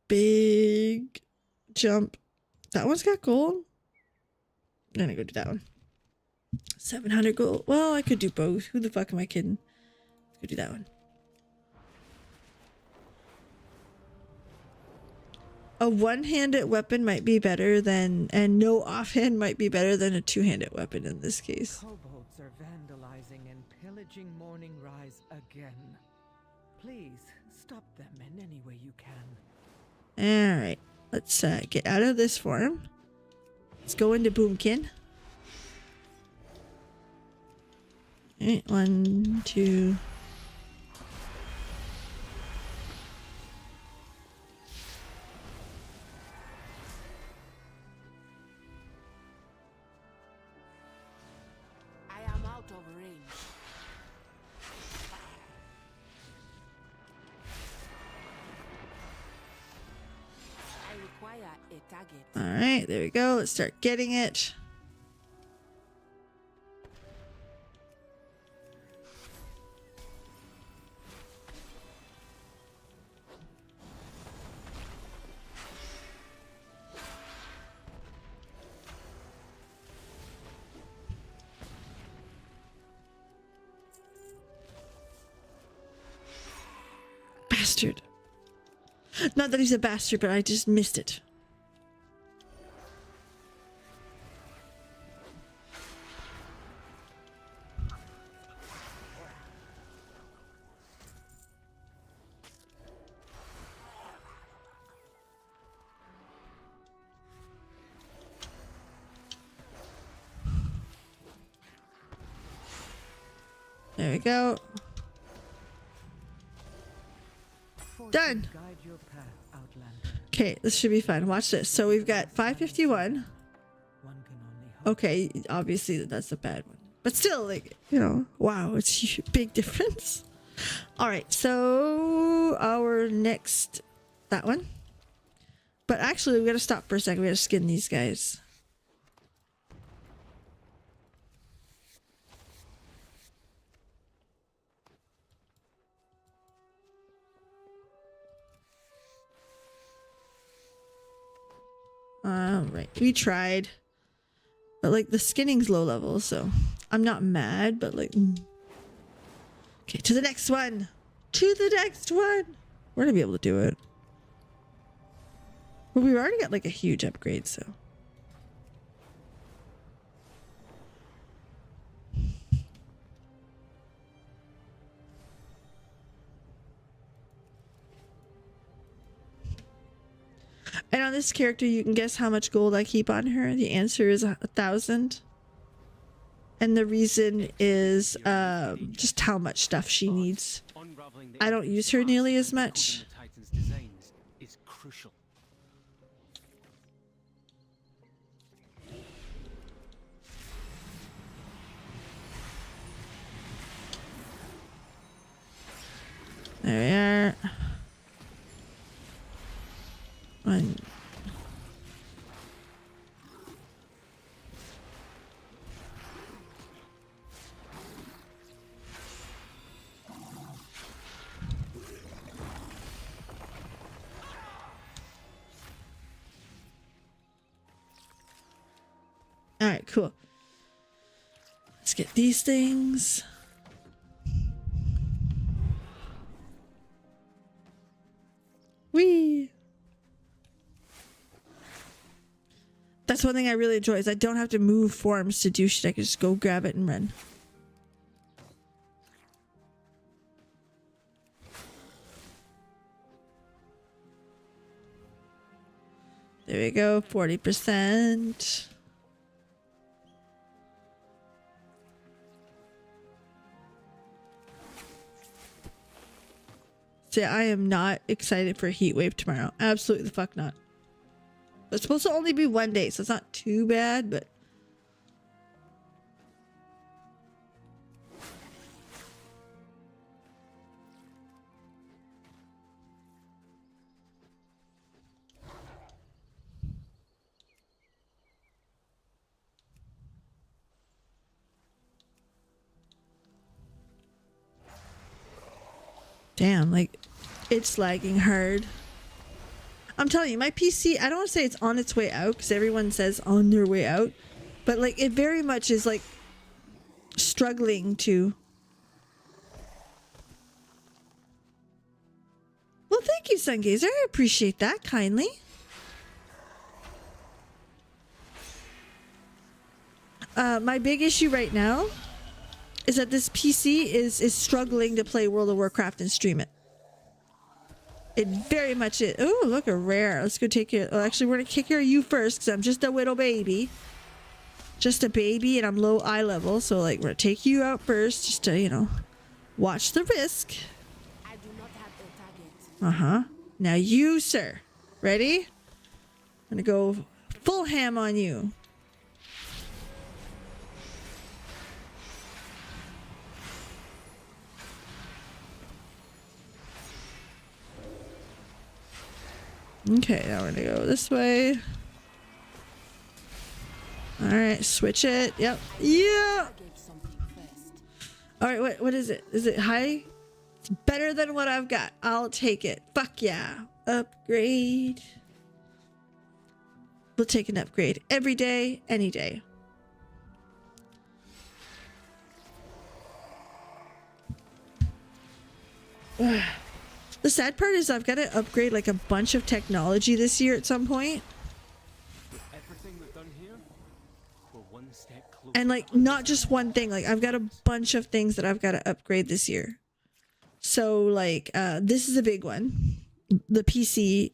big jump. That one's got gold. I'm gonna go do that one. 700 gold. Well, I could do both. Who the fuck am I kidding? Let's go do that one. A one-handed weapon might be better than, and no offhand might be better than a two-handed weapon in this case. Kobolds are vandalizing and pillaging Morning Rise again. Please stop them in any way you can. All right, let's get out of this form. Let's go into Boomkin. All right, 1, 2. I am out of range. I require a target. All right, there we go. Let's start getting it. Bastard. Not that he's a bastard, but I just missed it. There we go. Done. Guide your path, Outlander. Okay, this should be fun. Watch this. So we've got 551. Okay, obviously that's a bad one. But still, like, you know, wow, it's a big difference. All right, so our next, that one. But actually, we got to stop for a second. We got to skin these guys. Right, we tried. But like the skinning's low level, so I'm not mad, but like... Okay, to the next one! To the next one! We're gonna be able to do it. Well, we've already got like a huge upgrade, so... And on this character, you can guess how much gold I keep on her. The answer is 1,000. And the reason is just how much stuff she needs. I don't use her nearly as much. There we are. One. All right, cool. Let's get these things. Whee! That's one thing I really enjoy is I don't have to move forms to do shit. I can just go grab it and run. There we go, 40%. See, I am not excited for a heat wave tomorrow. Absolutely the fuck not. It's supposed to only be 1 day, so it's not too bad, but... Damn, like, it's lagging hard. I'm telling you, my PC, I don't want to say it's on its way out, because everyone says on their way out. But, like, it very much is, like, struggling to... Well, thank you, Sungazer. I appreciate that kindly. My big issue right now is that this PC is struggling to play World of Warcraft and stream it. It very much is. Oh, look, a rare. Let's go take care. Well, actually, we're going to take care of you first because I'm just a little baby. Just a baby and I'm low eye level. So, like, we're going to take you out first just to, you know, watch the risk. I do not have the target. Uh-huh. Now you, sir. Ready? I'm going to go full ham on you. Okay, now we're gonna go this way. All right, switch it. Yep. Yeah. All right, what is it? Is it high? It's better than what I've got. I'll take it. Fuck yeah. Upgrade. We'll take an upgrade every day, any day. The sad part is I've got to upgrade like a bunch of technology this year at some point. And like not just one thing, like I've got a bunch of things that I've got to upgrade this year. So like this is a big one. The PC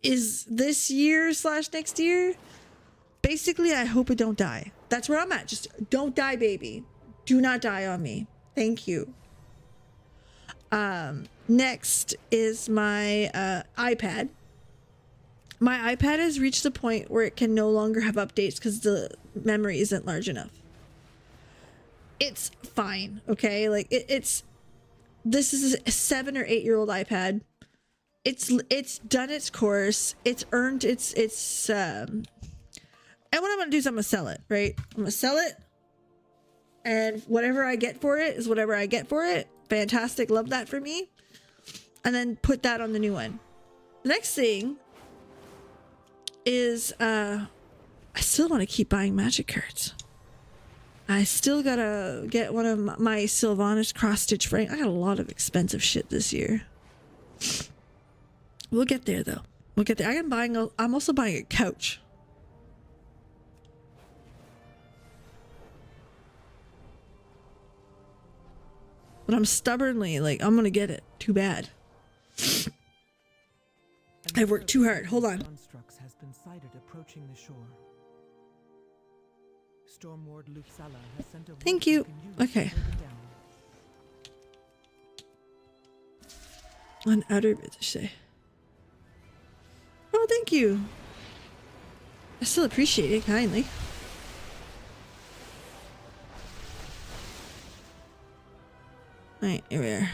is this year / next year. Basically, I hope it don't die. That's where I'm at. Just don't die, baby. Do not die on me. Thank you. Next is my iPad. My iPad has reached the point where it can no longer have updates because the memory isn't large enough. It's fine, okay? Like this is a 7 or 8 year old iPad. It's done its course. It's earned its and what I'm gonna do is I'm gonna sell it, right? I'm gonna sell it, and whatever I get for it is whatever I get for it. Fantastic, love that for me. And then put that on the new one. The next thing is I still want to keep buying magic cards. I still gotta get one of my Sylvanas cross-stitch frame. I got a lot of expensive shit this year. We'll get there though. We'll get there. I'm also buying a couch. But I'm stubbornly like, I'm gonna get it. Too bad. I've worked too hard. Hold on. Constructs has been sighted approaching the shore. Stormward Luxala has sent a Thank you. Okay. On outer bit to say. Oh, thank you. I still appreciate it kindly. Alright, here we are.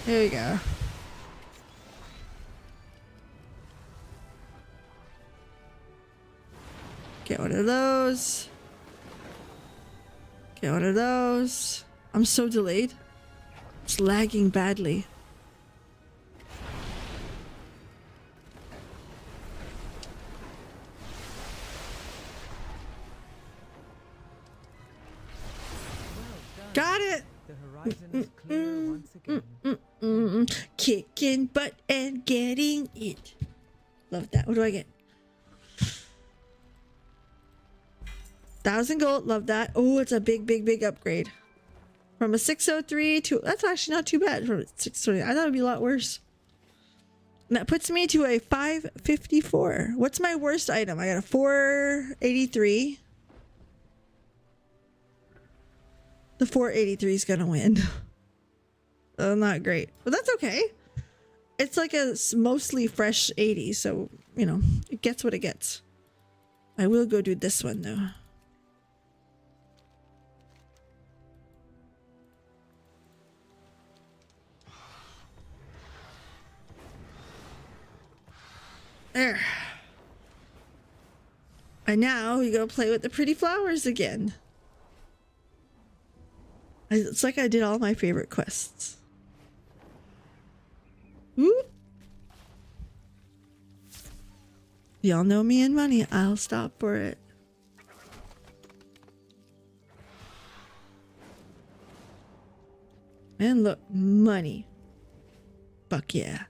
There you go. Get one of those. Get one of those. I'm so delayed. It's lagging badly. Got it. The horizon is clear once again. Kicking butt and getting it. Love that. What do I get? 1,000 gold. Love that. Oh, it's a big upgrade. From a 603 to... That's actually not too bad. From a 603. I thought it would be a lot worse. And that puts me to a 554. What's my worst item? I got a 483. The 483 is gonna win. Not great, but that's okay. It's like a mostly fresh 80, so you know it gets what it gets. I will go do this one though. There. And now we go play with the pretty flowers again. It's like I did all my favorite quests. Whoop. Y'all know me and money. I'll stop for it. And look, money. Fuck yeah.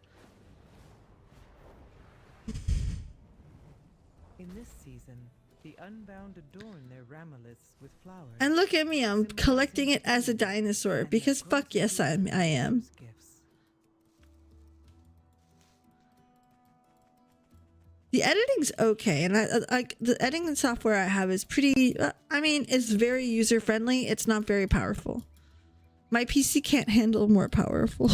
In this season, the Unbound adorn their ramiliths with flowers. And look at me, I'm collecting it as a dinosaur because fuck yes, I am. The editing's okay, and I the editing software I have is pretty. I mean, it's very user friendly. It's not very powerful. My PC can't handle more powerful.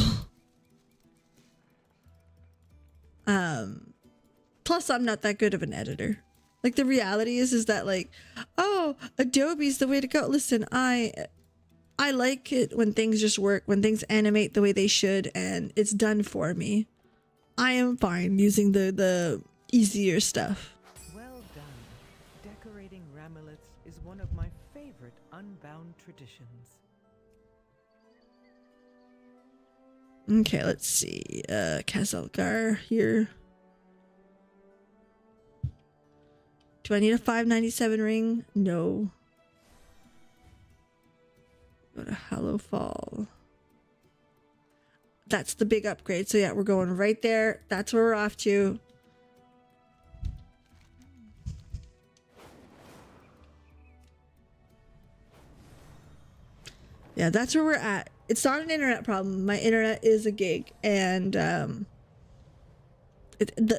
Plus, I'm not that good of an editor. Like the reality is that like, oh, Adobe's the way to go. Listen, I like it when things just work, when things animate the way they should, and it's done for me. I am fine using the easier stuff. Well done. Decorating ramiliths is one of my favorite Unbound traditions. Okay, let's see. Kazalgar here. Do I need a 597 ring? No. Go to Hallow Fall. That's the big upgrade. So yeah, we're going right there. That's where we're off to. Yeah, that's where we're at. It's not an internet problem. My internet is a gig, and the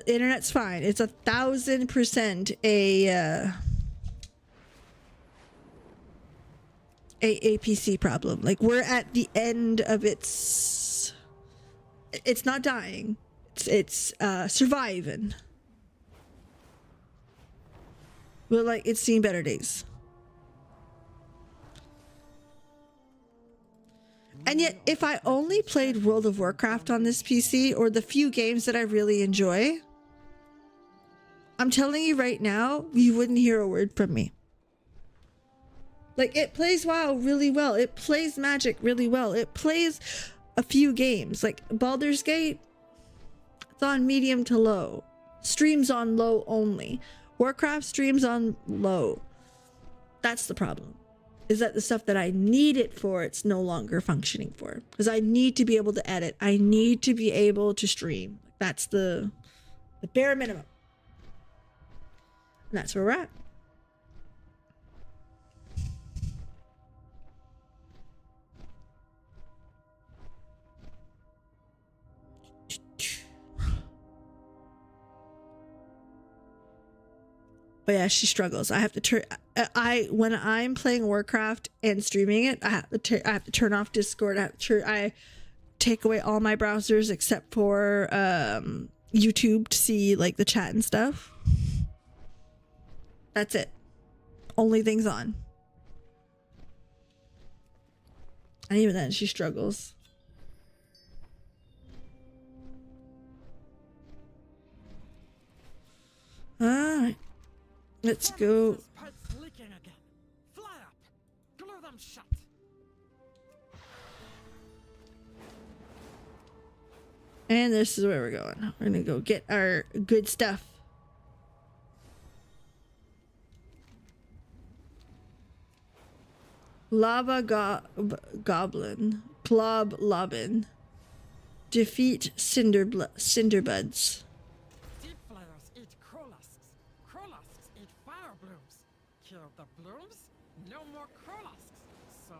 internet's fine. It's 1000% a PC problem. Like, we're at the end of it's not dying. It's surviving. But like, it's seen better days. And yet, if I only played World of Warcraft on this PC, or the few games that I really enjoy, I'm telling you right now, you wouldn't hear a word from me. Like, it plays WoW really well. It plays Magic really well. It plays a few games. Like, Baldur's Gate, it's on medium to low. Streams on low only. Warcraft streams on low. That's the problem. Is that the stuff that I need it for, it's no longer functioning for. Because I need to be able to edit. I need to be able to stream. That's the bare minimum. And that's where we're at. But yeah, she struggles. I have to turn. When I'm playing Warcraft and streaming it, I have to turn off Discord. I take away all my browsers except for YouTube to see like the chat and stuff. That's it. Only things on. And even then, she struggles. All right. Let's go. Pipes leaking again. Fly up. Glue them shut. And this is where we're going. We're gonna go get our good stuff. Lava Goblin. Plob Lobbin. Defeat Cinderbuds. Deep flayers eat crollusks. Crollusks eat fire blooms. Kill the blooms, no more crollusks. So,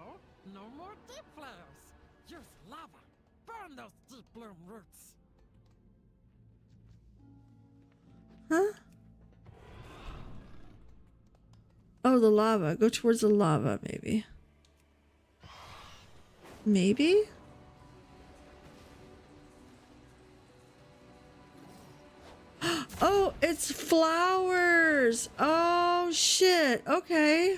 no more deep flayers. Use lava. Burn those deep bloom roots. Huh? Oh, the lava. Go towards the lava, maybe. Maybe? Oh, it's flowers. Oh, shit. Okay.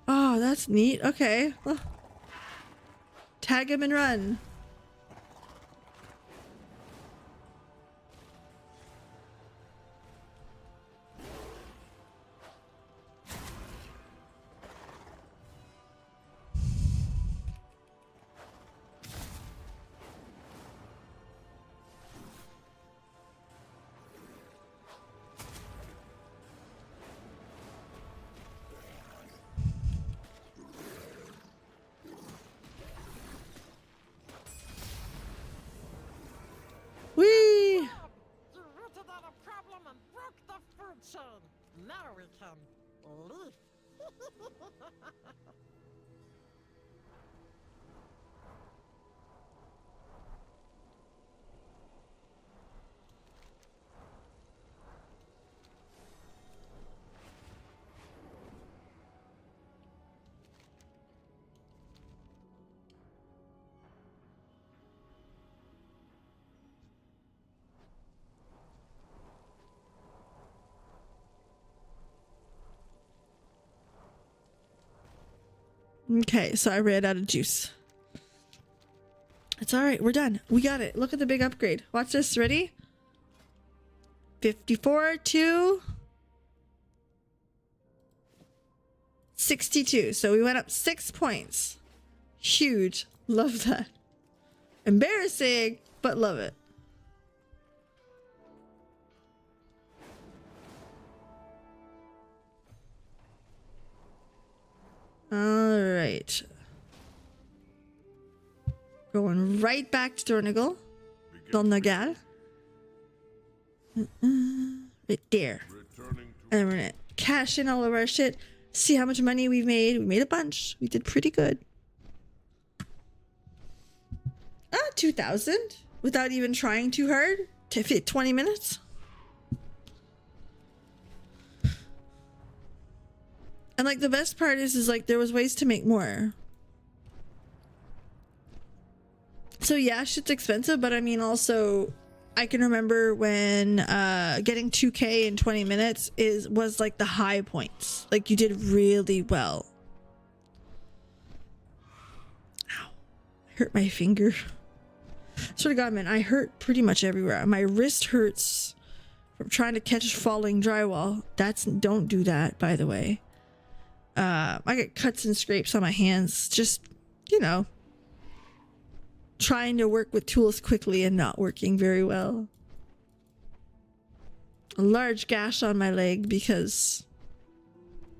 Oh, that's neat. Okay. Well, tag him and run. Whee! You rooted out a problem and broke the food chain. Now we can leave. Okay, so I ran out of juice. It's all right. We're done. We got it. Look at the big upgrade. Watch this. Ready? 54 to 62. So we went up 6 points. Huge. Love that. Embarrassing, but love it. All right. Going right back to Dornigal. Dolnagal. Right there. And then we're gonna cash in all of our shit. See how much money we've made. We made a bunch. We did pretty good. 2,000 without even trying too hard to fit 20 minutes. And like the best part is like there was ways to make more. So yeah, shit's expensive, but I mean also I can remember when getting 2K in 20 minutes was like the high points. Like you did really well. Ow. I hurt my finger. Swear to God, man, I hurt pretty much everywhere. My wrist hurts from trying to catch falling drywall. Don't do that, by the way. I get cuts and scrapes on my hands. Just, you know, trying to work with tools quickly and not working very well. A large gash on my leg because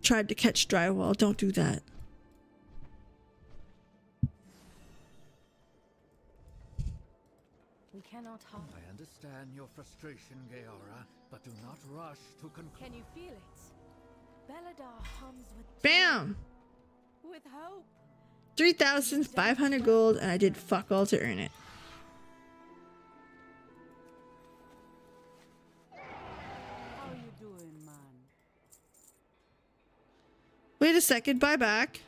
tried to catch drywall. Don't do that. We cannot harm. I understand your frustration, Gaora, but do not rush to conclude. Can you feel it? Belladar hums with Bam! with hope. 3,500 gold, and I did fuck all to earn it. How you doing, man? Wait a second, buy back.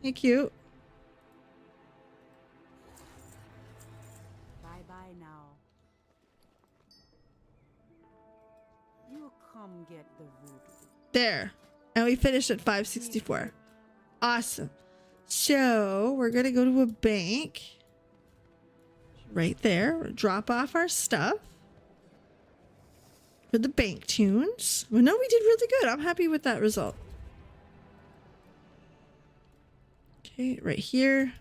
Thank you. Bye-bye now. You come get the voodoo. There. And we finished at 564. Awesome. So we're going to go to a bank. Right there. We'll drop off our stuff. For the bank tunes. Well, no, we did really good. I'm happy with that result. Okay, right here.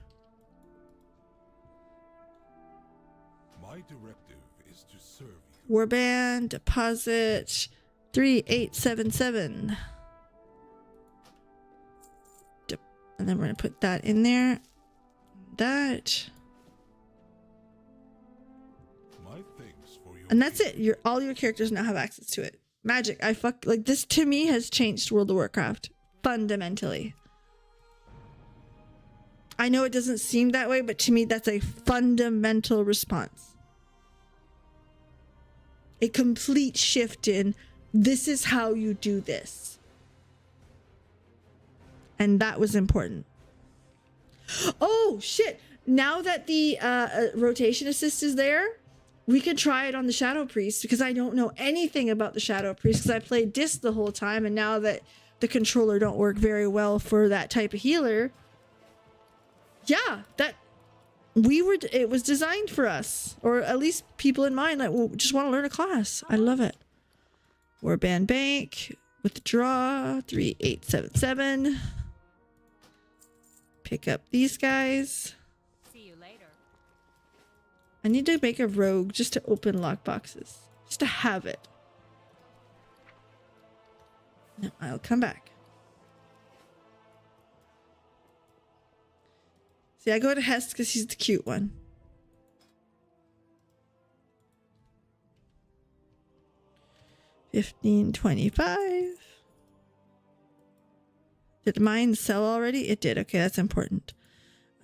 My directive is to serve you. Warband, deposit 3877. And then we're going to put that in there. That. My thanks for your And that's it. All your characters now have access to it. Magic. Like this to me has changed World of Warcraft fundamentally. I know it doesn't seem that way, but to me that's a fundamental response. A complete shift in this is how you do this. And that was important. Oh shit. Now that the rotation assist is there, we could try it on the Shadow Priest because I don't know anything about the Shadow Priest because I played Disc the whole time, and now that the controller don't work very well for that type of healer. Yeah, it was designed for us, or at least people in mind that just want to learn a class. I love it. Warband Bank, withdraw 3877. Pick up these guys. See you later. I need to make a rogue just to open lockboxes, just to have it. No, I'll come back. See, I go to Hest because he's the cute one. $15.25. Did mine sell already? It did. Okay, that's important.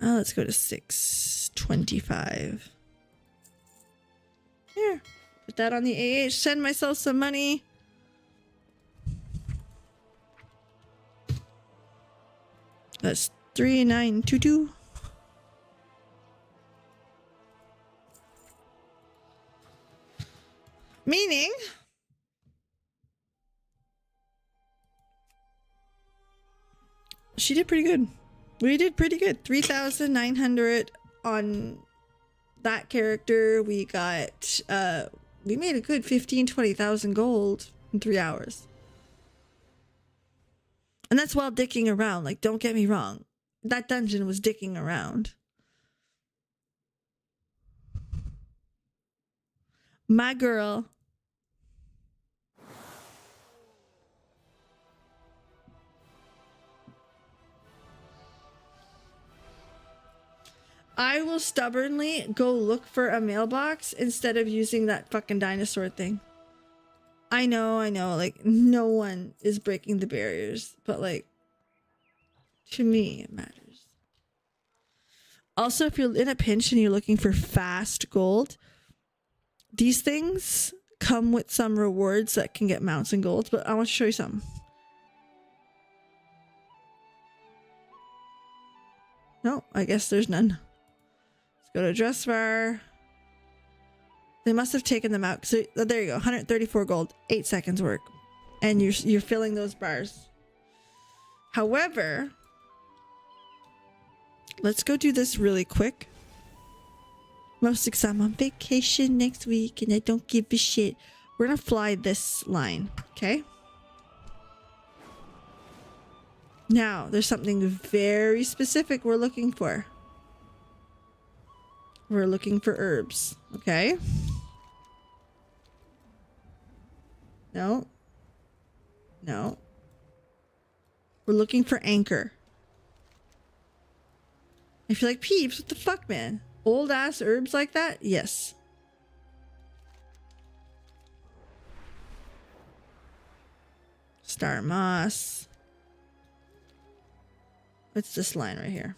Let's go to $6.25. Here, put that on the AH. Send myself some money. That's 3,922. Meaning, she did pretty good. We did pretty good. 3,900 on that character. We got we made a good 20,000 gold in 3 hours. And that's while dicking around. Like, don't get me wrong. That dungeon was dicking around. My girl. I will stubbornly go look for a mailbox instead of using that fucking dinosaur thing. I know, like, no one is breaking the barriers, but, like, to me, it matters. Also, if you're in a pinch and you're looking for fast gold, these things come with some rewards that can get mounts and golds, but I want to show you something. No, I guess there's none. Go to dress bar. They must have taken them out. So there you go, 134 gold, 8 seconds work, and you're filling those bars. However, let's go do this really quick. Mostly because I'm on vacation next week and I don't give a shit. We're gonna fly this line, okay? Now, there's something very specific we're looking for. We're looking for herbs, okay? No. No. We're looking for anchor. I feel like, Peeps, what the fuck, man? Old ass herbs like that? Yes. Star moss. What's this line right here?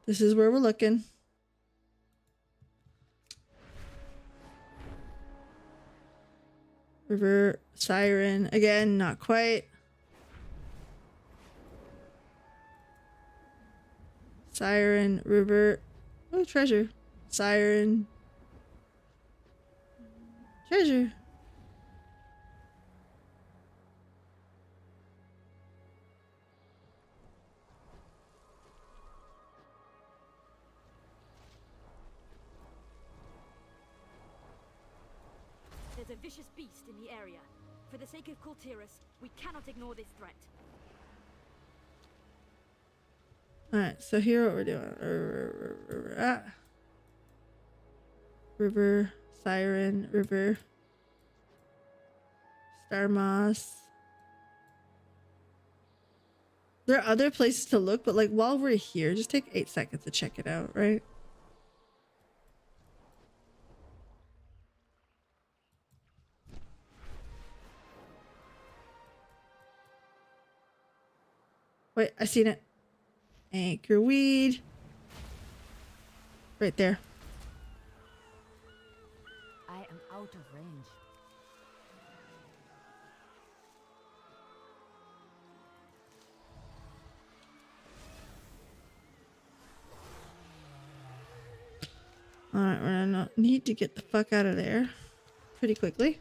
This is where we're looking. River Siren. Again, not quite. Siren, river. Oh, treasure. Siren. Treasure. There's a vicious beast in the area. For the sake of Kultiris, we cannot ignore this threat. Alright, so here what we're doing. River, Siren, river. Star moss. There are other places to look, but like while we're here, just take 8 seconds to check it out, right? Wait, I seen it. Anchor weed. Right there. I am out of range. Alright, we're gonna need to get the fuck out of there pretty quickly.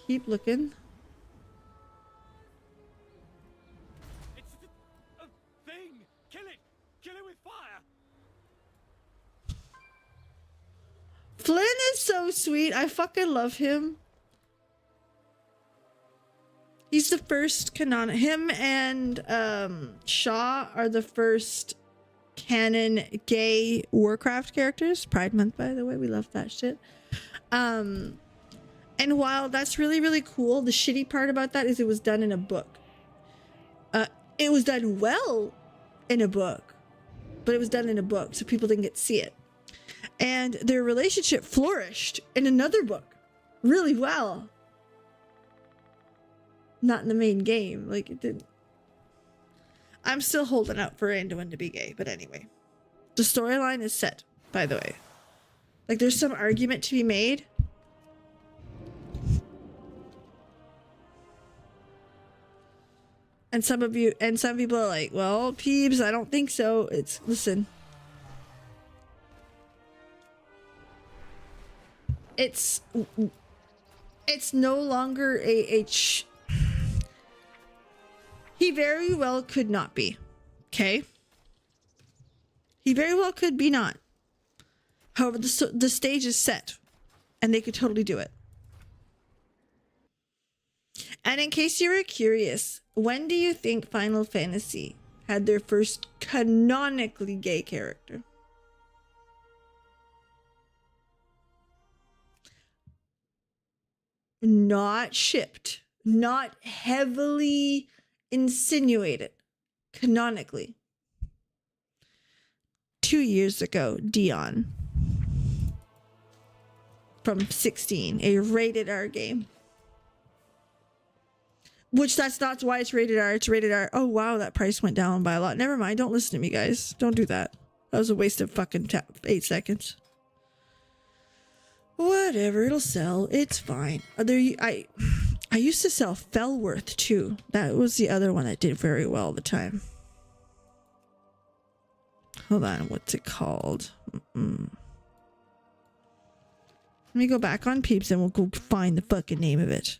Keep looking. Flynn is so sweet. I fucking love him. He's the first canon. Him and Shaw are the first canon gay Warcraft characters. Pride Month, by the way. We love that shit. And while that's really, really cool, the shitty part about that is it was done in a book. It was done well in a book, but it was done in a book, so people didn't get to see it. And their relationship flourished in another book really well. Not in the main game. Like, it didn't. I'm still holding out for Anduin to be gay, but anyway. The storyline is set, by the way. Like, there's some argument to be made. And some people are like, well, Peebs, I don't think so. Listen. it's no longer he very well could not be. Okay? He very well could be not. However, the stage is set and they could totally do it. And in case you were curious, when do you think Final Fantasy had their first canonically gay character? Not shipped, not heavily insinuated, canonically. 2 years ago, Dion. From 16, a rated R game. Which that's not why it's rated R. It's rated R. Oh wow, that price went down by a lot. Never mind. Don't listen to me, guys. Don't do that. That was a waste of fucking 8 seconds. Whatever, it'll sell. It's fine. I used to sell Fellworth too. That was the other one that did very well at the time. Hold on, what's it called? Let me go back on Peeps and we'll go find the fucking name of it.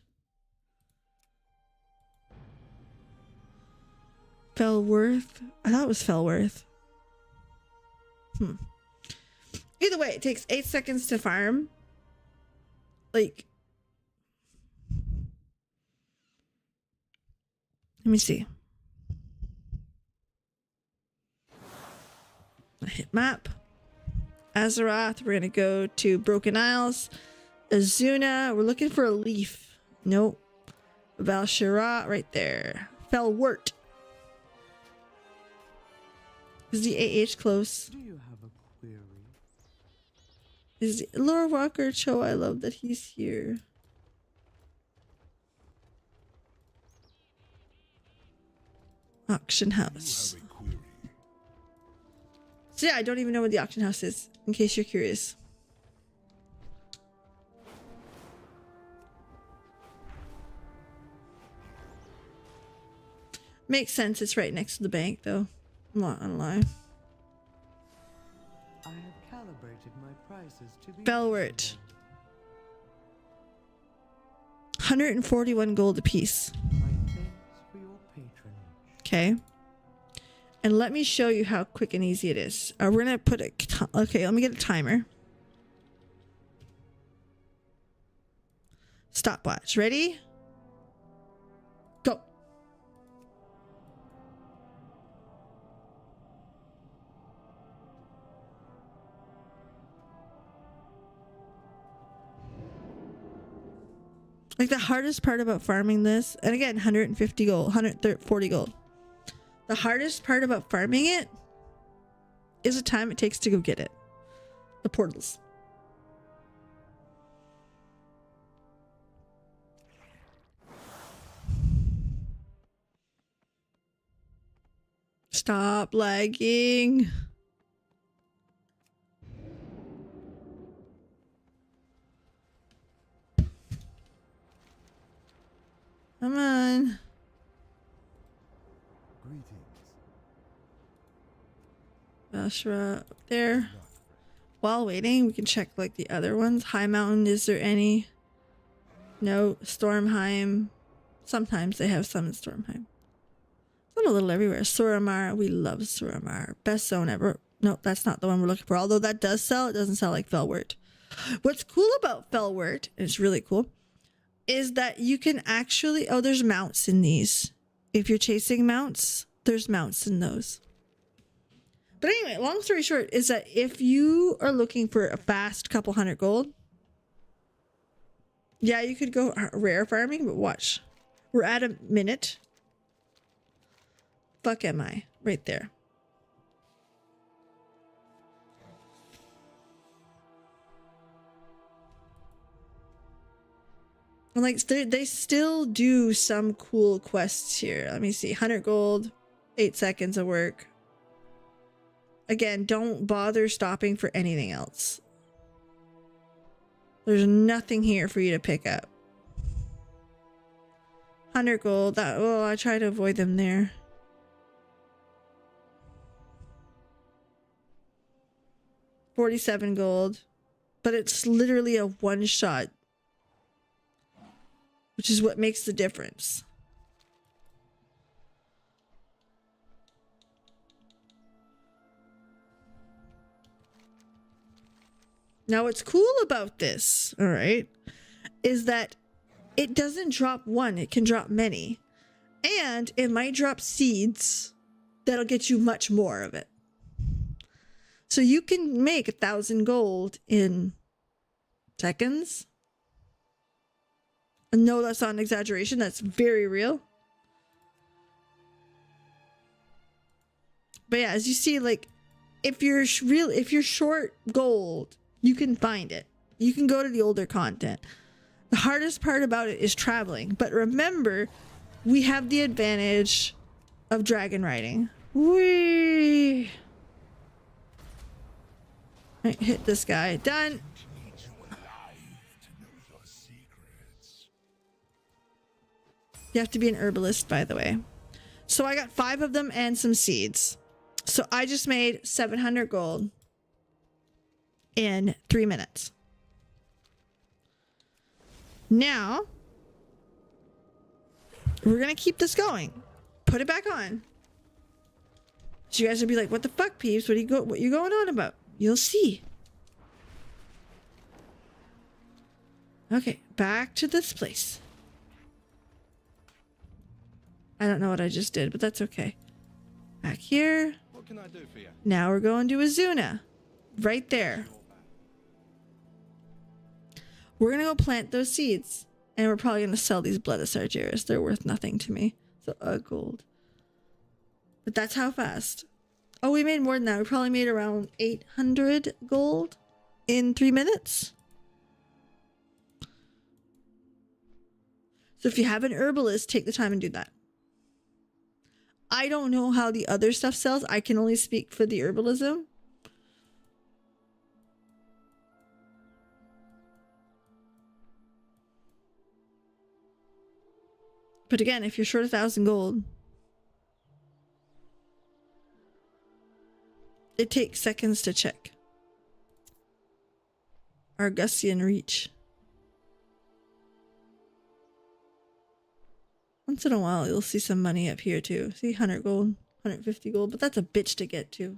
Fellworth? I thought it was Fellworth. Either way, it takes 8 seconds to farm. Like, let me see. I hit map. Azeroth. We're gonna go to Broken Isles. Azuna. We're looking for a leaf. Nope. Val'sharah right there. Fellwort. Is the AH close? Do you have a query? Is the Lord Walker Cho? I love that he's here. Auction house. So yeah, I don't even know what the auction house is, in case you're curious. Makes sense, it's right next to the bank though. I'm not gonna lie. I have calibrated my prices to be Fellwort. 141 gold apiece. for your patronage. Okay. And let me show you how quick and easy it is. We're gonna put a okay, let me get a timer. Stopwatch. Ready? Go. Like the hardest part about farming this, and again, 150 gold, 140 gold. The hardest part about farming it is the time it takes to go get it. The portals. Stop lagging. Come on. Val'sharah up there. While waiting, we can check like the other ones. High Mountain, is there any? No. Stormheim. Sometimes they have some in Stormheim. Some a little everywhere. Suramar, we love Suramar. Best zone ever. No, that's not the one we're looking for. Although that does sell, it doesn't sell like Fellwort. What's cool about Fellwort, and it's really cool, is that you can actually, oh, there's mounts in these. If you're chasing mounts, there's mounts in those. But anyway, long story short is that if you are looking for a fast couple hundred gold, yeah, you could go rare farming, but watch. We're at a minute. Fuck am I? Right there. And like they still do some cool quests here. Let me see. 100 gold, 8 seconds of work. Again, don't bother stopping for anything else. There's nothing here for you to pick up. 100 gold. That, oh, I try to avoid them there. $47 gold. but it's literally a one shot, which is what makes the difference. Now, what's cool about this, all right, is that it doesn't drop one, it can drop many. And it might drop seeds that'll get you much more of it. So you can make 1,000 gold in seconds. And no, that's not an exaggeration, that's very real. But yeah, as you see, like, if you're short gold, you can find it. You can go to the older content. The hardest part about it is traveling. But remember, we have the advantage of dragon riding. Whee! Right, hit this guy. Done. You have to be an herbalist, by the way. So I got 5 of them and some seeds. So I just made 700 gold in 3 minutes. Now, we're going to keep this going. Put it back on. So you guys will be like, what the fuck, Peeves? What you going on about? You'll see. Okay, back to this place. I don't know what I just did, but that's okay. Back here. What can I do for you? Now we're going to Azuna. Right there. We're going to go plant those seeds. And we're probably going to sell these Blood of Sargeras. They're worth nothing to me. So, gold. But that's how fast. Oh, we made more than that. We probably made around 800 gold in 3 minutes. So if you have an herbalist, take the time and do that. I don't know how the other stuff sells. I can only speak for the herbalism. But again, if you're short 1,000 gold, it takes seconds to check. Argusian Reach. Once in a while, you'll see some money up here too. See, 100 gold, 150 gold, but that's a bitch to get to.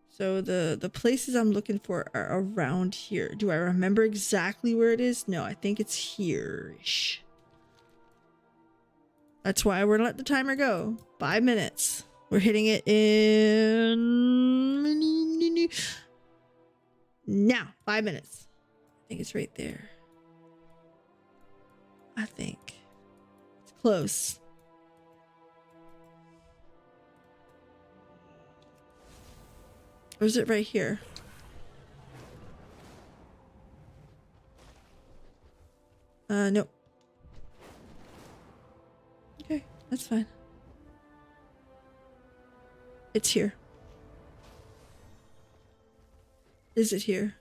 So the places I'm looking for are around here. Do I remember exactly where it is? No, I think it's here-ish. That's why we're gonna let the timer go. 5 minutes. We're hitting it in... now. 5 minutes. I think it's right there. I think. It's close. Or is it right here? Nope. Okay, that's fine. It's here. Is it here?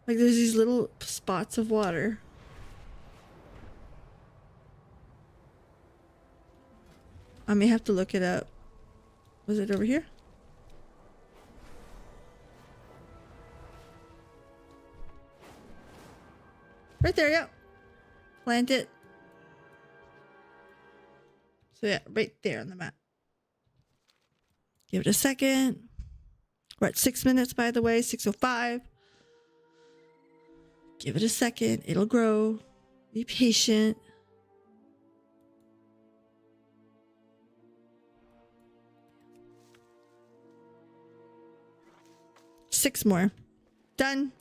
Like there's these little spots of water. I may have to look it up. Was it over here? Right there, yeah. Plant it. So yeah, right there on the map. Give it a second. We're at 6 minutes, by the way, 6:05. Give it a second. It'll grow. Be patient. Six more. Done.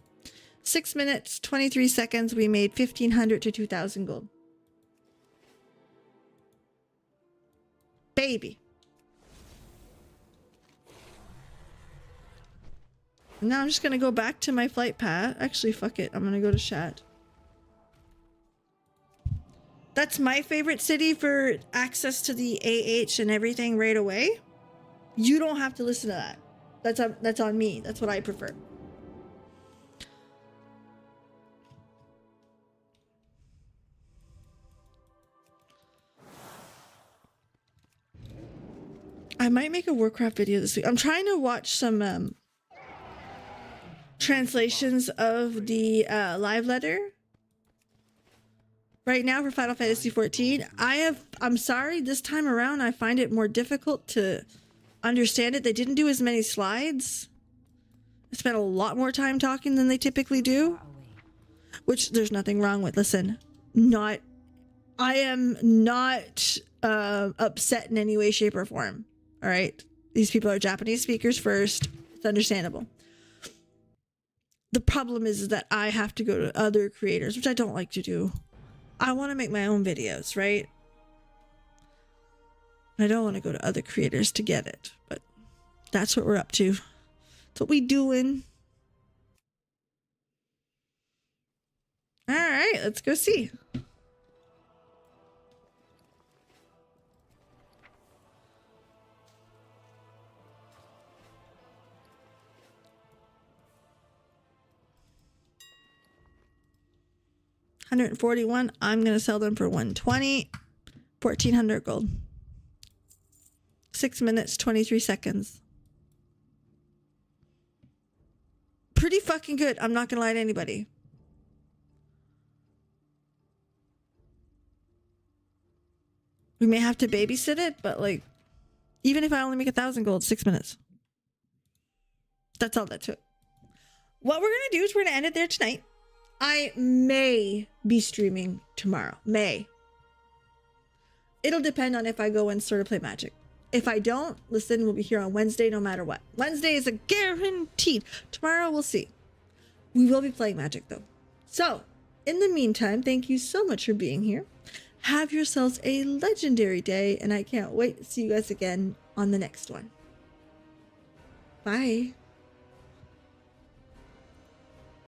6 minutes, 23 seconds. We made 1,500 to 2,000 gold. Baby. Now I'm just going to go back to my flight path. Actually, fuck it. I'm going to go to Shat. That's my favorite city for access to the AH and everything right away. You don't have to listen to that. That's on me. That's what I prefer. I might make a Warcraft video this week. I'm trying to watch some translations of the live letter right now for Final Fantasy XIV. I'm sorry, this time around I find it more difficult to understand it. They didn't do as many slides. I spent a lot more time talking than they typically do, which there's nothing wrong with. Listen, I am not upset in any way, shape, or form. All right, these people are Japanese speakers first. It's understandable. The problem is that I have to go to other creators, which I don't like to do. I want to make my own videos, right? I don't want to go to other creators to get it, but that's what we're up to. That's what we doing. All right, let's go see. $141. I'm gonna sell them for $120. 1,400 gold. 6 minutes, 23 seconds. Pretty fucking good. I'm not gonna lie to anybody. We may have to babysit it, but like, even if I only make 1,000 gold, 6 minutes. That's all that took. What we're gonna do is we're gonna end it there tonight. I may be streaming tomorrow. May. It'll depend on if I go and sort of play Magic. If I don't, listen, we'll be here on Wednesday no matter what. Wednesday is a guaranteed. Tomorrow, we'll see. We will be playing Magic, though. So, in the meantime, thank you so much for being here. Have yourselves a legendary day, and I can't wait to see you guys again on the next one. Bye.